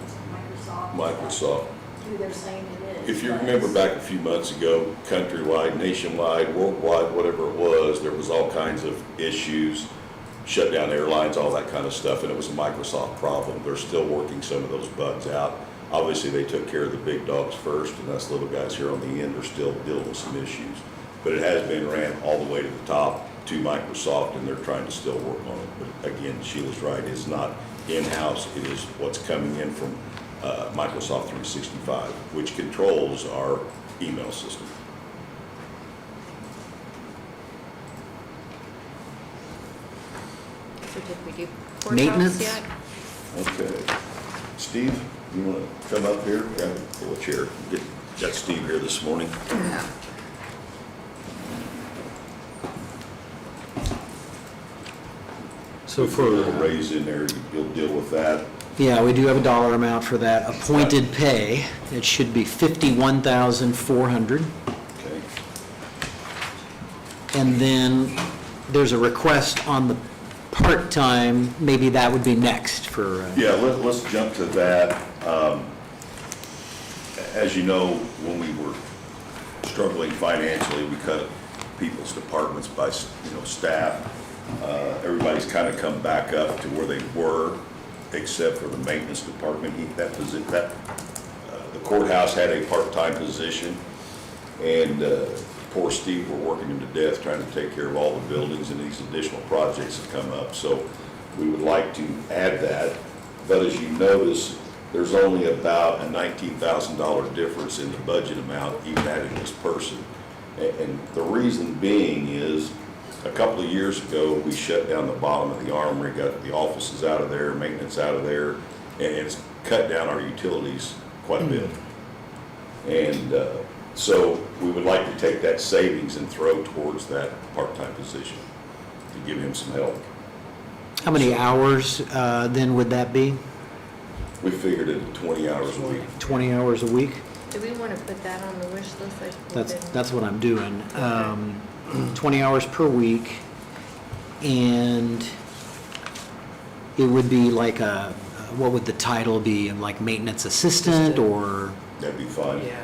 it's Microsoft. Who they're saying it is. If you but remember back a few months ago, countrywide, nationwide, worldwide, whatever it was, there was all kinds of issues, shut down airlines, all that kind of stuff, and it was a Microsoft problem. They're still working some of those bugs out. Obviously, they took care of the big dogs first, and us little guys here on the end are still dealing with some issues. But it has been ran all the way to the top, to Microsoft, and they're trying to still work on it. But again, Sheila's right, it's not in-house, it is what's coming in from Microsoft 365, which controls our email system. So did we do courthouse Maintenance? yet? Okay. Steve, you want to come up here? Yeah, pull a chair. Got Steve here this morning. Yeah. So Put a little raise in there, you'll deal with that. Yeah, we do have a dollar amount for that. Appointed pay, it should be $51,400. Okay. And then there's a request on the part-time, maybe that would be next for, Yeah, let's jump to that. As you know, when we were struggling financially, we cut people's departments by, staff. Everybody's kind of come back up to where they were, except for the maintenance department. The courthouse had a part-time position, and poor Steve, we're working him to death trying to take care of all the buildings and these additional projects that come up. So we would like to add that, but as you notice, there's only about a $19,000 difference in the budget amount, even adding this person. And the reason being is, a couple of years ago, we shut down the bottom of the armory, got the offices out of there, maintenance out of there, and it's cut down our utilities quite a bit. And so we would like to take that savings and throw towards that part-time position to give him some help. how many hours then would that be? We figured it at 20 hours a week. 20 hours a week? Do we want to put that on the wish list? That's what I'm doing. 20 hours per week, and it would be like what would the title be? Like maintenance assistant or? That'd be fine. Yeah.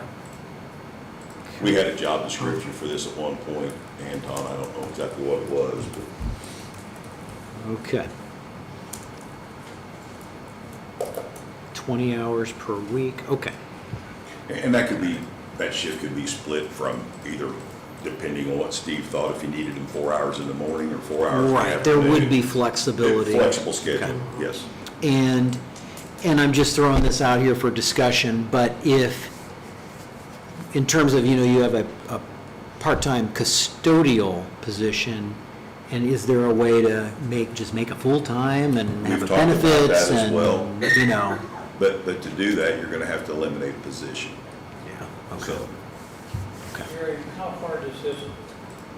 We had a job description for this at one point, Anton, I don't know exactly what it was, but Okay. 20 hours per week, okay. and that shift could be split from either, depending on what Steve thought, if he needed him 4 hours in the morning or 4 hours in the Right, there afternoon. would be flexibility. Flexible schedule, yes. And I'm just throwing this out here for discussion, but if, in terms of, you have a part-time custodial position, and is there a way to make a full-time and have We've a talked about benefits that as and, well. But to do that, you're gonna have to eliminate a position. Yeah, okay. So Gary, how far does this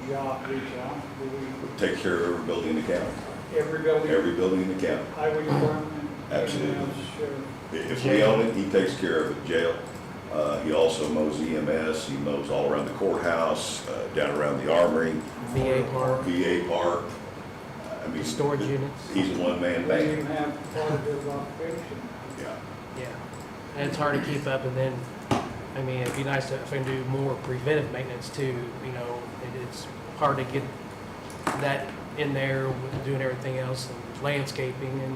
job reach out? Do we, take care of every building in the county, every building? every building in the county. Highway department? Absolutely. Sheriff? If we own it, he takes care of it, jail. He also mows EMS, he mows all around the courthouse, down around the armory, VA park, VA park. I mean, storage units. he's a one-man They band. even have part of his occupation. Yeah. Yeah. And it's hard to keep up, and then, I mean, it'd be nice if I can do more preventive maintenance too, it's hard to get that in there with doing everything else, and landscaping and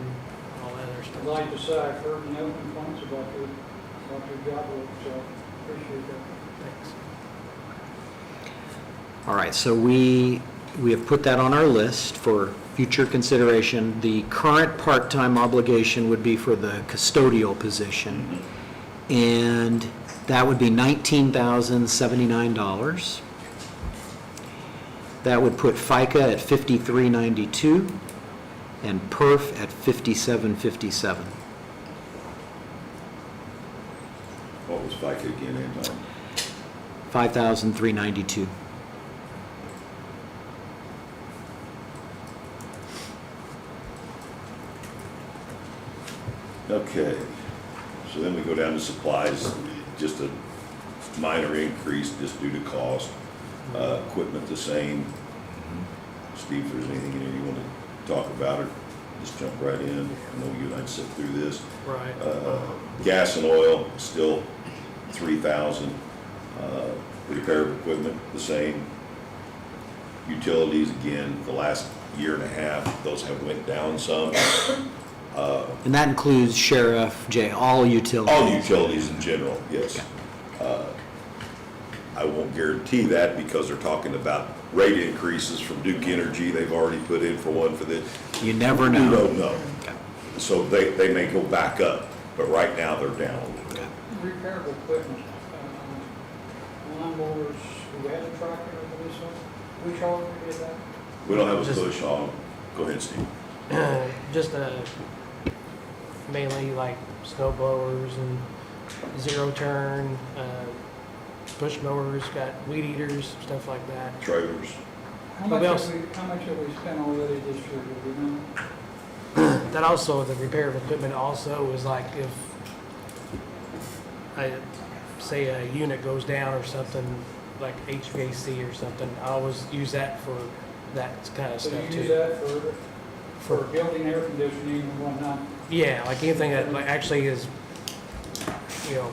all that other stuff. I'd like to say I've heard no complaints about your job work, so appreciate that. Thanks. All right, so we have put that on our list for future consideration. The current part-time obligation would be for the custodial position, and that would be $19,079. That would put FICA at $53.92 and PERF at $57.57. What was FICA again, Anton? $5,392. Okay, so then we go down to supplies, just a minor increase just due to cost. Equipment the same. Steve, if there's anything in here you want to talk about, or just jump right in. I know you and I sit through this. Right. Gas and oil, still $3,000. Repair of equipment, the same. Utilities, again, the last year and a half, those have went down some. And that includes sheriff, jail, all utilities? All utilities in general, yes. I won't guarantee that because they're talking about rate increases from Duke Energy. They've already put in for one for this. You never We know. don't know. So they may go back up, but right now they're down a little bit. Repairable equipment, lawnmowers, we had a tractor, or this one, we all did that. We don't have a Just- push on. Go ahead, Steve. Just mainly like snow blowers and zero turn, push mowers, got weed eaters, stuff like that. Trailers. How But much we have also- we spent already this year, do we know? That also, the repair of equipment also is like if I say a unit goes down or something, like HVAC or something, I always use that for that kind of So stuff you use too. that for building air conditioning and whatnot? Yeah, like anything that like actually is,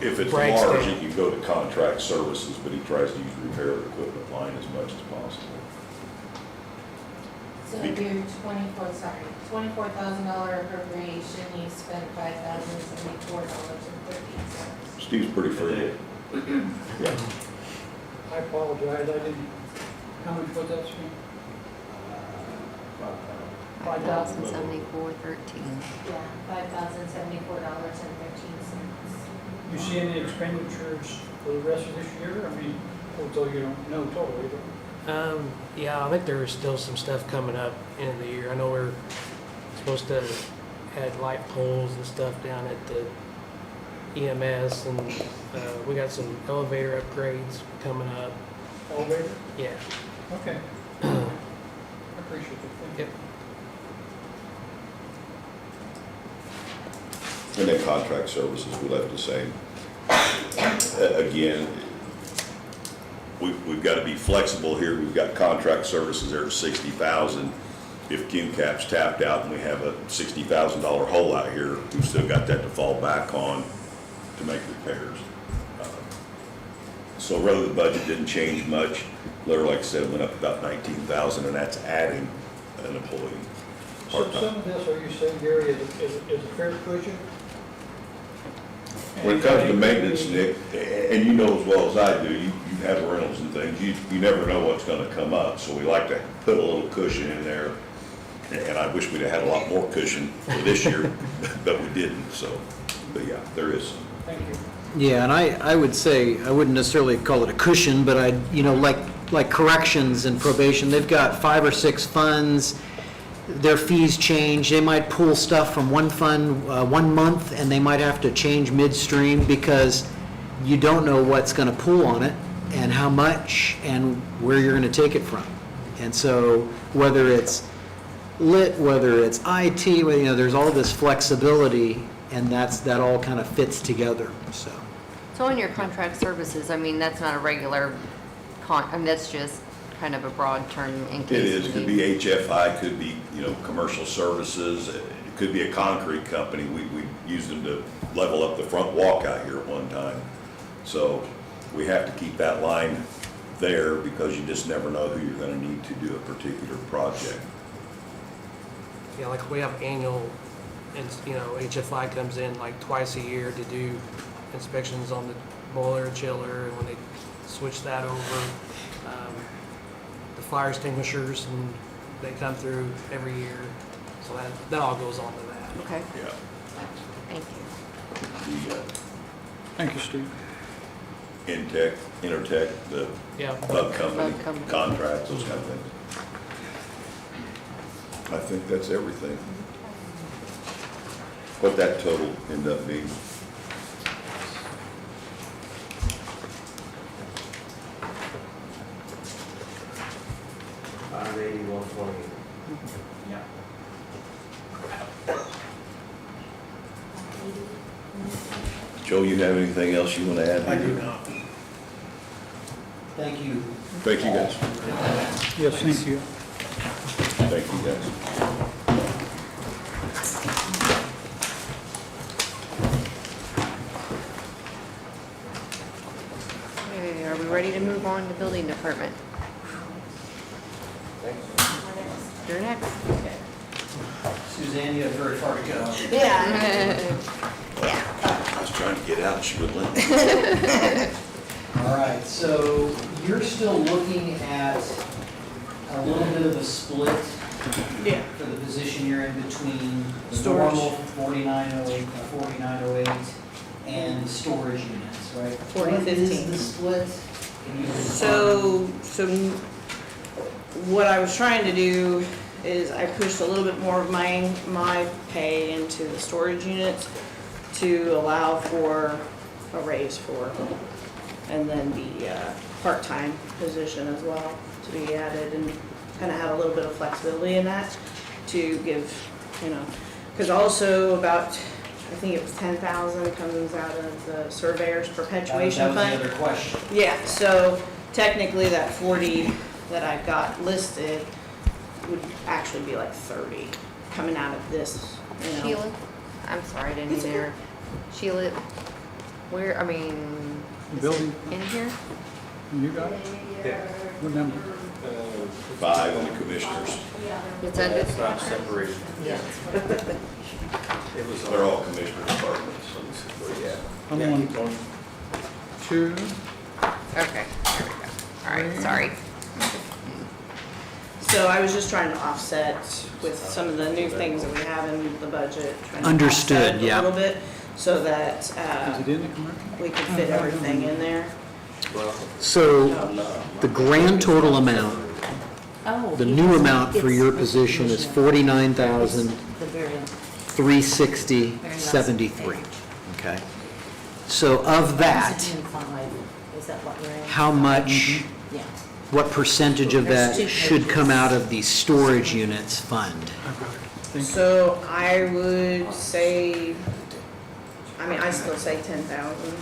If it's breaks large, down. you can go to contract services, but he tries to use repair of equipment line as much as possible. So your $24,000 appropriation, you spent $5,074.13. Steve's pretty free. Yeah. I apologize, I didn't, how much was that spent? $5,074.13. Yeah, $5,074.13. You see any expenditures for the rest of this year? I mean, although you don't know totally, but Yeah, I think there's still some stuff coming up in the year. I know we're supposed to add light poles and stuff down at the EMS, and we got some elevator upgrades coming up. elevator? Yeah. Okay. I appreciate it. Thank you. Yep. And then contract services, we left the same. Again, we've got to be flexible here. We've got contract services there at 60,000. If QCAP's tapped out and we have a $60,000 hole out here, we've still got that to fall back on to make repairs. So really the budget didn't change much. Literally, like I said, it went up about 19,000, and that's adding an employee. So part-time. some of this, are you saying, Gary, is a fair cushion? When it comes to maintenance, Nick, and you know as well as I do, you have rentals and things, you never know what's gonna come up, so we like to put a little cushion in there. And I wish we'd have had a lot more cushion for this year, but we didn't, so, but yeah, there is some. Thank you. Yeah, and I would say, I wouldn't necessarily call it a cushion, but like corrections and probation, they've got 5 or 6 funds. Their fees change. They might pull stuff from one fund 1 month, and they might have to change midstream because you don't know what's going to pull on it and how much and where you're going to take it from. And so whether it's lit, whether it's IT, there's all this flexibility, and that all kind of fits together, so. So in your contract services, I mean, that's not a regular that's just kind of a broad term in case. It is, we could need- be HFI, could be, commercial services, it could be a concrete company. We used them to level up the front walk out here at one time. So we have to keep that line there because you just never know who you're gonna need to do a particular project. Yeah, like we have annual, and HFI comes in like twice a year to do inspections on the boiler and chiller, and when they switch that over, the fire extinguishers, and they come through every year, so that all goes on to that. Okay, Yeah. thank you. The Thank you, Steve. Intertech, the Yeah. bug company, Bug company. contracts, those kind of things. I think that's everything. What that total end up being. $580,120. Yeah. Joe, you have anything else you want to add? I do not. Thank you. Thank you, guys. Yes, thank you. Thank you, guys. Okay, are we ready to move on to building department? You're next. Suzanne, you have very far to go. Yeah. I was trying to get out, she wouldn't let me. All right, so you're still looking at a little bit of a split Yeah. for the position you're in between the Storage. normal 4908 and 4908 and storage units, right? 4015. What is the split? Can you define? So what I was trying to do is I pushed a little bit more of my pay into the storage units to allow for a raise for, and then the part-time position as well to be added, and kind of have a little bit of flexibility in that to give, because also about, I think it was 10,000 comes out of the surveyor's perpetuation That was fund. the other question. Yeah, so technically that 40 that I've got listed would actually be like 30 coming out of this, Sheila, I'm sorry, I didn't mean to interrupt. Sheila, where, I mean, is it Building. in here? You got it? Remember, 5 on the commissioners. It's under, It's not separation. Yeah. It was. They're all commissioner departments. I'm Yeah, on keep going. 2, okay, there we go. All right, sorry. So I was just trying to offset with some of the new things that we have in the budget. trying to Understood, offset yeah. A little bit, so that is it in the commercial? we could fit everything in there. So the grand total amount, Oh. the new amount for your position is The 49,360.73. very last page. Okay? So of that, Is that what we're in? how much, Yeah. what percentage of There's that two should come pages. out of the storage units fund? Thank you. So I would say, I still say 10,000.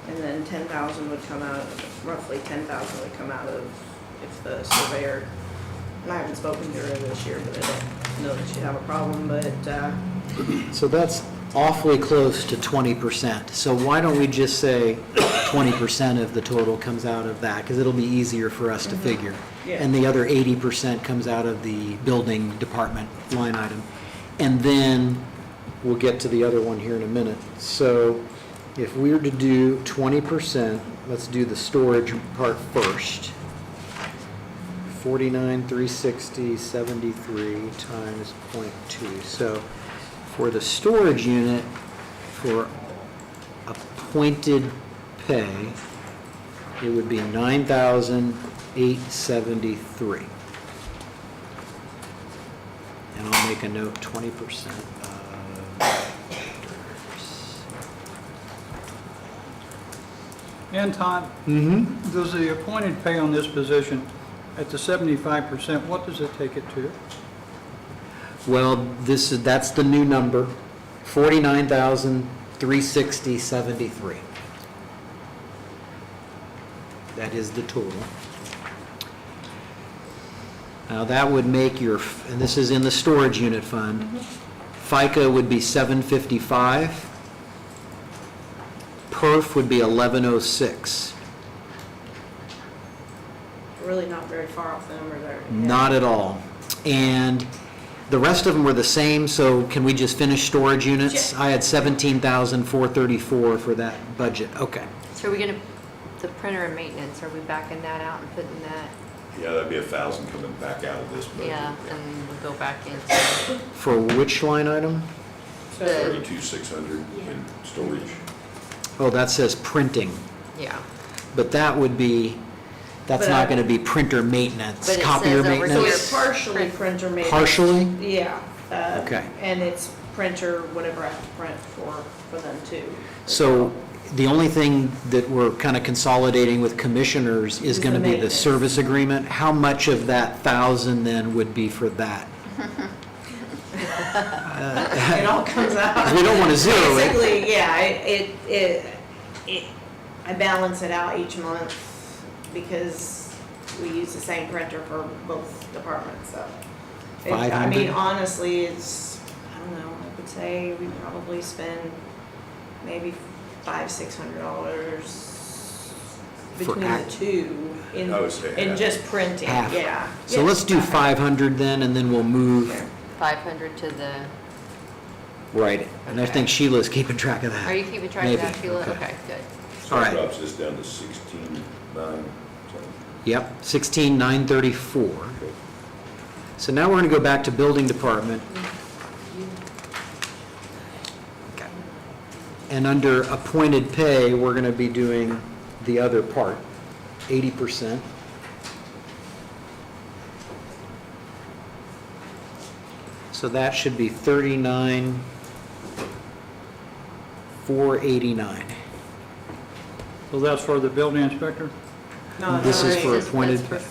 And then 10,000 would come out, roughly 10,000 would come out of, if the surveyor, and I haven't spoken to her this year, but I don't know that she'd have a problem, but, So that's awfully close to 20%. So why don't we just say 20% of the total comes out of that? Because it'll be easier for us to figure. Yeah. And the other 80% comes out of the building department line item. And then we'll get to the other one here in a minute. So if we were to do 20%, let's do the storage part first. 49,360.73 times 0.2. So for the storage unit, for appointed pay, it would be 9,873. And I'll make a note, 20% of Anton, Mm-hmm. does the appointed pay on this position at the 75%, what does it take it to? Well, that's the new number, 49,360.73. That is the total. Now, that would make your, and this is in the storage unit fund, FICA would be 755. Perf would be 1106. really not very far off the number there. Not at all. And the rest of them were the same, so can we just finish storage units? I had 17,434 for that budget. Okay. So are we gonna, the printer and maintenance, are we backing that out and putting that, Yeah, that'd be 1,000 coming back out of this budget. yeah, and we'll go back into For which line item? the, 32,600 in storage. Oh, that says printing, yeah. but that would be, that's But not I- going to be printer maintenance, But it copier says over So maintenance? it's partially printer maintenance. Partially? Yeah. Okay. And it's printer, whatever I have to print for them too. So the only thing that we're kind of consolidating with commissioners is Is going to the be the maintenance. service agreement. How much of that 1,000 then would be for that? It all comes out. We don't want to zero it. Basically, yeah, I balance it out each month because we use the same printer for both departments, so. I 500? mean, honestly, it's, I don't know, I would say we probably spend maybe $500-600 between the act- two in, I would say in half. just printing, Half. yeah. So Yeah, let's do 500. 500 then, and then we'll move. Okay. 500 to the Right, and I think Sheila's keeping track of that. Are you keeping track of that, Maybe, Sheila? okay. Okay, good. So All it right. drops this down to 16,900, something. Yep, 16,934. So now we're going to go back to building department. Okay. And under appointed pay, we're going to be doing the other part, 80%. So that should be 39,489. So that's for the building inspector? No, This is for that's appointed for pay.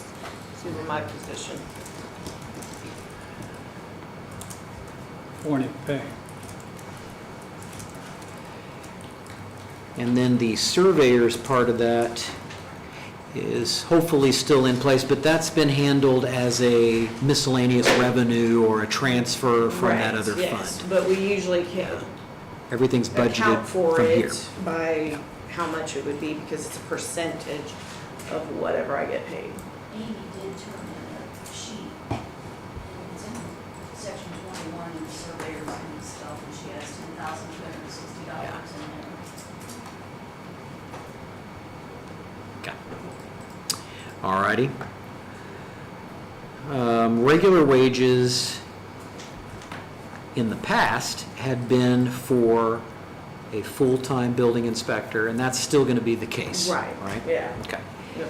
super my position. Appointed pay. And then the surveyor's part of that is hopefully still in place, but that's been handled as a miscellaneous revenue or a transfer from that Right, other yes, fund. but we usually can't Everything's budgeted account for from here. it by how much it would be because it's a percentage of whatever I get paid. Amy did turn in a sheet, and it's in section 21 in the surveyors and stuff, and she has $10,260 in there. All righty. Regular wages in the past had been for a full-time building inspector, and that's still going to be the case. Right, yeah. Okay. Yep.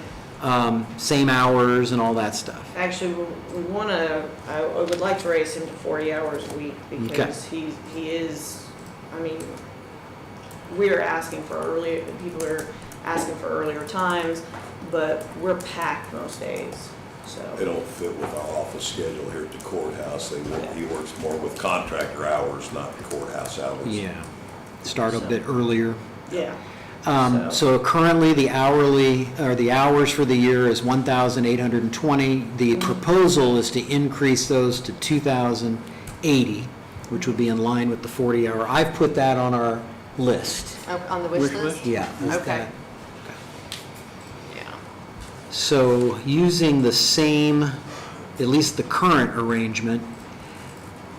Same hours and all that stuff. Actually, we want to, I would like to raise him to 40 hours a week because he is, I mean, we're asking for earlier, people are asking for earlier times, but we're packed most days, so. They don't fit with our office schedule here at the courthouse. He works more with contractor hours, not the courthouse hours. Yeah. Start a bit earlier. Yeah. So currently, the hourly, or the hours for the year is 1,820. The proposal is to increase those to 2,080, which would be in line with the 40-hour. I've put that on our list. On the wish Wish list? list? Yeah. Okay. Yeah. So using the same, at least the current arrangement,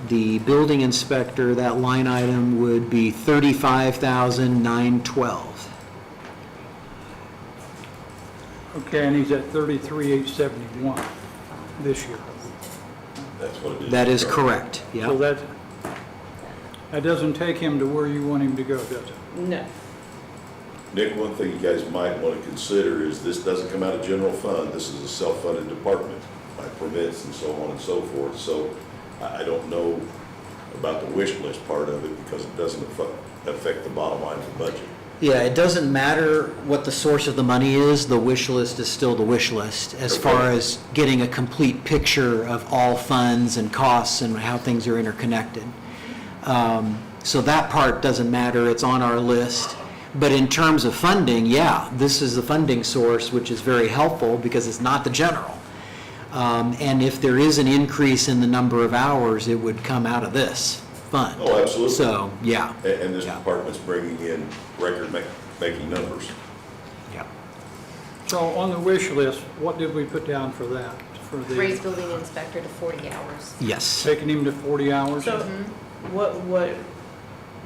the building inspector, that line item would be 35,912. Okay, and he's at 33,871 this year. That's what it is. That is correct, So yeah. that doesn't take him to where you want him to go, does it? No. Nick, one thing you guys might want to consider is this doesn't come out of general fund. This is a self-funded department by permits and so on and so forth. So I don't know about the wish list part of it because it doesn't affect the bottom line of the budget. Yeah, it doesn't matter what the source of the money is, the wish list is still the wish list, as far as getting a complete picture of all funds and costs and how things are interconnected. So that part doesn't matter, it's on our list. But in terms of funding, yeah, this is the funding source, which is very helpful because it's not the general. And if there is an increase in the number of hours, it would come out of this fund. Oh, absolutely. So, yeah. And this Yeah. department's bringing in record-making numbers. Yeah. So on the wish list, what did we put down for that? For Raise the, building inspector to 40 hours. Yes. taking him to 40 hours? So what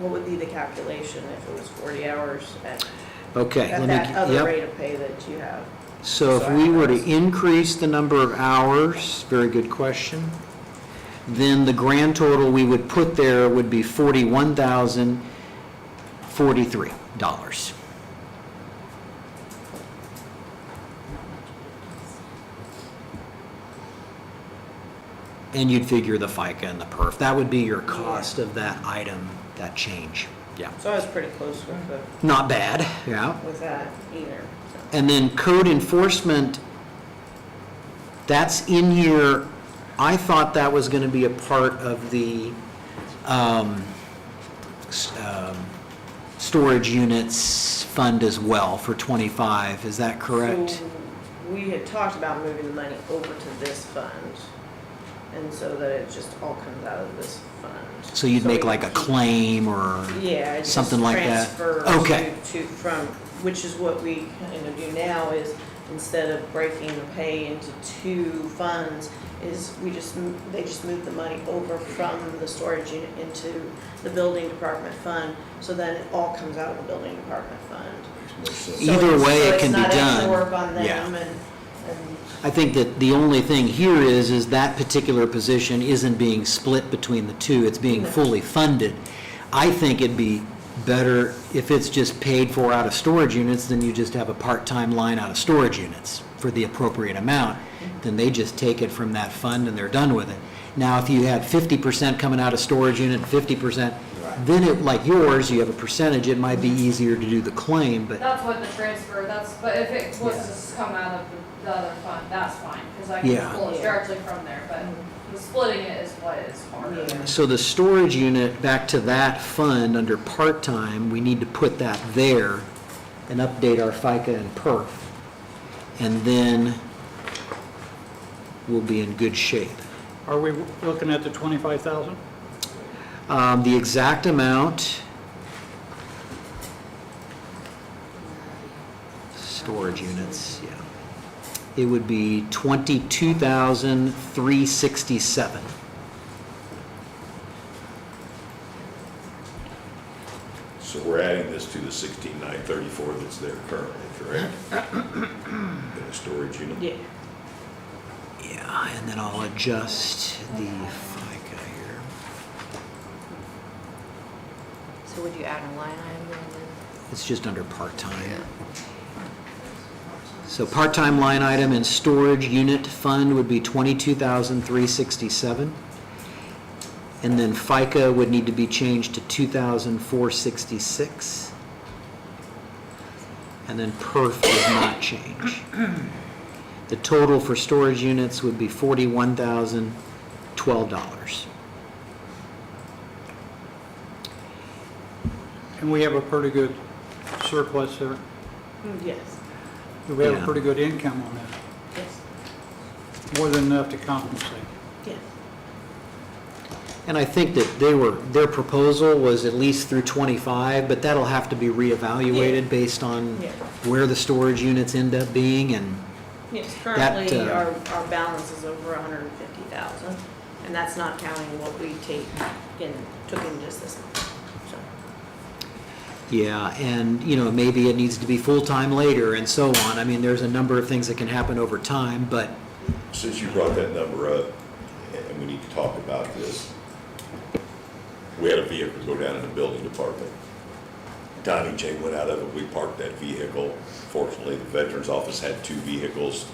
would be the calculation if it was 40 hours at Okay. let me that other yep. rate of pay that you have? So if we were to increase the number of hours, very good question, then the grand total we would put there would be $41,043. And you'd figure the FICA and the perf. That would be your cost of that item, that change. Yeah. So I was pretty close with Not bad, yeah. that either. So. And then code enforcement, that's in here. I thought that was going to be a part of the storage units fund as well for 25. Is that correct? So we had talked about moving the money over to this fund, and so that it just all comes out of this fund. So you'd make we like a keep- claim or Yeah, just something like that? transfer Okay. to from, which is what we kind of do now is instead of breaking the pay into two funds, is they just move the money over from the storage unit into the building department fund, so then it all comes out of the building department fund. So Either it's- way so it it's can be not extra done. work on them Yeah. and I think that the only thing here is that particular position isn't being split between the two, it's being No. fully funded. I think it'd be better if it's just paid for out of storage units, then you just have a part-time line out of storage units for the appropriate amount. Then they just take it from that fund and they're done with it. Now, if you had 50% coming out of storage unit, 50%, then it, like yours, you have a percentage, it might be easier to do the claim, but That's what the transfer, but if it was to come out of the other fund, that's fine, because I can Yeah. pull it directly from there, but the splitting it is what is harder. so the storage unit, back to that fund under part-time, we need to put that there and update our FICA and perf. And then we'll be in good shape. Are we looking at the 25,000? The exact amount, storage units, yeah. It would be 22,367. So we're adding this to the 16,934 that's there currently, correct? In the storage unit? yeah. Yeah, and then I'll adjust the FICA here. So would you add a line item then? It's just under part-time. So part-time line item in storage unit fund would be 22,367. And then FICA would need to be changed to 2,466. And then perf does not change. The total for storage units would be $41,012. And we have a pretty good surplus there. Yes, We have Yeah. a pretty good income on that, yes, more than enough to compensate. yes. And I think that their proposal was at least through 25, but that'll have to be reevaluated based on Yeah. where the storage units end up being, and Yes, currently, That, our balance is over 150,000, and that's not counting what we took in just this month, so. yeah, and, maybe it needs to be full-time later and so on. I mean, there's a number of things that can happen over time, but Since you brought that number up, and we need to talk about this, we had a vehicle go down in the building department. Timing chain went out of it, we parked that vehicle. Fortunately, the Veterans Office had two vehicles.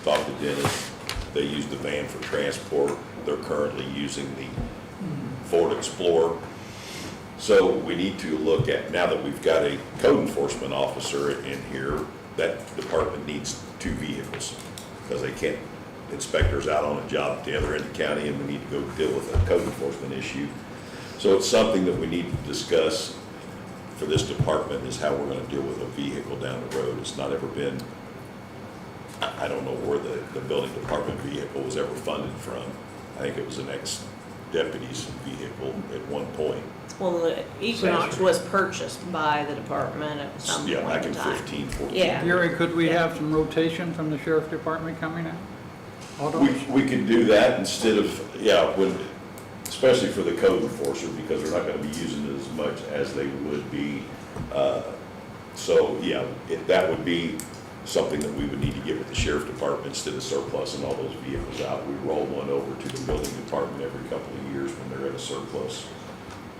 Talked to Dennis, they used the van for transport. They're currently using the Ford Explorer. So we need to look at, now that we've got a code enforcement officer in here, that department needs two vehicles, because they can't, inspectors out on a job at the other end of the county, and we need to go deal with a code enforcement issue. So it's something that we need to discuss for this department, is how we're gonna deal with a vehicle down the road. It's not ever been, I don't know where the building department vehicle was ever funded from. I think it was an ex-deputy's vehicle at one point. Well, the Equinox was purchased by the department at some Yeah, point back in in time. 15, 14. Yeah. Gary, could we have some rotation from the sheriff department coming out? Autos? We can do that instead of, especially for the code enforcer, because they're not gonna be using it as much as they would be. That would be something that we would need to get with the sheriff department instead of surplusing all those vehicles out. We roll one over to the building department every couple of years when they're at a surplus.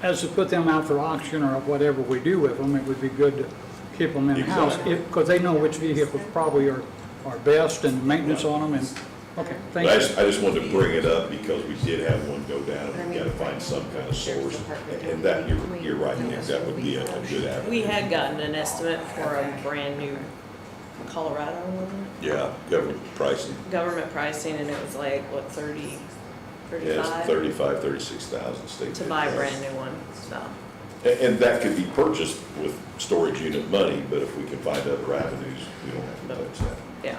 As to put them out for auction or whatever we do with them, it would be good to keep them in-house, Exactly. because they know which vehicles probably are best and maintenance on them, and, okay, thank But you. I just wanted to bring it up because we did have one go down, and we gotta find some kind of source. And that, you're right, Nick, that would be a good avenue. We had gotten an estimate for a brand new Colorado, wasn't Yeah, government pricing. it? Government pricing, and it was like, what, 30, Yeah, it's 35? 35, 36,000 state. To bid buy a price. brand new one, so. And that could be purchased with storage unit money, but if we can find other avenues, we don't have to touch that. Yeah.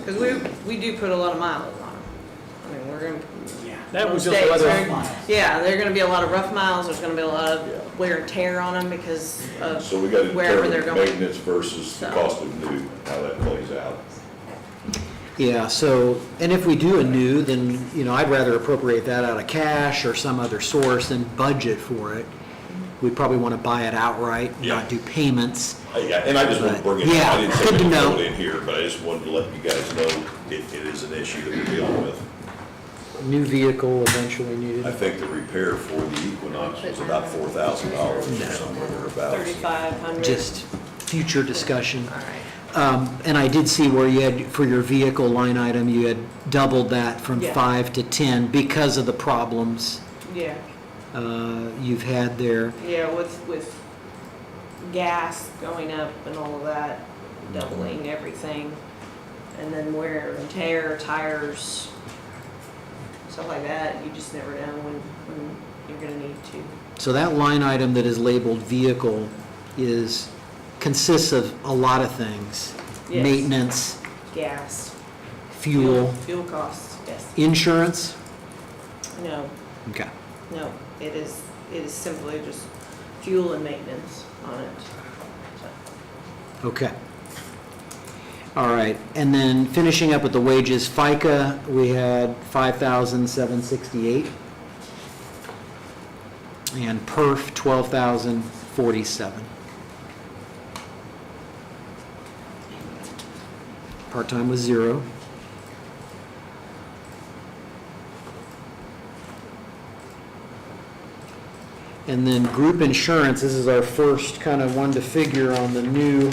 Because we do put a lot of miles on them. I mean, we're gonna, That was just States, weather. right? Yeah, there are gonna be a lot of rough miles, there's gonna be a lot of wear and tear on them because of So we got to wherever they're determine going. maintenance versus the So. cost of new, how that plays out. Yeah, so, and if we do a new, then, you know, I'd rather appropriate that out of cash or some other source than budget for it. We probably want to buy it outright, Yeah. not do payments. Yeah, and I just want to bring it up. Yeah, I didn't say good to we know. put it in here, but I just wanted to let you guys know it is an issue that we're dealing with. New vehicle eventually needed. I think the repair for the Equinox was about $4,000 or somewhere thereabouts. 3,500. Just future discussion. All right. And I did see where you had, for your vehicle line item, you had doubled that from Yeah. 5 to 10 because of the problems Yeah, you've had there. yeah, with gas going up and all of that, doubling everything. And then wear and tear, tires, stuff like that, you just never know when you're gonna need to. So that line item that is labeled vehicle consists of a lot of things. Yes. Maintenance, Gas. fuel, Fuel costs, yes. insurance? No, Okay. no, it is simply just fuel and maintenance on it. So, Okay. All right, and then finishing up with the wages, FICA, we had 5,768. And perf, 12,047. Part-time was 0. And then group insurance, this is our first kind of one to figure on the new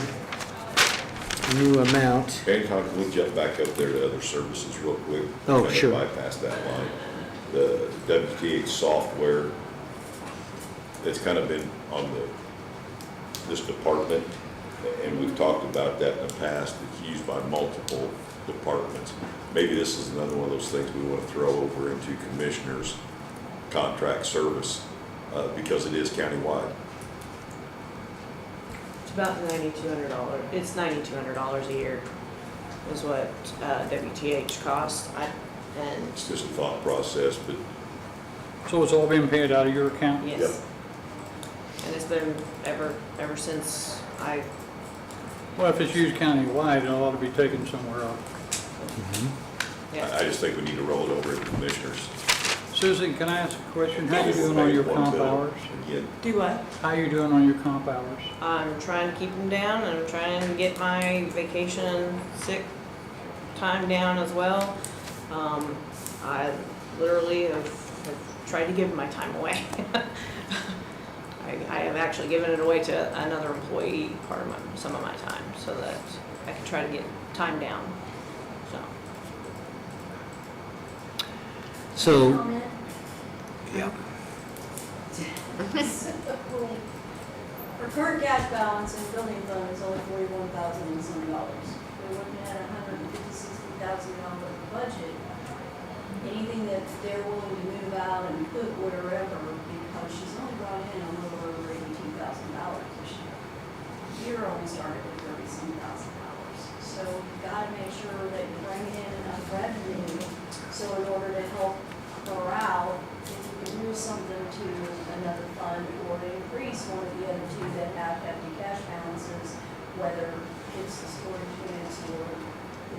amount. Hancock, can we jump back up there to other services real quick? Oh, Kind of sure. Bypass that line. The WTH software, it's kind of been on this department, and we've talked about that in the past. It's used by multiple departments. Maybe this is another one of those things we want to throw over into commissioners' contract service, because it is countywide. it's about $9,200. It's $9,200 a year is what WTH costs. And It's just a thought process, but So it's all being paid out of your account? yes. Yep. And it's been ever since I, Well, if it's used countywide, it ought to be taken somewhere else. yeah. I just think we need to roll it over to commissioners. Susan, can I ask a question? How you Yes. doing on your One comp bill. hours? Again, Do what? How you doing on your comp hours? I'm trying to keep them down, and I'm trying to get my vacation sick time down as well. I literally have tried to give my time away. I have actually given it away to another employee part of some of my time, so that I can try to get time down, so. So, Comment? yeah. Our current cash balance in building fund is only $41,000 and some dollars. We're looking at $150,000-$60,000 budget. Anything that they're willing to move out and put wherever, because she's only brought in a little over $82,000 this year. You're only started with $30-some thousand. So you've got to make sure that you're bringing in enough revenue, so in order to help her out, if you can move something to another fund or increase one of the other two that have hefty cash balances, whether it's the storage units or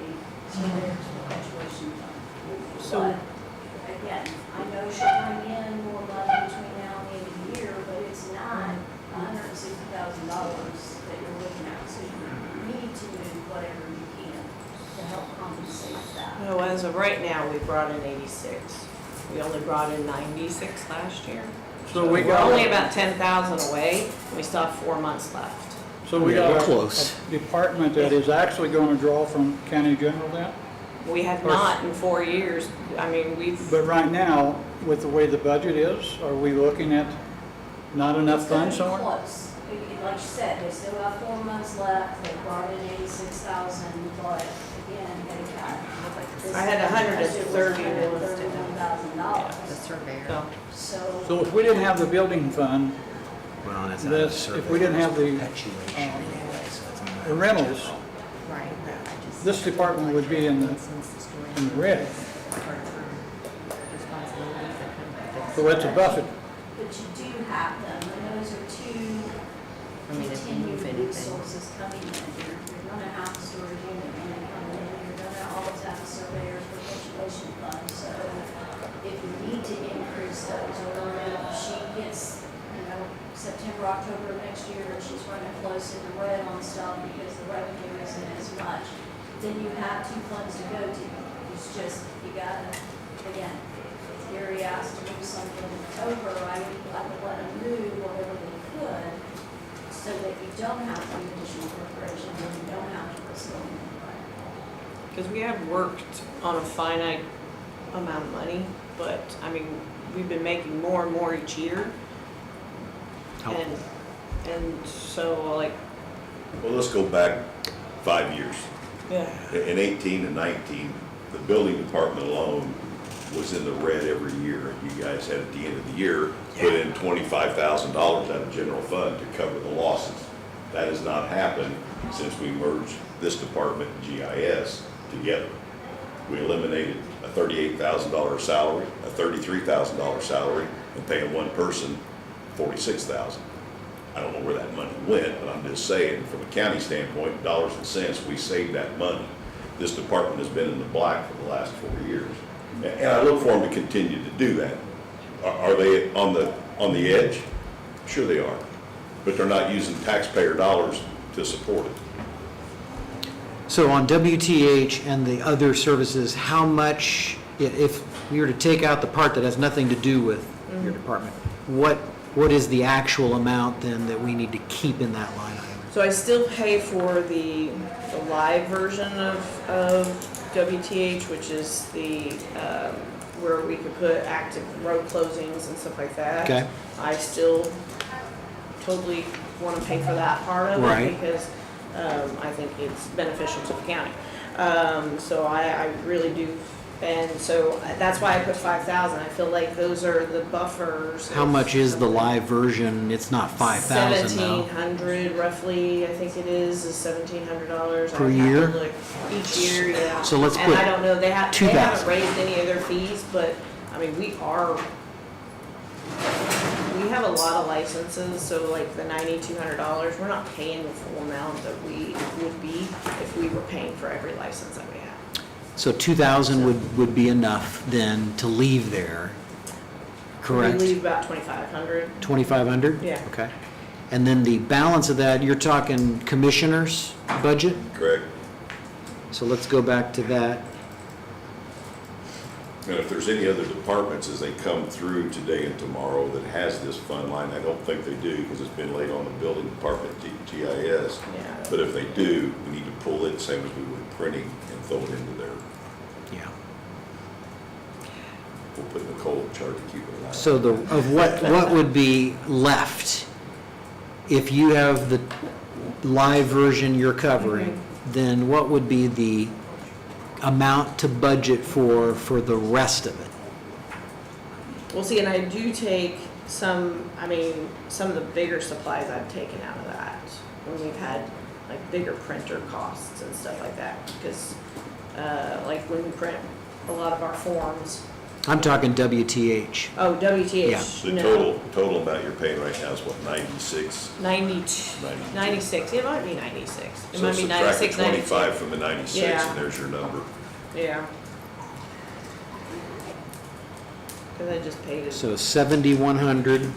the surveyor's perpetuation fund. So- But, again, I know she'll bring in more money between now and the end of the year, but it's not $160,000 that you're looking at. So you need to move whatever you can to help compensate that. No, as of right now, we brought in 86. We only brought in 96 last year. So we We're got. only about 10,000 away, and we still have 4 months left. So we Yeah, got we're a close. department that is actually going to draw from county general then? We have Or- not in 4 years. I mean, we've, But right now, with the way the budget is, are we looking at not enough It's gonna funds be somewhere? close. Like you said, they still got 4 months left, they brought in 86,000, but again, they got. I had 131 $131,000. The surveyor. so, So. So if we didn't have the building fund, Well, that's out of this, if we didn't have the the rentals, Right. this department would be in the red. So it's a buffet. But you do have them, and those are two I mean, if you continued move anything. resources coming in. You're gonna have a storage unit when they come in, you're gonna always have a surveyor's perpetuation fund. So if you need to increase those, or if she gets, September, October of next year, and she's running close in the red on stuff because the revenue isn't as much, then you have two funds to go to. It's just, you gotta, again, if Gary asked to move something over, I would let them move whatever they could, so that you don't have to do additional preparations, and you don't have to risk going anywhere. Because we have worked on a finite amount of money, but, I mean, we've been making more and more each year. And so, like, Well, let's go back 5 years. yeah, In 18 and 19, the building department alone was in the red every year. You guys had at the end of the year, put in $25,000 out of general fund to cover the losses. That has not happened since we merged this department and GIS together. We eliminated a $38,000 salary, a $33,000 salary, and paying one person $46,000. I don't know where that money went, but I'm just saying, from a county standpoint, dollars and cents, we saved that money. This department has been in the black for the last 4 years. And I look for them to continue to do that. Are they on the edge? Sure they are. But they're not using taxpayer dollars to support it. So on WTH and the other services, how much, if we were to take out the part that has nothing to do with your department, what is the actual amount then that we need to keep in that line item? so I still pay for the live version of WTH, which is the, where we could put active road closings and stuff like that. Okay. I still totally want to pay for that part of Right. it because I think it's beneficial to the county. So I really do, and so that's why I put 5,000. I feel like those are the buffers. How much is the live version? It's not 5,000 though. 1,700 roughly, I think it is $1,700. Per I'd have to year? look. Each year, yeah. So let's And put I don't know, they haven't 2,000. raised any of their fees, but, I mean, we have a lot of licenses, so like the $9,200, we're not paying the full amount that we would be if we were paying for every license that we have. So 2,000 would be enough then to leave there, correct? We leave about 2,500. 2,500? Yeah. Okay. And then the balance of that, you're talking commissioner's budget? Correct. So let's go back to that. And if there's any other departments as they come through today and tomorrow that has this fund line, I don't think they do because it's been laid on the building department, GIS. Yeah. But if they do, we need to pull it, same as we would printing, and throw it into there. Yeah. We'll put Nicole in charge of keeping it alive. So what would be left? If you have the live version you're covering, then what would be the amount to budget for the rest of it? Well, see, and I do take some of the bigger supplies I've taken out of that when we've had like bigger printer costs and stuff like that. Because like when we print a lot of our forms. I'm talking WTH. Oh, WTH. Yeah. The total amount you're paying right now is what, 96? 96. It might be 96. It So might be 96, subtract the 92. 25 from the 96 Yeah. and there's your number. Yeah. Because I just paid it. So 7,100.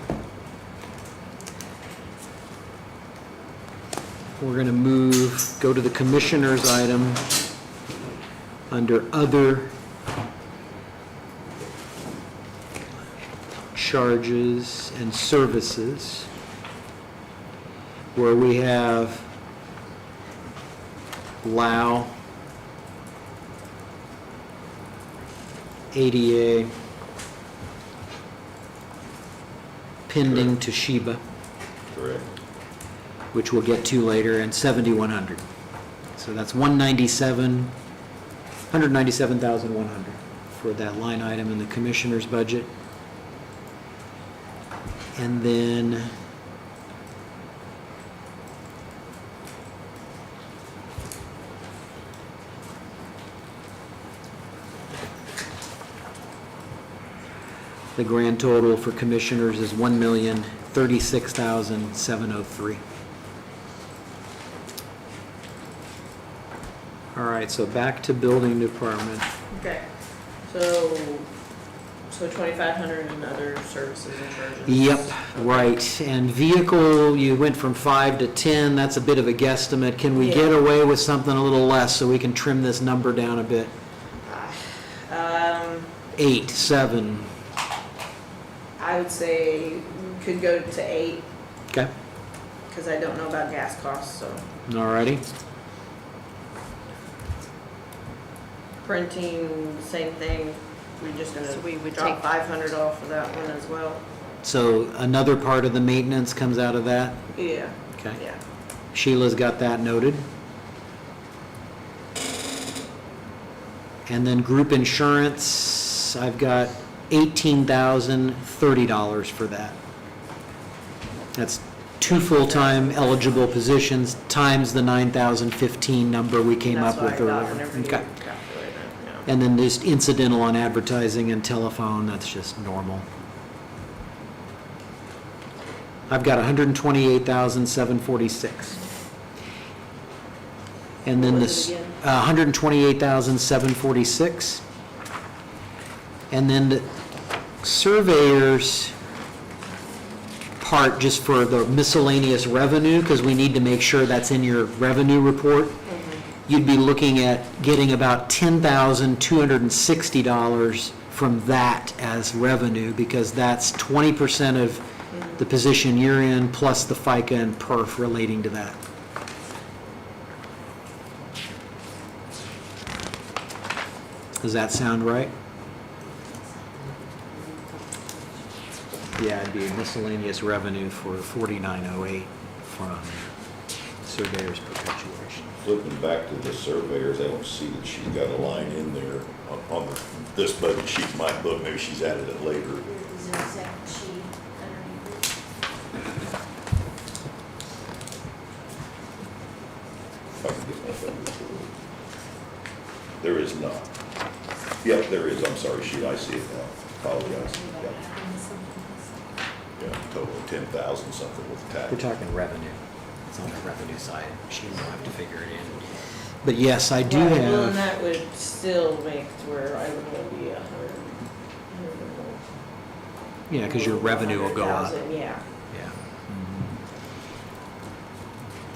We're going to go to the commissioner's item under other charges and services, where we have LAO, ADA, pending Toshiba, Correct. which we'll get to later, and 7,100. So that's 197,100 for that line item in the commissioner's budget. And then The grand total for commissioners is $1,036,703. All right, so back to building department. Okay, so 2,500 in other services and charges? Yep, right. And vehicle, you went from 5 to 10, that's a bit of a guesstimate. Can we get away with something a little less so we can trim this number down a bit? 8, 7, I would say we could go to 8, okay, because I don't know about gas costs, so. all righty. Printing, same thing, we're just So gonna we would drop take- 500 off of that one as well. So another part of the maintenance comes out of that? Yeah, Okay. yeah. Sheila's got that noted. And then group insurance, I've got $18,030 for that. That's 2 full-time eligible positions times the 9,015 number we came up with That's what I got earlier. whenever you Okay. calculate it, yeah. And then just incidental on advertising and telephone, that's just normal. I've got 128,746. And then What was this, it again? 128,746. And then the surveyors part just for the miscellaneous revenue, because we need to make sure that's in your revenue report. You'd be looking at getting about $10,260 from that as revenue, because that's 20% of the position you're in, plus the FICA and PERF relating to that. Does that sound right? Yeah, it'd be miscellaneous revenue for 4908 from surveyor's perpetuation. Flipping back to the surveyors, I don't see that she's got a line in there on this budget sheet. Might look, maybe she's added it later. Is there a second sheet underneath If I can get my finger to it. There is not. Yep, there is, I'm sorry, sheet, I see it now. Apologize. Yep. Yeah, total 10,000 something with tax. We're talking revenue. It's on the revenue side. She will have to figure it in. But yes, I do Right, well, and have, that would still make to where I would only be 100. yeah, because your revenue will go up. 100,000, Yeah. Yeah.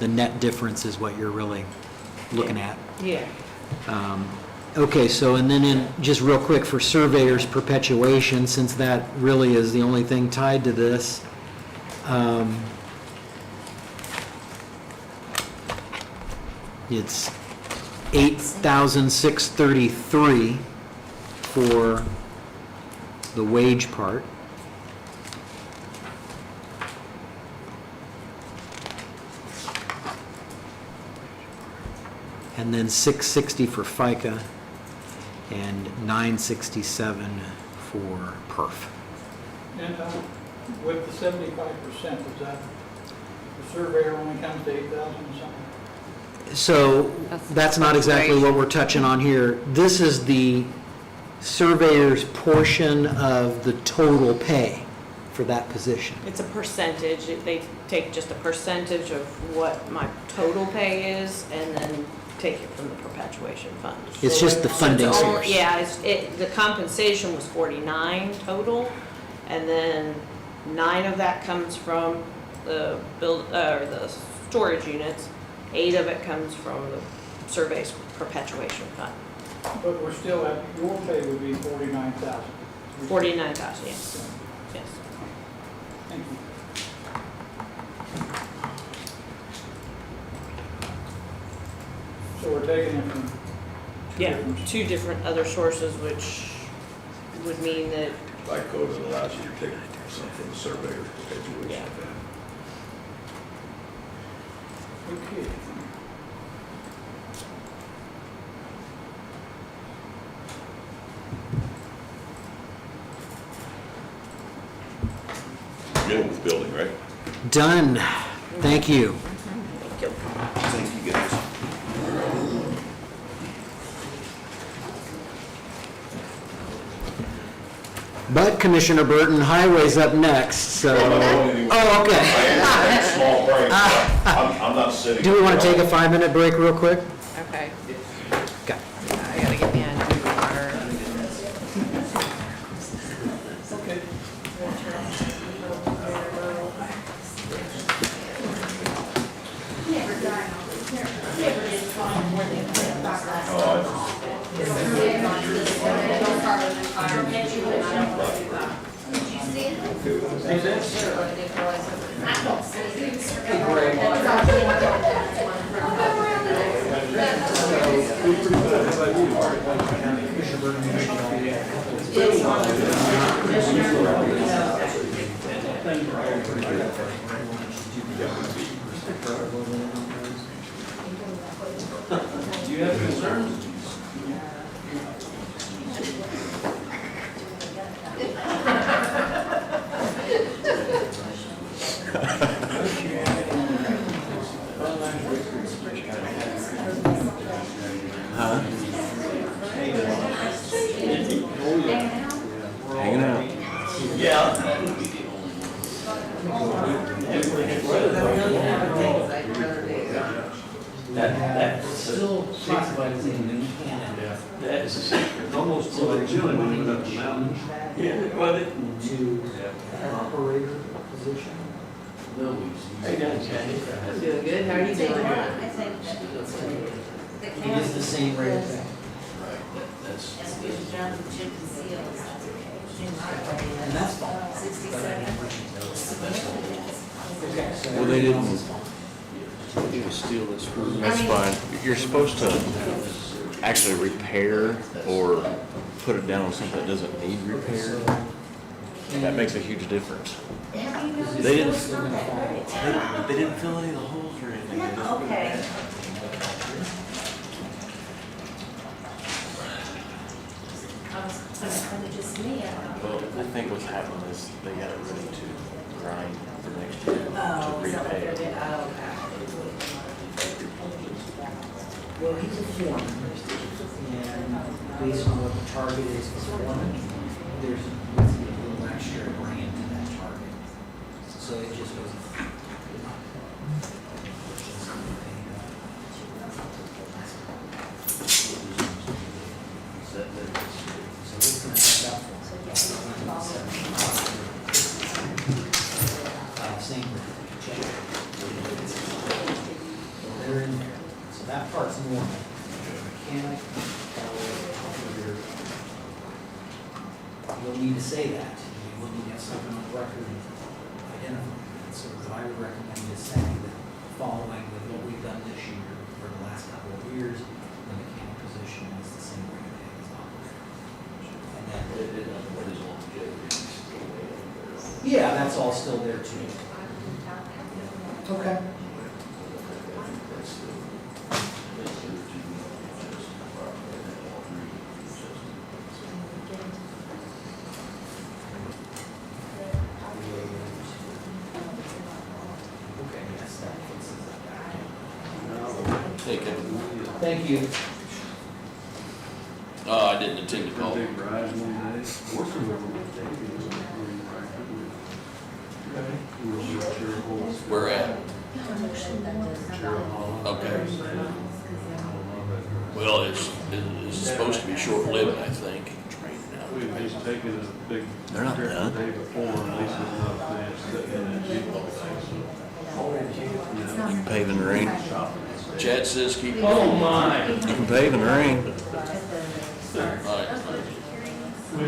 The net difference is what you're really looking at. Yeah. Okay, so, and then in, just real quick, for surveyor's perpetuation, since that really is the only thing tied to this, it's 8,633 for the wage part. And then 660 for FICA and 967 for PERF. And with the 75%, is that, the surveyor only comes to 8,000 or something? So that's not exactly what we're touching on here. This is the surveyor's portion of the total pay for that position. It's a percentage. They take just a percentage of what my total pay is and then take it from the perpetuation fund. It's just the funding it's only- source. Yeah, the compensation was 49 total, and then 9 of that comes from the the storage units. 8 of it comes from the survey's perpetuation fund. But we're still at, your pay would be 49,000. 49,000, yes. Yes. Thank you. So we're taking it from two Yeah, different. 2 different other sources, which would mean that, By code, it allows you to take some from the surveyor's perpetuation. Yeah. Okay. Good with building, right? Done. Thank you. Thank you, guys. But Commissioner Burton, Highway's up next, so. Oh, okay. I had a small break, but I'm not sitting. Do we want to take a 5-minute break real quick? Okay. Okay. I gotta get me a new water. Do you have concerns? Hanging out. That still classifies in New Canada. That's almost to a gentleman who went up the mountain. Yeah, well, to operator position. No, hey guys, I'm doing good, how are you doing? I think that it is the same rate of pay. as we jump to conceals, And that's fine. 67. Well, they didn't steal this from. That's fine. You're supposed to actually repair or put it down on something that doesn't need repair. That makes a huge difference. Have you noticed They didn't- it's not that great? They didn't fill any of the holes or anything. They just- Okay. I was just me. Well, I think what's happening is they got it ready to grind for next year to Oh, is that what repay. they're doing? Oh, okay. Well, he's a foreman, and based on what the target is for foreman, there's a little extra grant in that target. So it just goes. So it's gonna check out same check. So they're in there. So that part's normal. Mechanic, operator. You'll need to say that. You will need to have something on the record identifying it. So what I would recommend is saying that following with what we've done this year for the last couple of years, the mechanic position is the same rate of pay as operator. And then, yeah, that's all still there too. Okay. Okay, yes, that fixes that. Take it. Thank you. I didn't intend to call. Where at? Okay. Well, it's supposed to be short-lived, I think. He's taken a big. They're not trip the done. day before, and Lisa's not finished sitting in that Jeep all day, so. You can pave in the rain. Chad says keep. Oh, my. You can pave in the rain. Right. We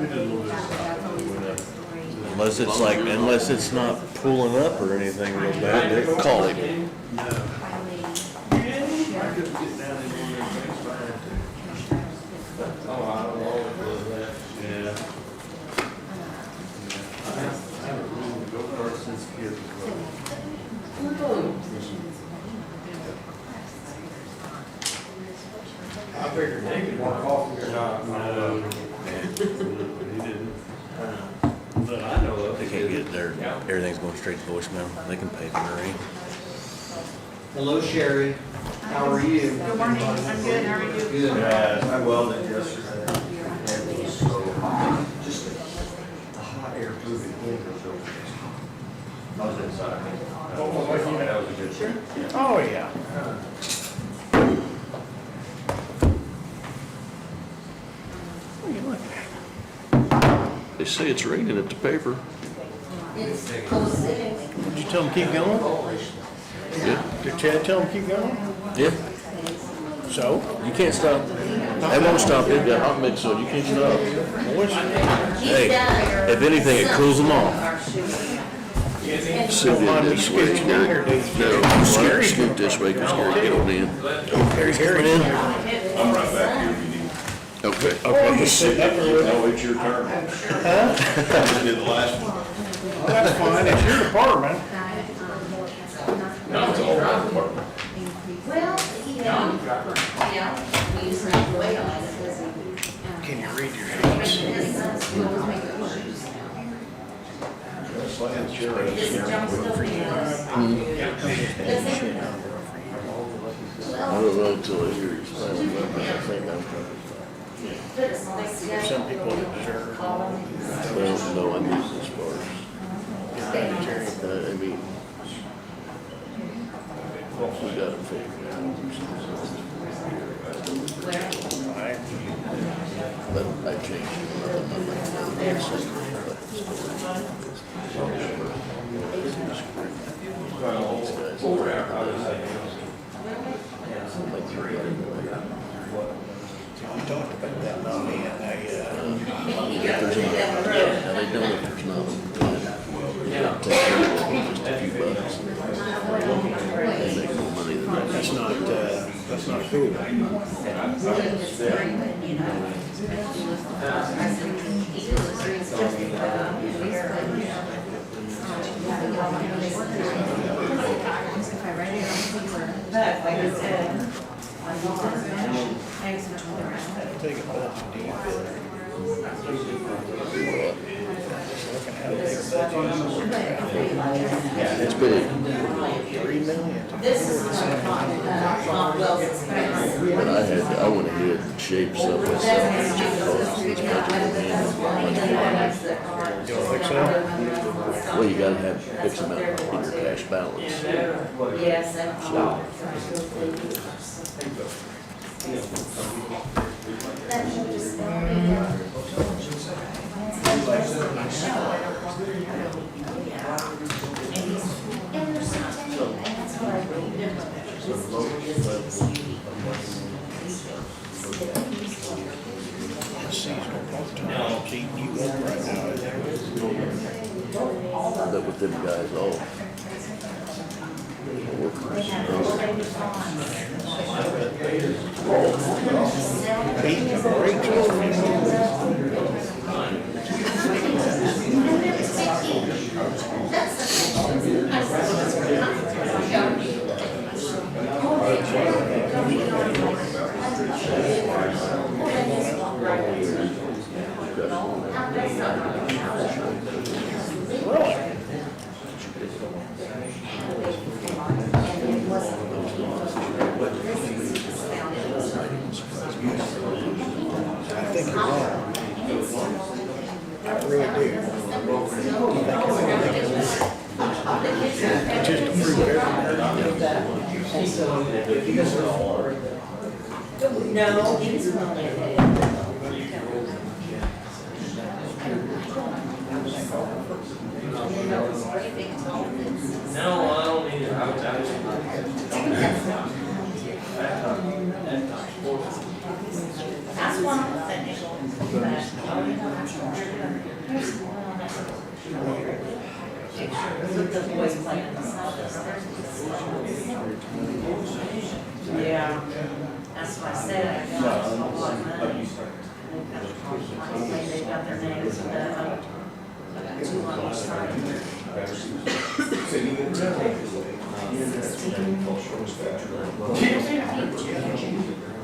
did a little bit of stuff. We went up. Unless it's not pulling up or anything real bad, they call him. No. I couldn't get down in one of their things, but I had to. Oh, I don't know. Yeah. I haven't ridden the go-kart since kids was I figured they could walk off if you're not. No. He didn't. But I know of. They can't get there. Everything's going straight to voicemail. They can pave in the rain. Hello, Sherry. How are you? Good morning, I'm good, how are you? Good. I welded yesterday, and That was a good thing. Oh, yeah. What are you looking at? They say it's raining at the paper. Did you tell them keep going? Yeah. Did Chad tell them keep going? Yeah. So? You can't stop. They won't stop. They've got hot mix on. You can't stop. Hey, if anything, it cools them off. Scoot in this way, Gary. No, scoot this way, because Gary get on in. Gary's coming in. I'm right back here if you need. Okay. Oh, he's sitting up there with No, it's your turn. Huh? I just did the last one. That's fine, it's your department. No, it's all right department. Well, yeah, we used to have to wait on it, because Can you read your sheets? this jump's still for you. I don't know until I hear you smiling, but I think I'm Some people that deserve. well, no, I mean, as far as, I mean, we got to figure it out. But I changed We talked about that, not me, and I, now they don't if there's not. Take care of it, just a few bucks. They make more money than that. that's not cool. Take a bunch of deep. It's big. 3 million. This is not well expressed. But I went ahead and shaped stuff myself. You don't think so? Well, you gotta have, fix them out in your cash balance. Yes, Seasonal part-time, eating you up right now. But with them guys all. Beating the brakes off. I think you're wrong. I really do. Just to prove everything. no, he's No, I don't need it. That's one of the things. Look, the boys playing yeah, that's what I said. I got a lot of money. They got their names and I got 2 on each side.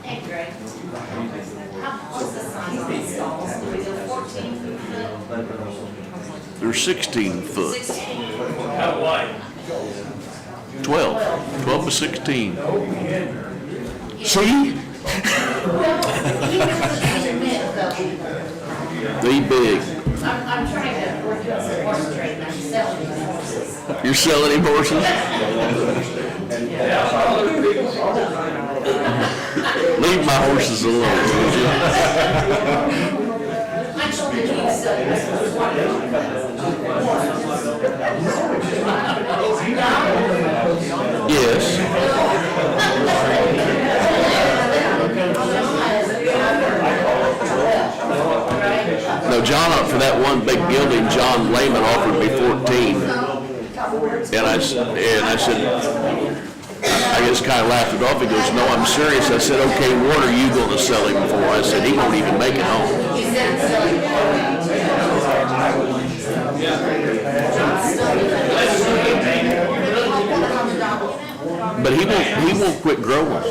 Hey, Greg. What's the size of these stalls? Do we go 14 foot? They're 16 foot. 16? How wide? 12 to 16. See? Well, even if it's mid though, They big. I'm trying to work on some horse trade and I'm selling these horses. You're selling him horses? Leave my horses alone, would you? Yes. No, John, for that one big building, John Lehman offered me 14. And I said, I just kind of laughed it off. He goes, no, I'm serious. I said, okay, what are you going to sell him for? I said, he won't even make it home. But he won't quit growing.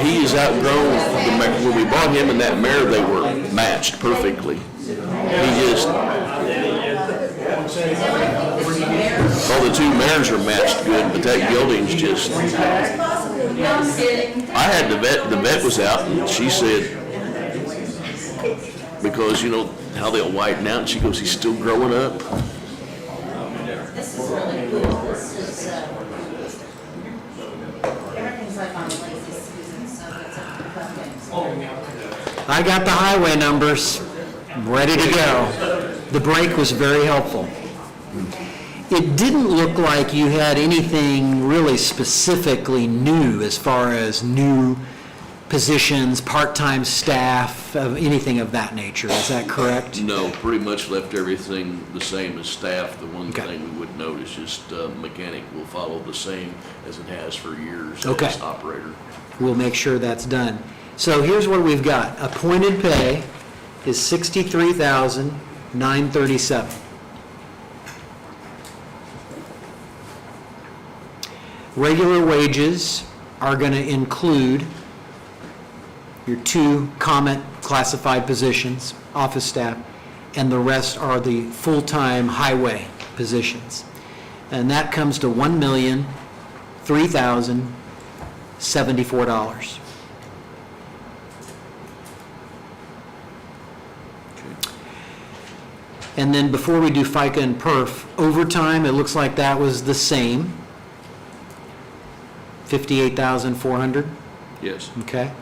He is outgrown the mare. When we bought him and that mare, they were matched perfectly. He just, well, the two mares are matched good, but that gelding's just, I had the vet was out, and she said, because you know how they'll whiten out, and she goes, he's still growing up. This is really cool. This is, everything's like on lazy Susan, so it's a I got the highway numbers ready to go. The break was very helpful. It didn't look like you had anything really specifically new as far as new positions, part-time staff, anything of that nature. Is that correct? No, pretty much left everything the same as staff. The one Okay. thing we would note is just mechanic will follow the same as it has for years Okay. as operator. We'll make sure that's done. So here's what we've got. Appointed pay is $63,937. Regular wages are going to include your 2 comment classified positions, office staff, and the rest are the full-time highway positions. And that comes to $1,003,074. And then before we do FICA and PERF, overtime, it looks like that was the same, 58,400, Yes. okay?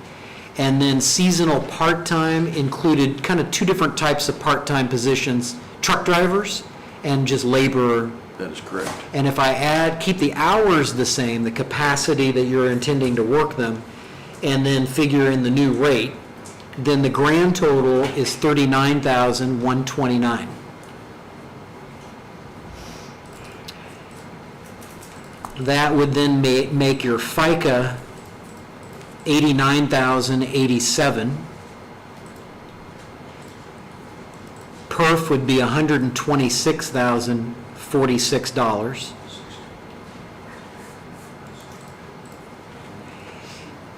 And then seasonal part-time included kind of 2 different types of part-time positions, truck drivers and just laborer. That is correct. And if I keep the hours the same, the capacity that you're intending to work them, and then figure in the new rate, then the grand total is $39,129. That would then make your FICA $89,087. PERF would be $126,046.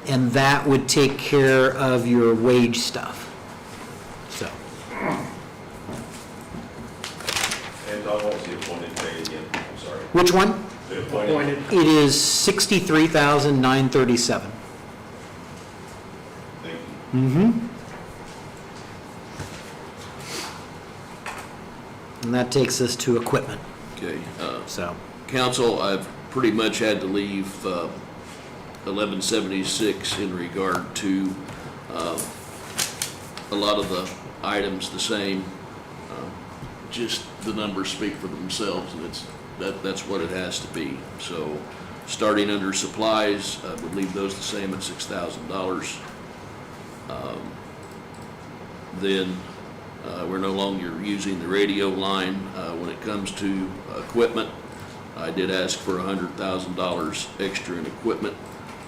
And that would take care of your wage stuff. So, And Don, what was the appointed pay again? I'm sorry. which one? The appointed. It is $63,937. Thank you. Mm-hmm. And that takes us to equipment, Okay. so. Council, I've pretty much had to leave 1176 in regard to a lot of the items the same. Just the numbers speak for themselves, and that's what it has to be. So, starting under supplies, I would leave those the same at $6,000. Then we're no longer using the radio line. When it comes to equipment, I did ask for $100,000 extra in equipment.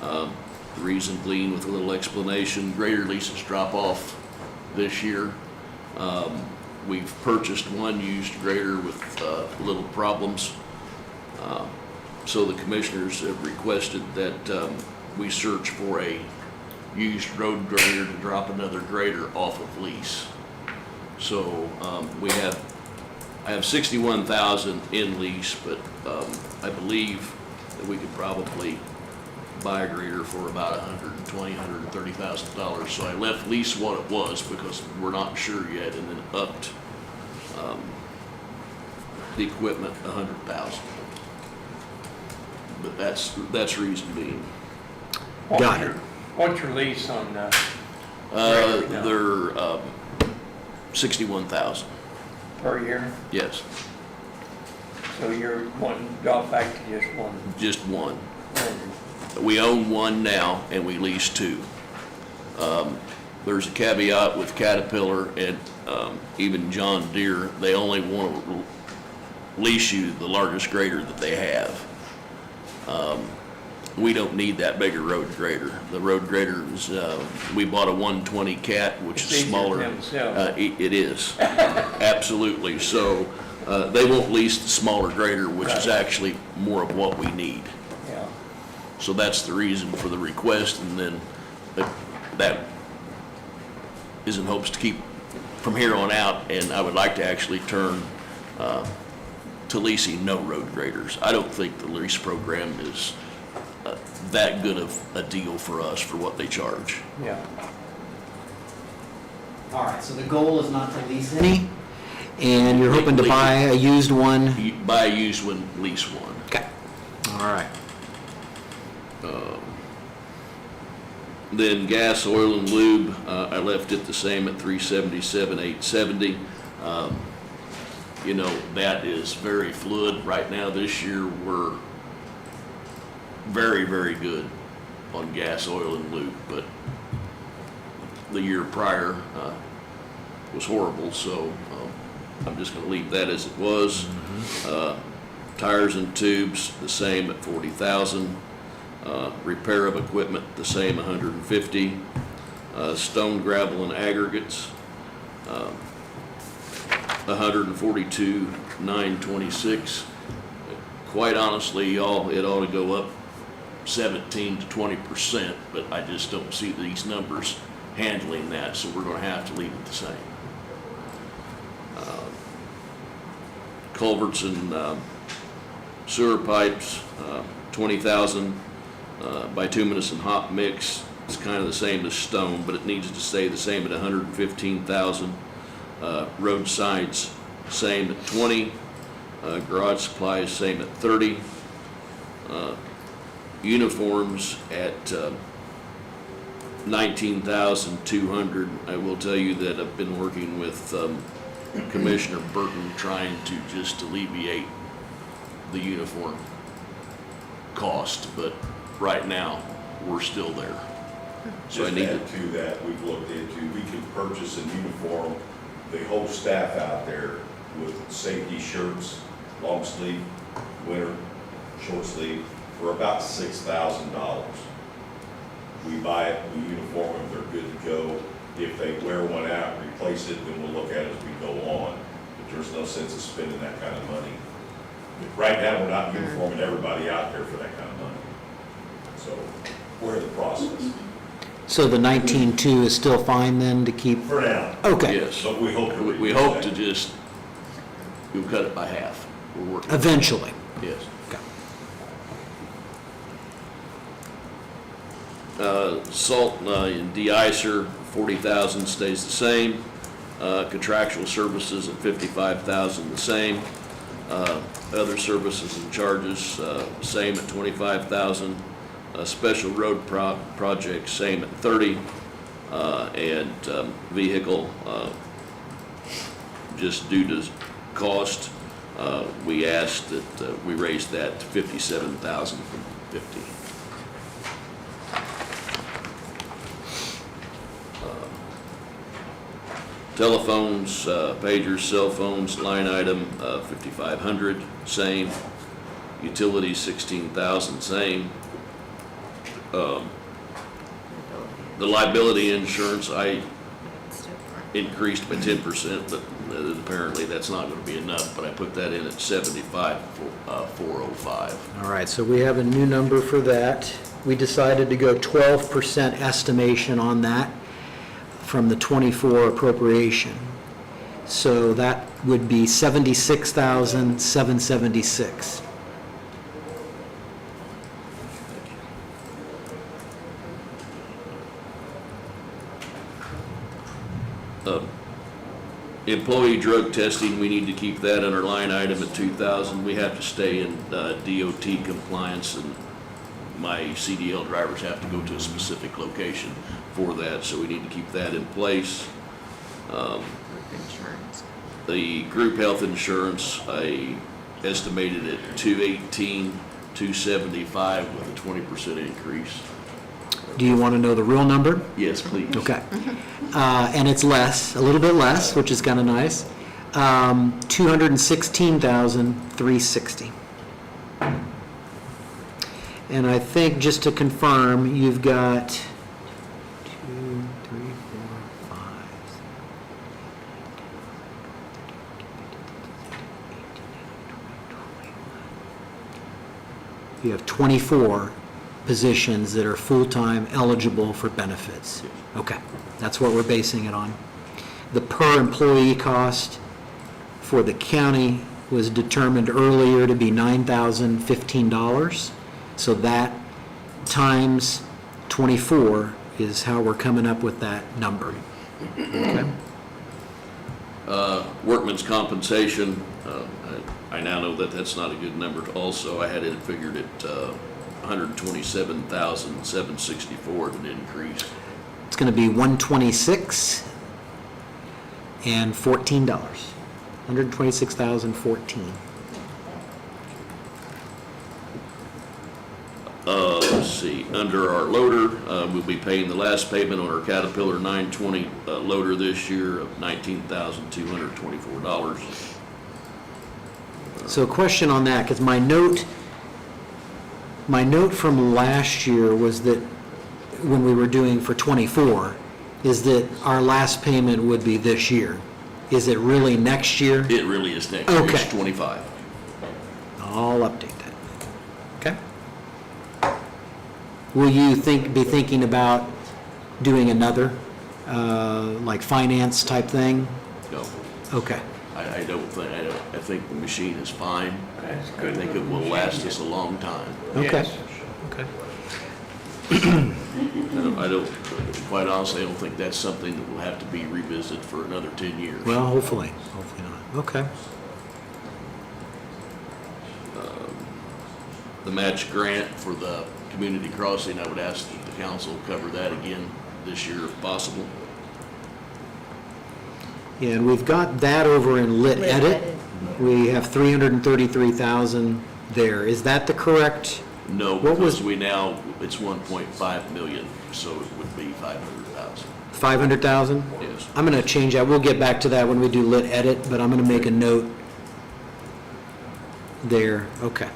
The reason being, with a little explanation, grader leases drop off this year. We've purchased one used grader with little problems. So the commissioners have requested that we search for a used road grader to drop another grader off of lease. So I have 61,000 in lease, but I believe that we could probably buy a grader for about $130,000. So I left lease what it was because we're not sure yet, and then upped the equipment 100,000. But that's reason being. Got it. What's your lease on, They're 61,000, per year? yes, So you're wanting to drop back to just one? just one. We own one now and we lease two. There's a caveat with Caterpillar and even John Deere, they only want to lease you the largest grader that they have. We don't need that bigger road grader. The road grader is, we bought a 120 Cat, which It's is easier smaller. for them to sell. It is, absolutely. So they won't lease the smaller grader, which is actually more of what we need. Yeah. So that's the reason for the request, and then that is in hopes to keep from here on out, and I would like to actually turn to leasing no road graders. I don't think the lease program is that good of a deal for us for what they charge. Yeah. All right, so the goal is not to lease any? And you're hoping to buy a used one? You buy a used one, lease one. Okay. All right. Then gas, oil, and lube, I left it the same at 377, 870. You know, that is very fluid. Right now, this year, we're very, very good on gas, oil, and lube, but the year prior was horrible, so I'm just gonna leave that as it was. Tires and tubes, the same at 40,000. Repair of equipment, the same, 150. Stone, gravel, and aggregates, 142,926. Quite honestly, y'all, it ought to go up 17 to 20%, but I just don't see these numbers handling that, so we're gonna have to leave it the same. Culverts and sewer pipes, 20,000. Bituminous and hot mix, it's kind of the same as stone, but it needs to stay the same at 115,000. Road signs, same at 20. Garage supplies, same at 30. Uniforms at 19,200. I will tell you that I've been working with Commissioner Burton trying to just alleviate the uniform cost, but right now, we're still there. So I Just need to to, add to that, we've looked into, we can purchase a uniform, the whole staff out there with safety shirts, long sleeve, winter, short sleeve, for about $6,000. We buy it, we uniform them, they're good to go. If they wear one out, replace it, then we'll look at it as we go on. But there's no sense of spending that kind of money. Right now, we're not uniforming everybody out there for that kind of money. So we're in the process. So the 19.2 is still fine then to keep? For now. Okay. yes. But we hope to. We hope to just, we'll cut it by half. We're working. Eventually. Yes. Okay. Salt and de-icer, 40,000 stays the same. Contractual services at 55,000, the same. Other services and charges, same at 25,000. Special road projects, same at 30. And vehicle, just due to cost, we asked that we raise that to 57,000 from 50. Telephones, pagers, cell phones, line item, 5,500, same. Utilities, 16,000, same. The liability insurance, I increased by 10%, but apparently that's not gonna be enough, but I put that in at 75,405. All right, so we have a new number for that. We decided to go 12% estimation on that from the 24 appropriation. So that would be 76,776. Employee drug testing, we need to keep that in our line item at 2,000. We have to stay in DOT compliance, and my CDL drivers have to go to a specific location for that, so we need to keep that in place. Insurance. The group health insurance, I estimated at 218, 275 with a 20% increase. Do you want to know the real number? Yes, please. Okay. And it's less, a little bit less, which is kind of nice. 216,360. And I think, just to confirm, you've got 2, 3, 4, 5. You have 24 positions that are full-time eligible for benefits. Okay, that's what we're basing it on. The per employee cost for the county was determined earlier to be $9,015. So that times 24 is how we're coming up with that number. Okay. Workman's compensation, I now know that that's not a good number also. I had it figured at 127,764 an increase. It's going to be $126 and $14. $126,014. Let's see, under our loader, we'll be paying the last payment on our Caterpillar 920 loader this year of $19,224. So a question on that, because my note from last year was that when we were doing for 24, is that our last payment would be this year. Is it really next year? It really is next year, Okay. it's 25. I'll update that. Okay. Will you be thinking about doing another, like finance type thing? No, Okay. I don't think, I think the machine is fine. That's I good. think it will last us a long time. Okay. Yes. Okay. I don't, quite honestly, I don't think that's something that will have to be revisited for another 10 years. Well, hopefully not. Okay. The match grant for the community crossing, I would ask that the council cover that again this year if possible. Yeah, and we've got that over in lit edit. We have 333,000 there. Is that the correct? No, What was- because we now, it's 1.5 million, so it would be 500,000. 500,000? Yes. I'm going to change that. We'll get back to that when we do lit edit, but I'm going to make a note there. Okay.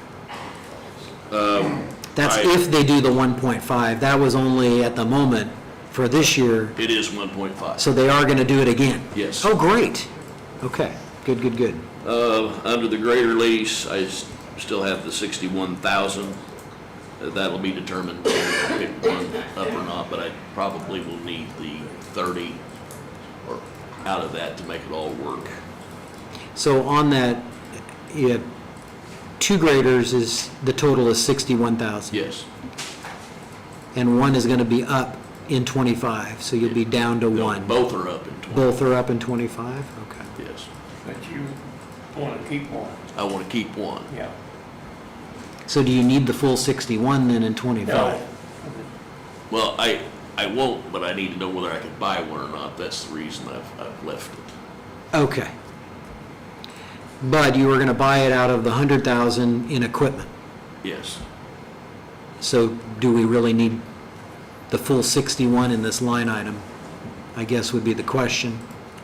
That's if they do the 1.5. That was only at the moment for this year, It is 1.5. so they are going to do it again? Yes. Oh, great. Okay, good. Under the greater lease, I still have the 61,000. That'll be determined if I pick one up or not, but I probably will need the 30 or out of that to make it all work. So on that, you have 2 graders, is the total is 61,000. Yes. And one is going to be up in 25, so you'll be down to No, one. both are up in 20. Both are up in 25? Okay. Yes. But you want to keep one, I want to keep one. yeah. So do you need the full 61 then in 25? No. Well, I won't, but I need to know whether I can buy one or not. That's the reason I've left it. Okay. But you were going to buy it out of the 100,000 in equipment. Yes. So do we really need the full 61 in this line item? I guess would be the question.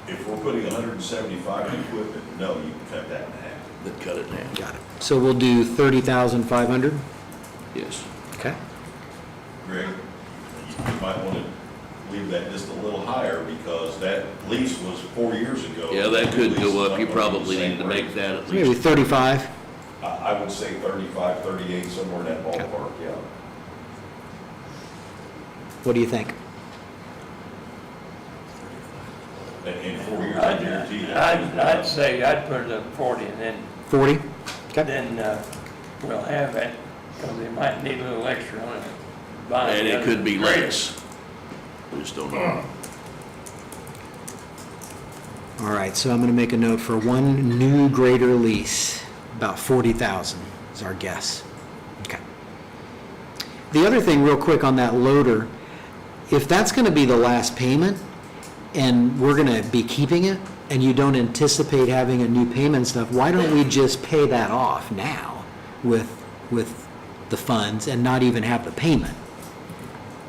If we're putting 175 in equipment, no, you can cut that in half. Then cut it in half. Got it. So we'll do 30,500? Yes. Okay. Greg, you might want to leave that just a little higher because that lease was 4 years ago. Yeah, that could The lease go is up. not You gonna be the probably same need to rate. make that at Maybe least. 35? I would say 35, 38, somewhere in that ballpark, yeah. What do you think? And in 4 years, I guarantee that. I'd say I'd put it at 40 and then 40? Okay. we'll have it, because they might need a little extra on it. Buying And the it could be other grader. less. We just don't know. All right, so I'm going to make a note for one new grader lease, about 40,000 is our guess. Okay. The other thing, real quick on that loader, if that's going to be the last payment, and we're going to be keeping it, and you don't anticipate having a new payment and stuff, why don't we just pay that off now with the funds and not even have the payment?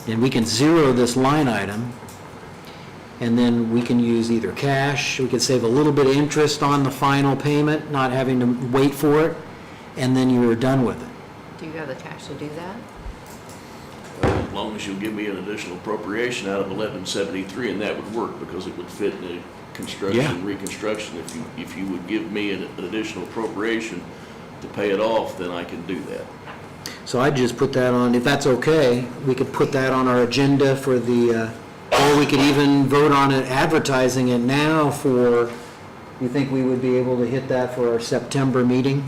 And we can zero this line item, and then we can use either cash, we could save a little bit of interest on the final payment, not having to wait for it, and then you're done with it. Do you have the cash to do that? As long as you'll give me an additional appropriation out of 1173, and that would work because it would fit in the construction, Yeah. reconstruction. If you would give me an additional appropriation to pay it off, then I can do that. So I'd just put that on, if that's okay, we could put that on our agenda for the, or we could even vote on it, advertising it now for, you think we would be able to hit that for our September meeting?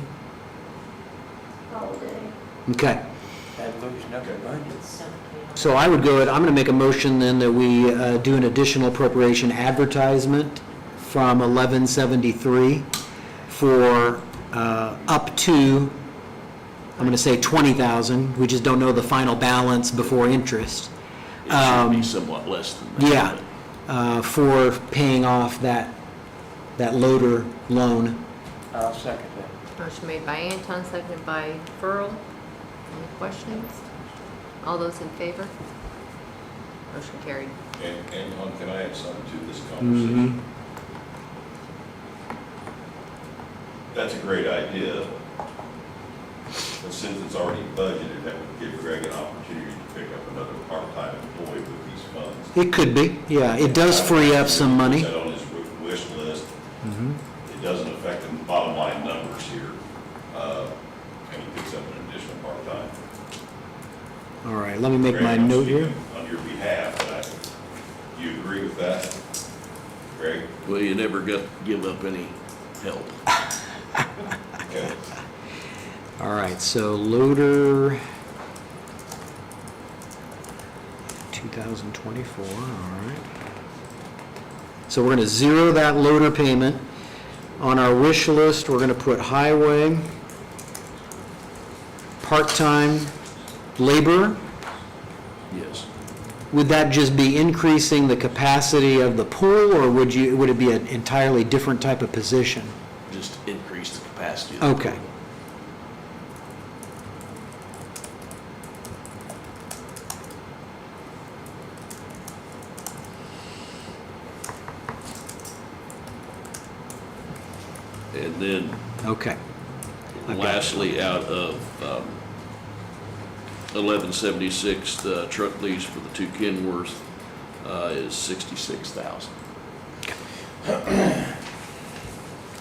Holiday. Okay. That loosen up the budget. So I would go, I'm going to make a motion then that we do an additional appropriation advertisement from 1173 for up to, I'm going to say 20,000. We just don't know the final balance before interest. It should be somewhat less than that. Yeah, for paying off that loader loan. I'll second that. Motion made by Anton, seconded by Furl. Any questions? All those in favor? Motion carried. And can I add something to this Mm-hmm. conversation? That's a great idea. But since it's already budgeted, that would give Greg an opportunity to pick up another part-time employee with these funds. It could be, yeah. It does free up some money. Put that on his wish list. Mhm. It doesn't affect the bottom line numbers here. And he picks up an additional part-time. All right, let me make Greg, my I'm note here. speaking on your behalf, but you agree with that, Greg? Well, you never give up any help. Okay. All right, so loader 2024, all right. So we're going to zero that loader payment. On our wish list, we're going to put highway, part-time laborer. Yes. Would that just be increasing the capacity of the pool, or would it be an entirely different type of position? Just increase the capacity of the Okay. pool. And then Okay. I've got lastly, out of 1176, the truck lease for the two Kenworth is 66,000.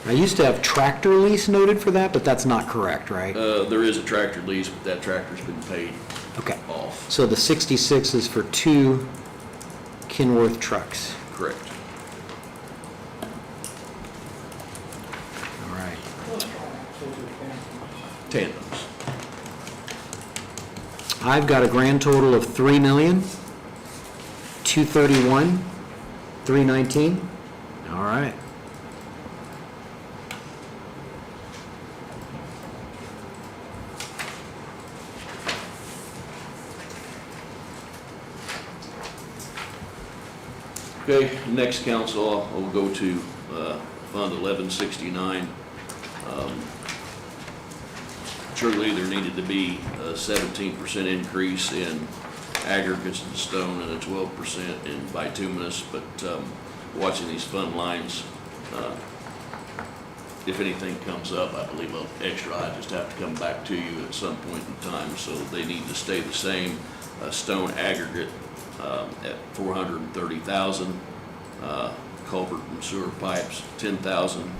I used to have tractor lease noted for that, but that's not correct, right? There is a tractor lease, but that tractor's been paid Okay. off. So the 66 is for two Kenworth trucks. Correct. All right. Tandems. I've got a grand total of 3,231,319. All right. Okay, next council, I'll go to Fund 1169. Surely there needed to be a 17% increase in aggregates and stone and a 12% in bituminous, but watching these fund lines, if anything comes up, I believe extra, I just have to come back to you at some point in time, so they need to stay the same. Stone aggregate at 430,000, culvert and sewer pipes 10,000,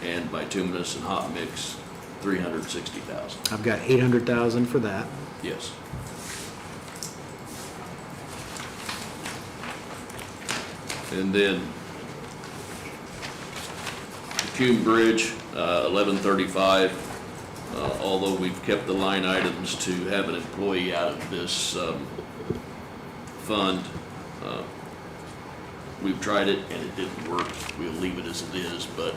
and bituminous and hot mix 360,000. I've got 800,000 for that. Yes. And then the Cume Bridge, 1135, although we've kept the line items to have an employee out of this fund, we've tried it and it didn't work. We'll leave it as it is, but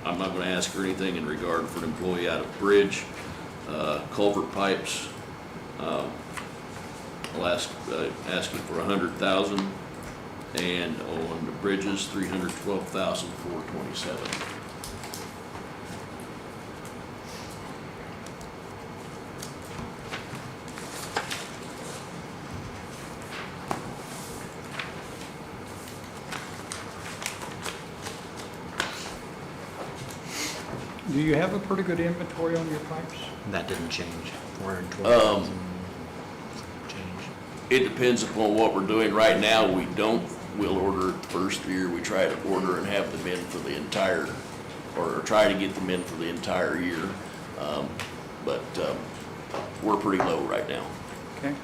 I'm not gonna ask her anything in regard for an employee out of bridge, culvert pipes. I'll ask, asking for 100,000, and on the bridges, 312,427. Do you have a pretty good inventory on your pipes? That didn't change, 412,000 change. It depends upon what we're doing. Right now, we don't. We'll order it first of the year. We try to order and have them in for the entire, or try to get them in for the entire year. But we're pretty low right now. Okay.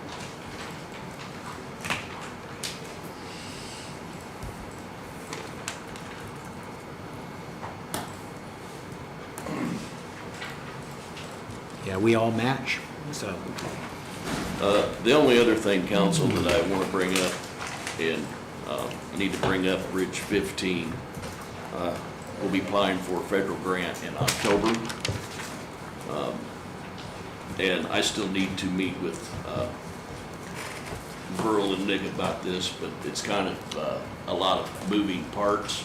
Yeah, we all match, so. The only other thing, council, that I want to bring up, and I need to bring up Bridge 15. We'll be applying for a federal grant in October. And I still need to meet with Burl and Nick about this, but it's kind of a lot of moving parts.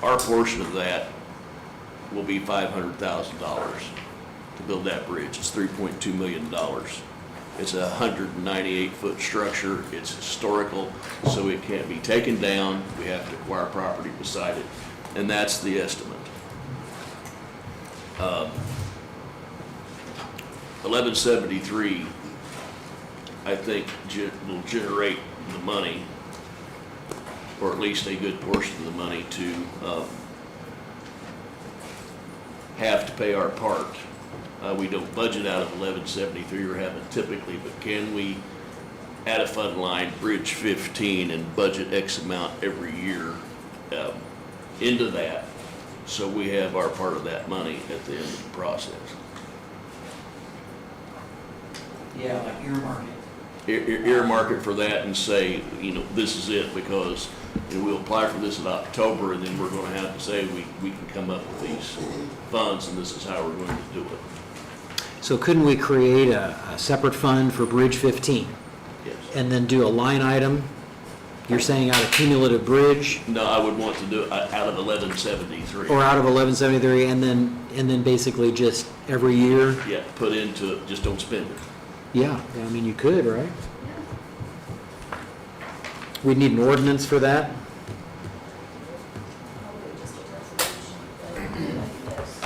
Our portion of that will be $500,000 to build that bridge. It's $3.2 million. It's a 198-foot structure. It's historical, so it can't be taken down. We have to acquire property beside it, and that's the estimate. 1173, I think, will generate the money, or at least a good portion of the money, to have to pay our part. We don't budget out of 1173, or haven't typically, but can we add a fund line, Bridge 15, and budget X amount every year into that, so we have our part of that money at the end of the process? Yeah, like earmark it. Earmark it for that and say, you know, this is it, because we'll apply for this in October, and then we're going to have to say we can come up with these funds, and this is how we're going to do it. So couldn't we create a separate fund for Bridge 15? Yes. And then do a line item? You're saying out of cumulative bridge, No, I would want to do it out of 1173. or out of 1173, and then basically just every year? Yeah, put into it, just don't spend it. Yeah, I mean, you could, right? We'd need an ordinance for that? Probably just a resolution, but yes.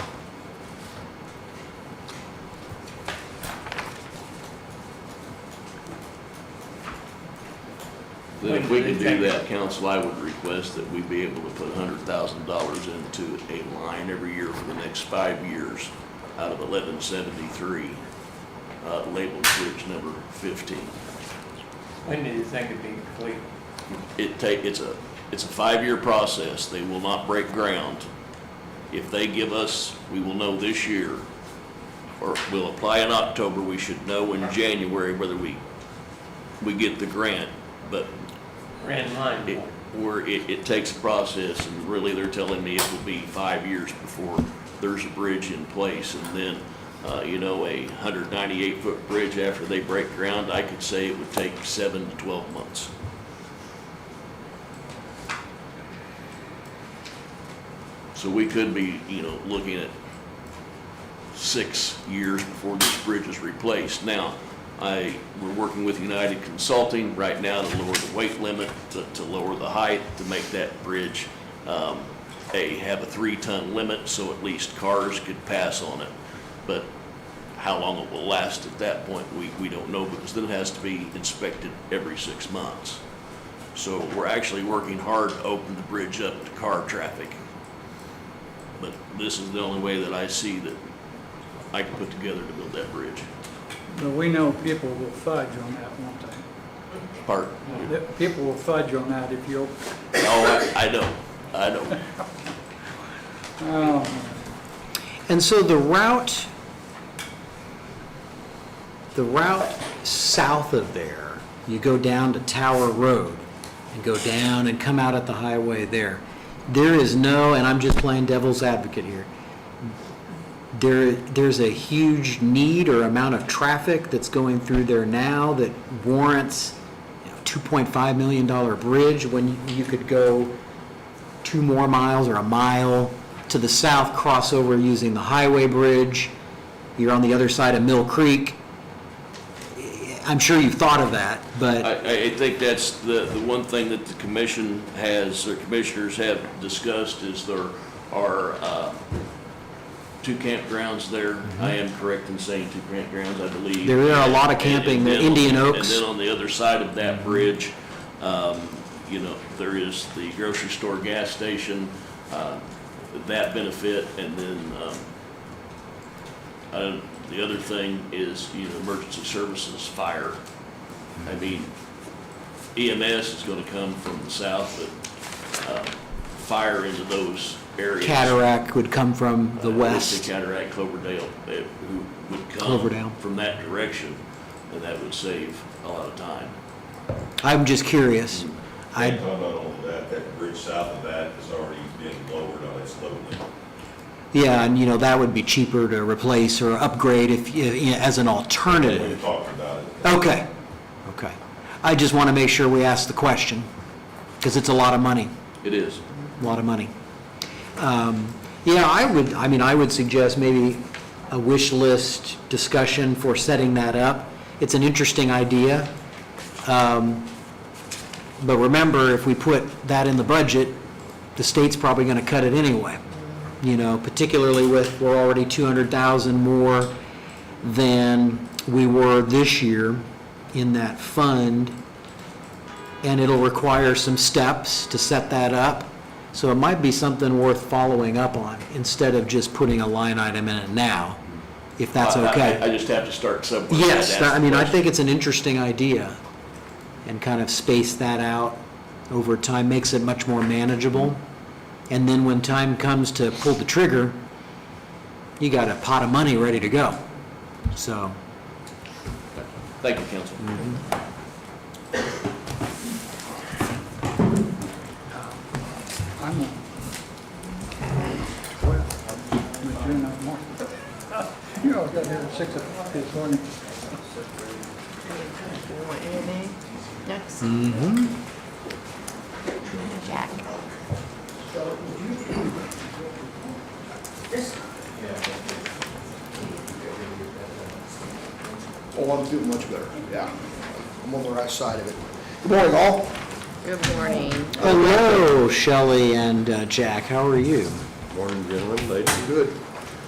Then if we can do that, council, I would request that we be able to put $100,000 into a line every year for the next 5 years out of 1173, labeled bridge number 15. When do you think it'd be complete? It's a 5-year process. They will not break ground. If they give us, we will know this year, or we'll apply in October. We should know in January whether we get the grant, but Ran line. it takes a process, and really they're telling me it will be 5 years before there's a bridge in place. And then, a 198-foot bridge, after they break ground, I could say it would take 7 to 12 months. So we could be, looking at 6 years before this bridge is replaced. Now, we're working with United Consulting right now to lower the weight limit, to lower the height, to make that bridge have a 3-ton limit, so at least cars could pass on it. But how long it will last at that point, we don't know, because then it has to be inspected every 6 months. So we're actually working hard to open the bridge up to car traffic. But this is the only way that I see that I can put together to build that bridge. But we know people will fudge on that, won't they? Pardon? People will fudge on that if you. Oh, I know. Oh, And so the route south of there, you go down to Tower Road, and go down and come out at the highway there. There is no, and I'm just playing devil's advocate here, there's a huge need or amount of traffic that's going through there now that warrants $2.5 million bridge when you could go 2 more miles or a mile to the south, cross over using the highway bridge. You're on the other side of Mill Creek. I'm sure you've thought of that, but I think that's the one thing that the commission has, or commissioners have discussed, is there are 2 campgrounds there. I am correct in saying 2 campgrounds, I believe. there are a lot of camping, And the then Indian on- Oaks. And then on the other side of that bridge, there is the grocery store, gas station, that benefit, and then the other thing is, emergency services, fire. I mean, EMS is gonna come from the south, but fire into those areas. Cataract would come from the I would west. say Cataract, Cloverdale, who would Cloverdale. come from that direction, and that would save a lot of time. I'm just curious. And not only that bridge south of that has already been lowered on its load limit. Yeah, and that would be cheaper to replace or upgrade if, as an alternative. We talked about it. Okay. I just want to make sure we ask the question, because it's a lot of money, It is. a lot of money. I would suggest maybe a wish list discussion for setting that up. It's an interesting idea. But remember, if we put that in the budget, the state's probably going to cut it anyway. Particularly with, we're already 200,000 more than we were this year in that fund, and it'll require some steps to set that up. So it might be something worth following up on instead of just putting a line item in it now, if that's okay. I just have to start somewhere. Yes, I'd ask the I question. think it's an interesting idea, and kind of space that out over time makes it much more manageable. And then when time comes to pull the trigger, you got a pot of money ready to go. So, Thank you, Council. I'm on 12, but you're not more. You know, I got here at 6 o'clock this morning. You want anything next? Jack. Oh, I'm doing much better, yeah. I'm on the right side of it. Good morning, all. Good morning. hello, Shelley and Jack, how are you? Morning, gentlemen, ladies. Good.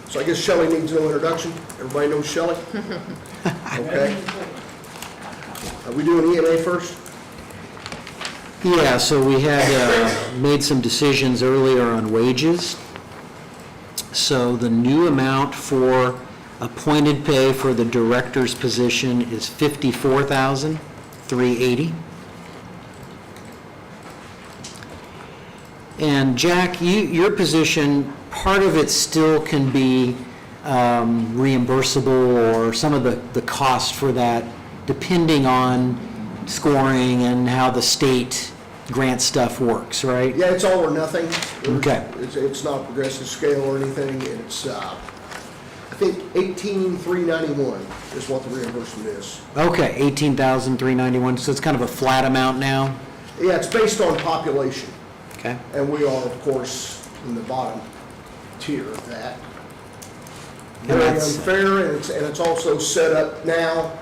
So I guess Shelley needs no introduction. Everybody knows Shelley? Okay. Are we doing EMA first? Yeah, so we had made some decisions earlier on wages. So the new amount for appointed pay for the director's position is $54,380. And Jack, your position, part of it still can be reimbursable, or some of the cost for that, depending on scoring and how the state grant stuff works, right? Yeah, it's all or nothing. Okay. It's not a progressive scale or anything. It's, I think 18,391 is what the reimbursement is. Okay, 18,391, so it's kind of a flat amount now? Yeah, it's based on population. Okay. And we are, of course, in the bottom tier of that. And Very that's- unfair, and it's also set up now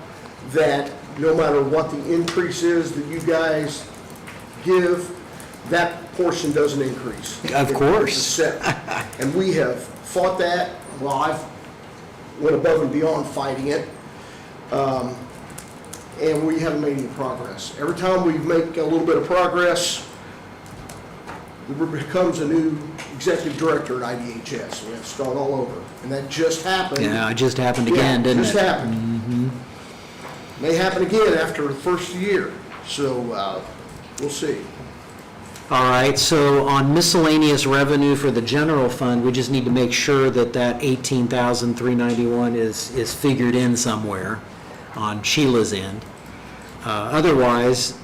that no matter what the increase is that you guys give, that portion doesn't increase. Of course. It's set. And we have fought that. Well, I've went above and beyond fighting it. And we haven't made any progress. Every time we make a little bit of progress, there becomes a new executive director at IDHS. We have to start all over. And that just happened. Yeah, it just happened again, didn't it? Just happened. May happen again after the first year. So we'll see. All right, so on miscellaneous revenue for the general fund, we just need to make sure that that 18,391 is figured in somewhere on Sheila's end. Otherwise,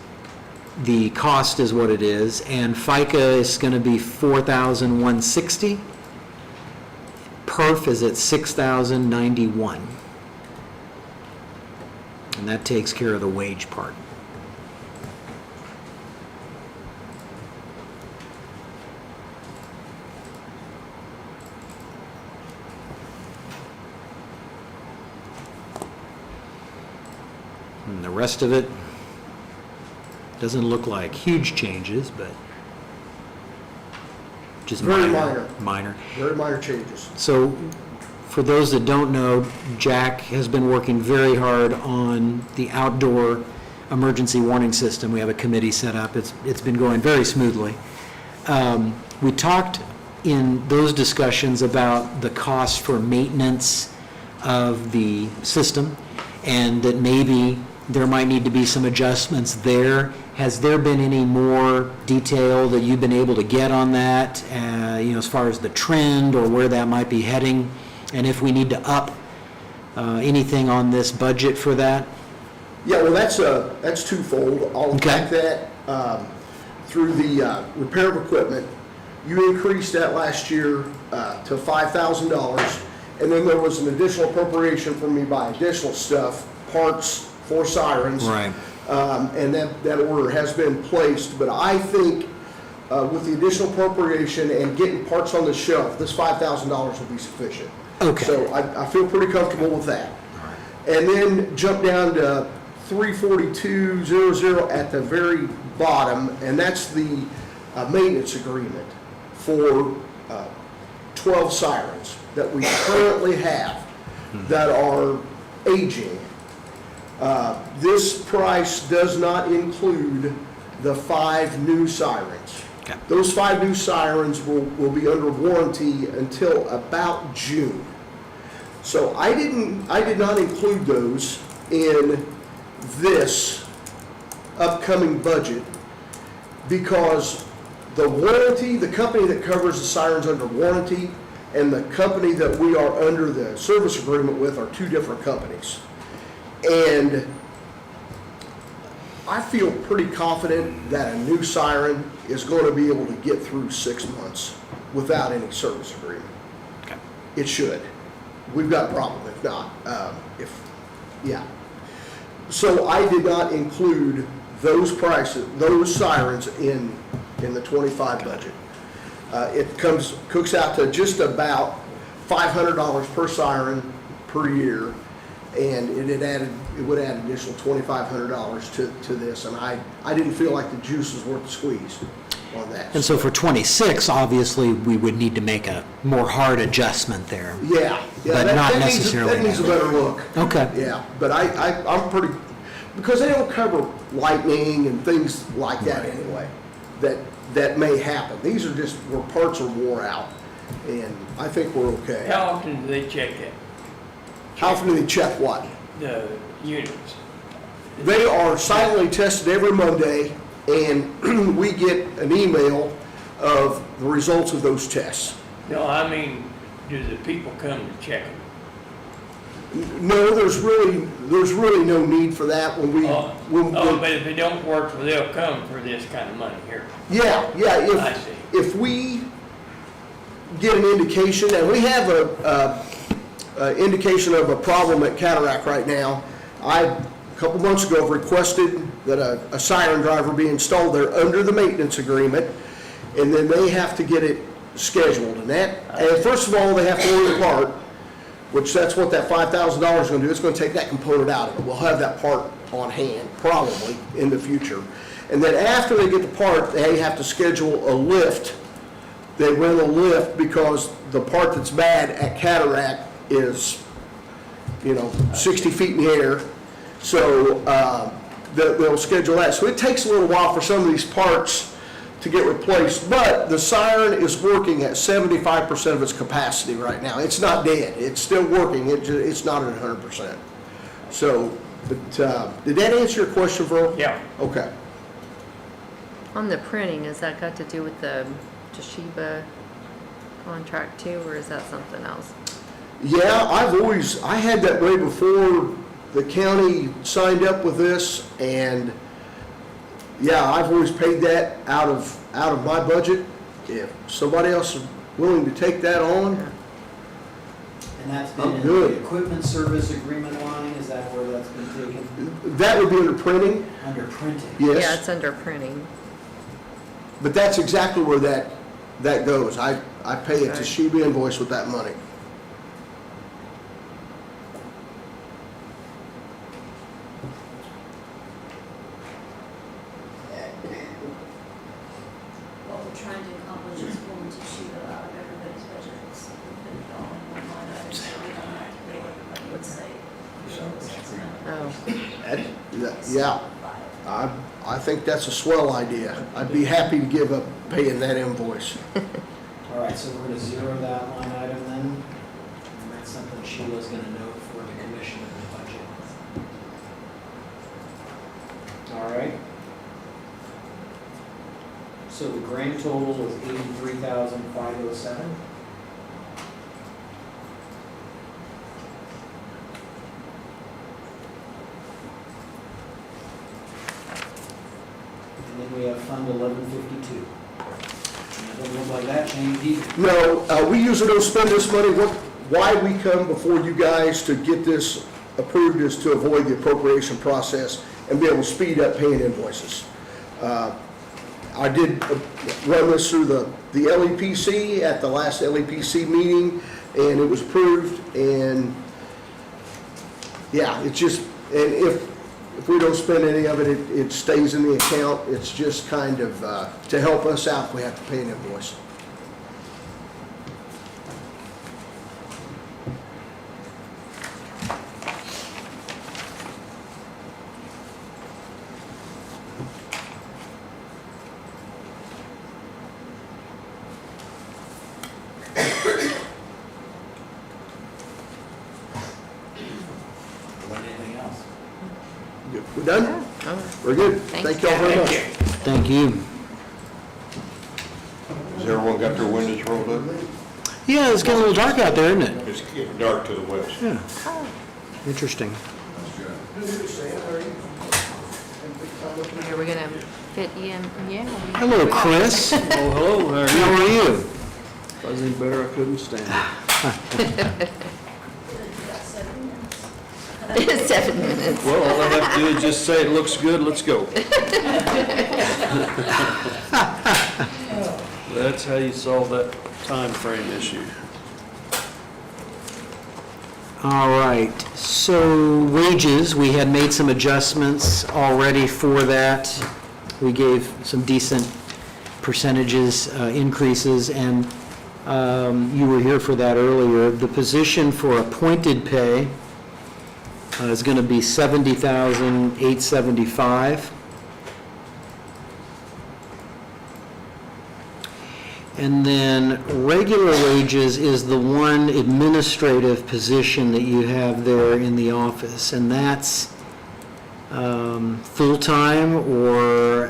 the cost is what it is, and FICA is going to be $4,160. Perf is at $6,091. And that takes care of the wage part. And the rest of it doesn't look like huge changes, but just Very minor. minor. Very minor changes. So, for those that don't know, Jack has been working very hard on the outdoor emergency warning system. We have a committee set up. It's been going very smoothly. We talked in those discussions about the cost for maintenance of the system, and that maybe there might need to be some adjustments there. Has there been any more detail that you've been able to get on that, as far as the trend or where that might be heading? And if we need to up anything on this budget for that? Yeah, well, that's twofold. I'll attack that through the repair of equipment. You increased that last year to $5,000, and then there was an additional appropriation for me by additional stuff, parts for sirens. Right. And that order has been placed, but I think with the additional appropriation and getting parts on the shelf, this $5,000 will be sufficient. Okay. So I feel pretty comfortable with that. And then jump down to 34200 at the very bottom, and that's the maintenance agreement for 12 sirens that we currently have that are aging. This price does not include the 5 new sirens. Okay. Those 5 new sirens will be under warranty until about June. So I did not include those in this upcoming budget because the warranty, the company that covers the sirens under warranty and the company that we are under the service agreement with are 2 different companies. And I feel pretty confident that a new siren is going to be able to get through 6 months without any service agreement. Okay. It should. We've got a problem if not. So I did not include those prices, those sirens in the 25 budget. It cooks out to just about $500 per siren per year. And it would add additional $2,500 to this, and I didn't feel like the juice was worth the squeeze on that. And so for 26, obviously, we would need to make a more hard adjustment there. Yeah, But not necessarily. That needs a better look. Okay. Yeah, but I'm pretty, because they don't cover lightning and things like that anyway, that may happen. These are just where parts are wore out, and I think we're okay. How often do they check it? How often do they check what? The units? They are silently tested every Monday, and we get an email of the results of those tests. No, I mean, do the people come to check them? No, there's really no need for that when we. But if it don't work, well, they'll come for this kind of money here. Yeah, I see. if we get an indication, and we have a indication of a problem at Cataract right now. A couple months ago, requested that a siren driver be installed there under the maintenance agreement, and then they have to get it scheduled. And first of all, they have to order the part, which that's what that $5,000 is going to do. It's going to take that component out of it. We'll have that part on hand, probably, in the future. And then after they get the part, they have to schedule a lift. They rent a lift because the part that's bad at Cataract is, 60 feet in the air. So they'll schedule that. So it takes a little while for some of these parts to get replaced, but the siren is working at 75% of its capacity right now. It's not dead. It's still working. It's not at 100%. So, but did that answer your question, Verl? Yeah. Okay. On the printing, has that got to do with the Toshiba contract too, or is that something else? Yeah, I had that way before the county signed up with this, and yeah, I've always paid that out of my budget. If somebody else is willing to take that on, And that's I'm been in good. the equipment service agreement line, is that where that's been taken? that would be under printing, Under printing? Yeah, yes. it's under printing. But that's exactly where that goes. I pay a Okay. Toshiba invoice with that money. What we're trying to accomplish is pulling Toshiba out of everybody's budget. It's put it all in one line item, so we don't have to pay everybody and say, Oh, Yeah, I think that's a swell idea. I'd be happy to give up paying that invoice. All right, so we're gonna zero that line item then, and that's something Sheila's gonna note for the commissioner's budget. All right. So the grand total was 83,507. And then we have Fund 1152. And it doesn't look like that changed either. No, we usually don't spend this money. Why we come before you guys to get this approved is to avoid the appropriation process and be able to speed up paying invoices. I did run this through the LEPC at the last LEPC meeting, and it was approved, and yeah, it's just, and if we don't spend any of it, it stays in the account. It's just kind of to help us out if we have to pay an invoice. Anything else? We're done? oh, We're good. Thanks, Thank y'all very much. Thank you. Has everyone got their windows rolled up? Yeah, it's getting a little dark out there, isn't it? It's getting dark to the west. Yeah. Interesting. are we gonna fit you in? Yeah. Hello, Chris. Oh, hello, How are you? If I was any better, I couldn't stand it. 7 minutes. Well, all I have to do is just say it looks good, let's go. That's how you solve that time frame issue. All right, so wages, we had made some adjustments already for that. We gave some decent percentages, increases, and you were here for that earlier. The position for appointed pay is going to be $70,875. And then regular wages is the one administrative position that you have there in the office, and that's full-time or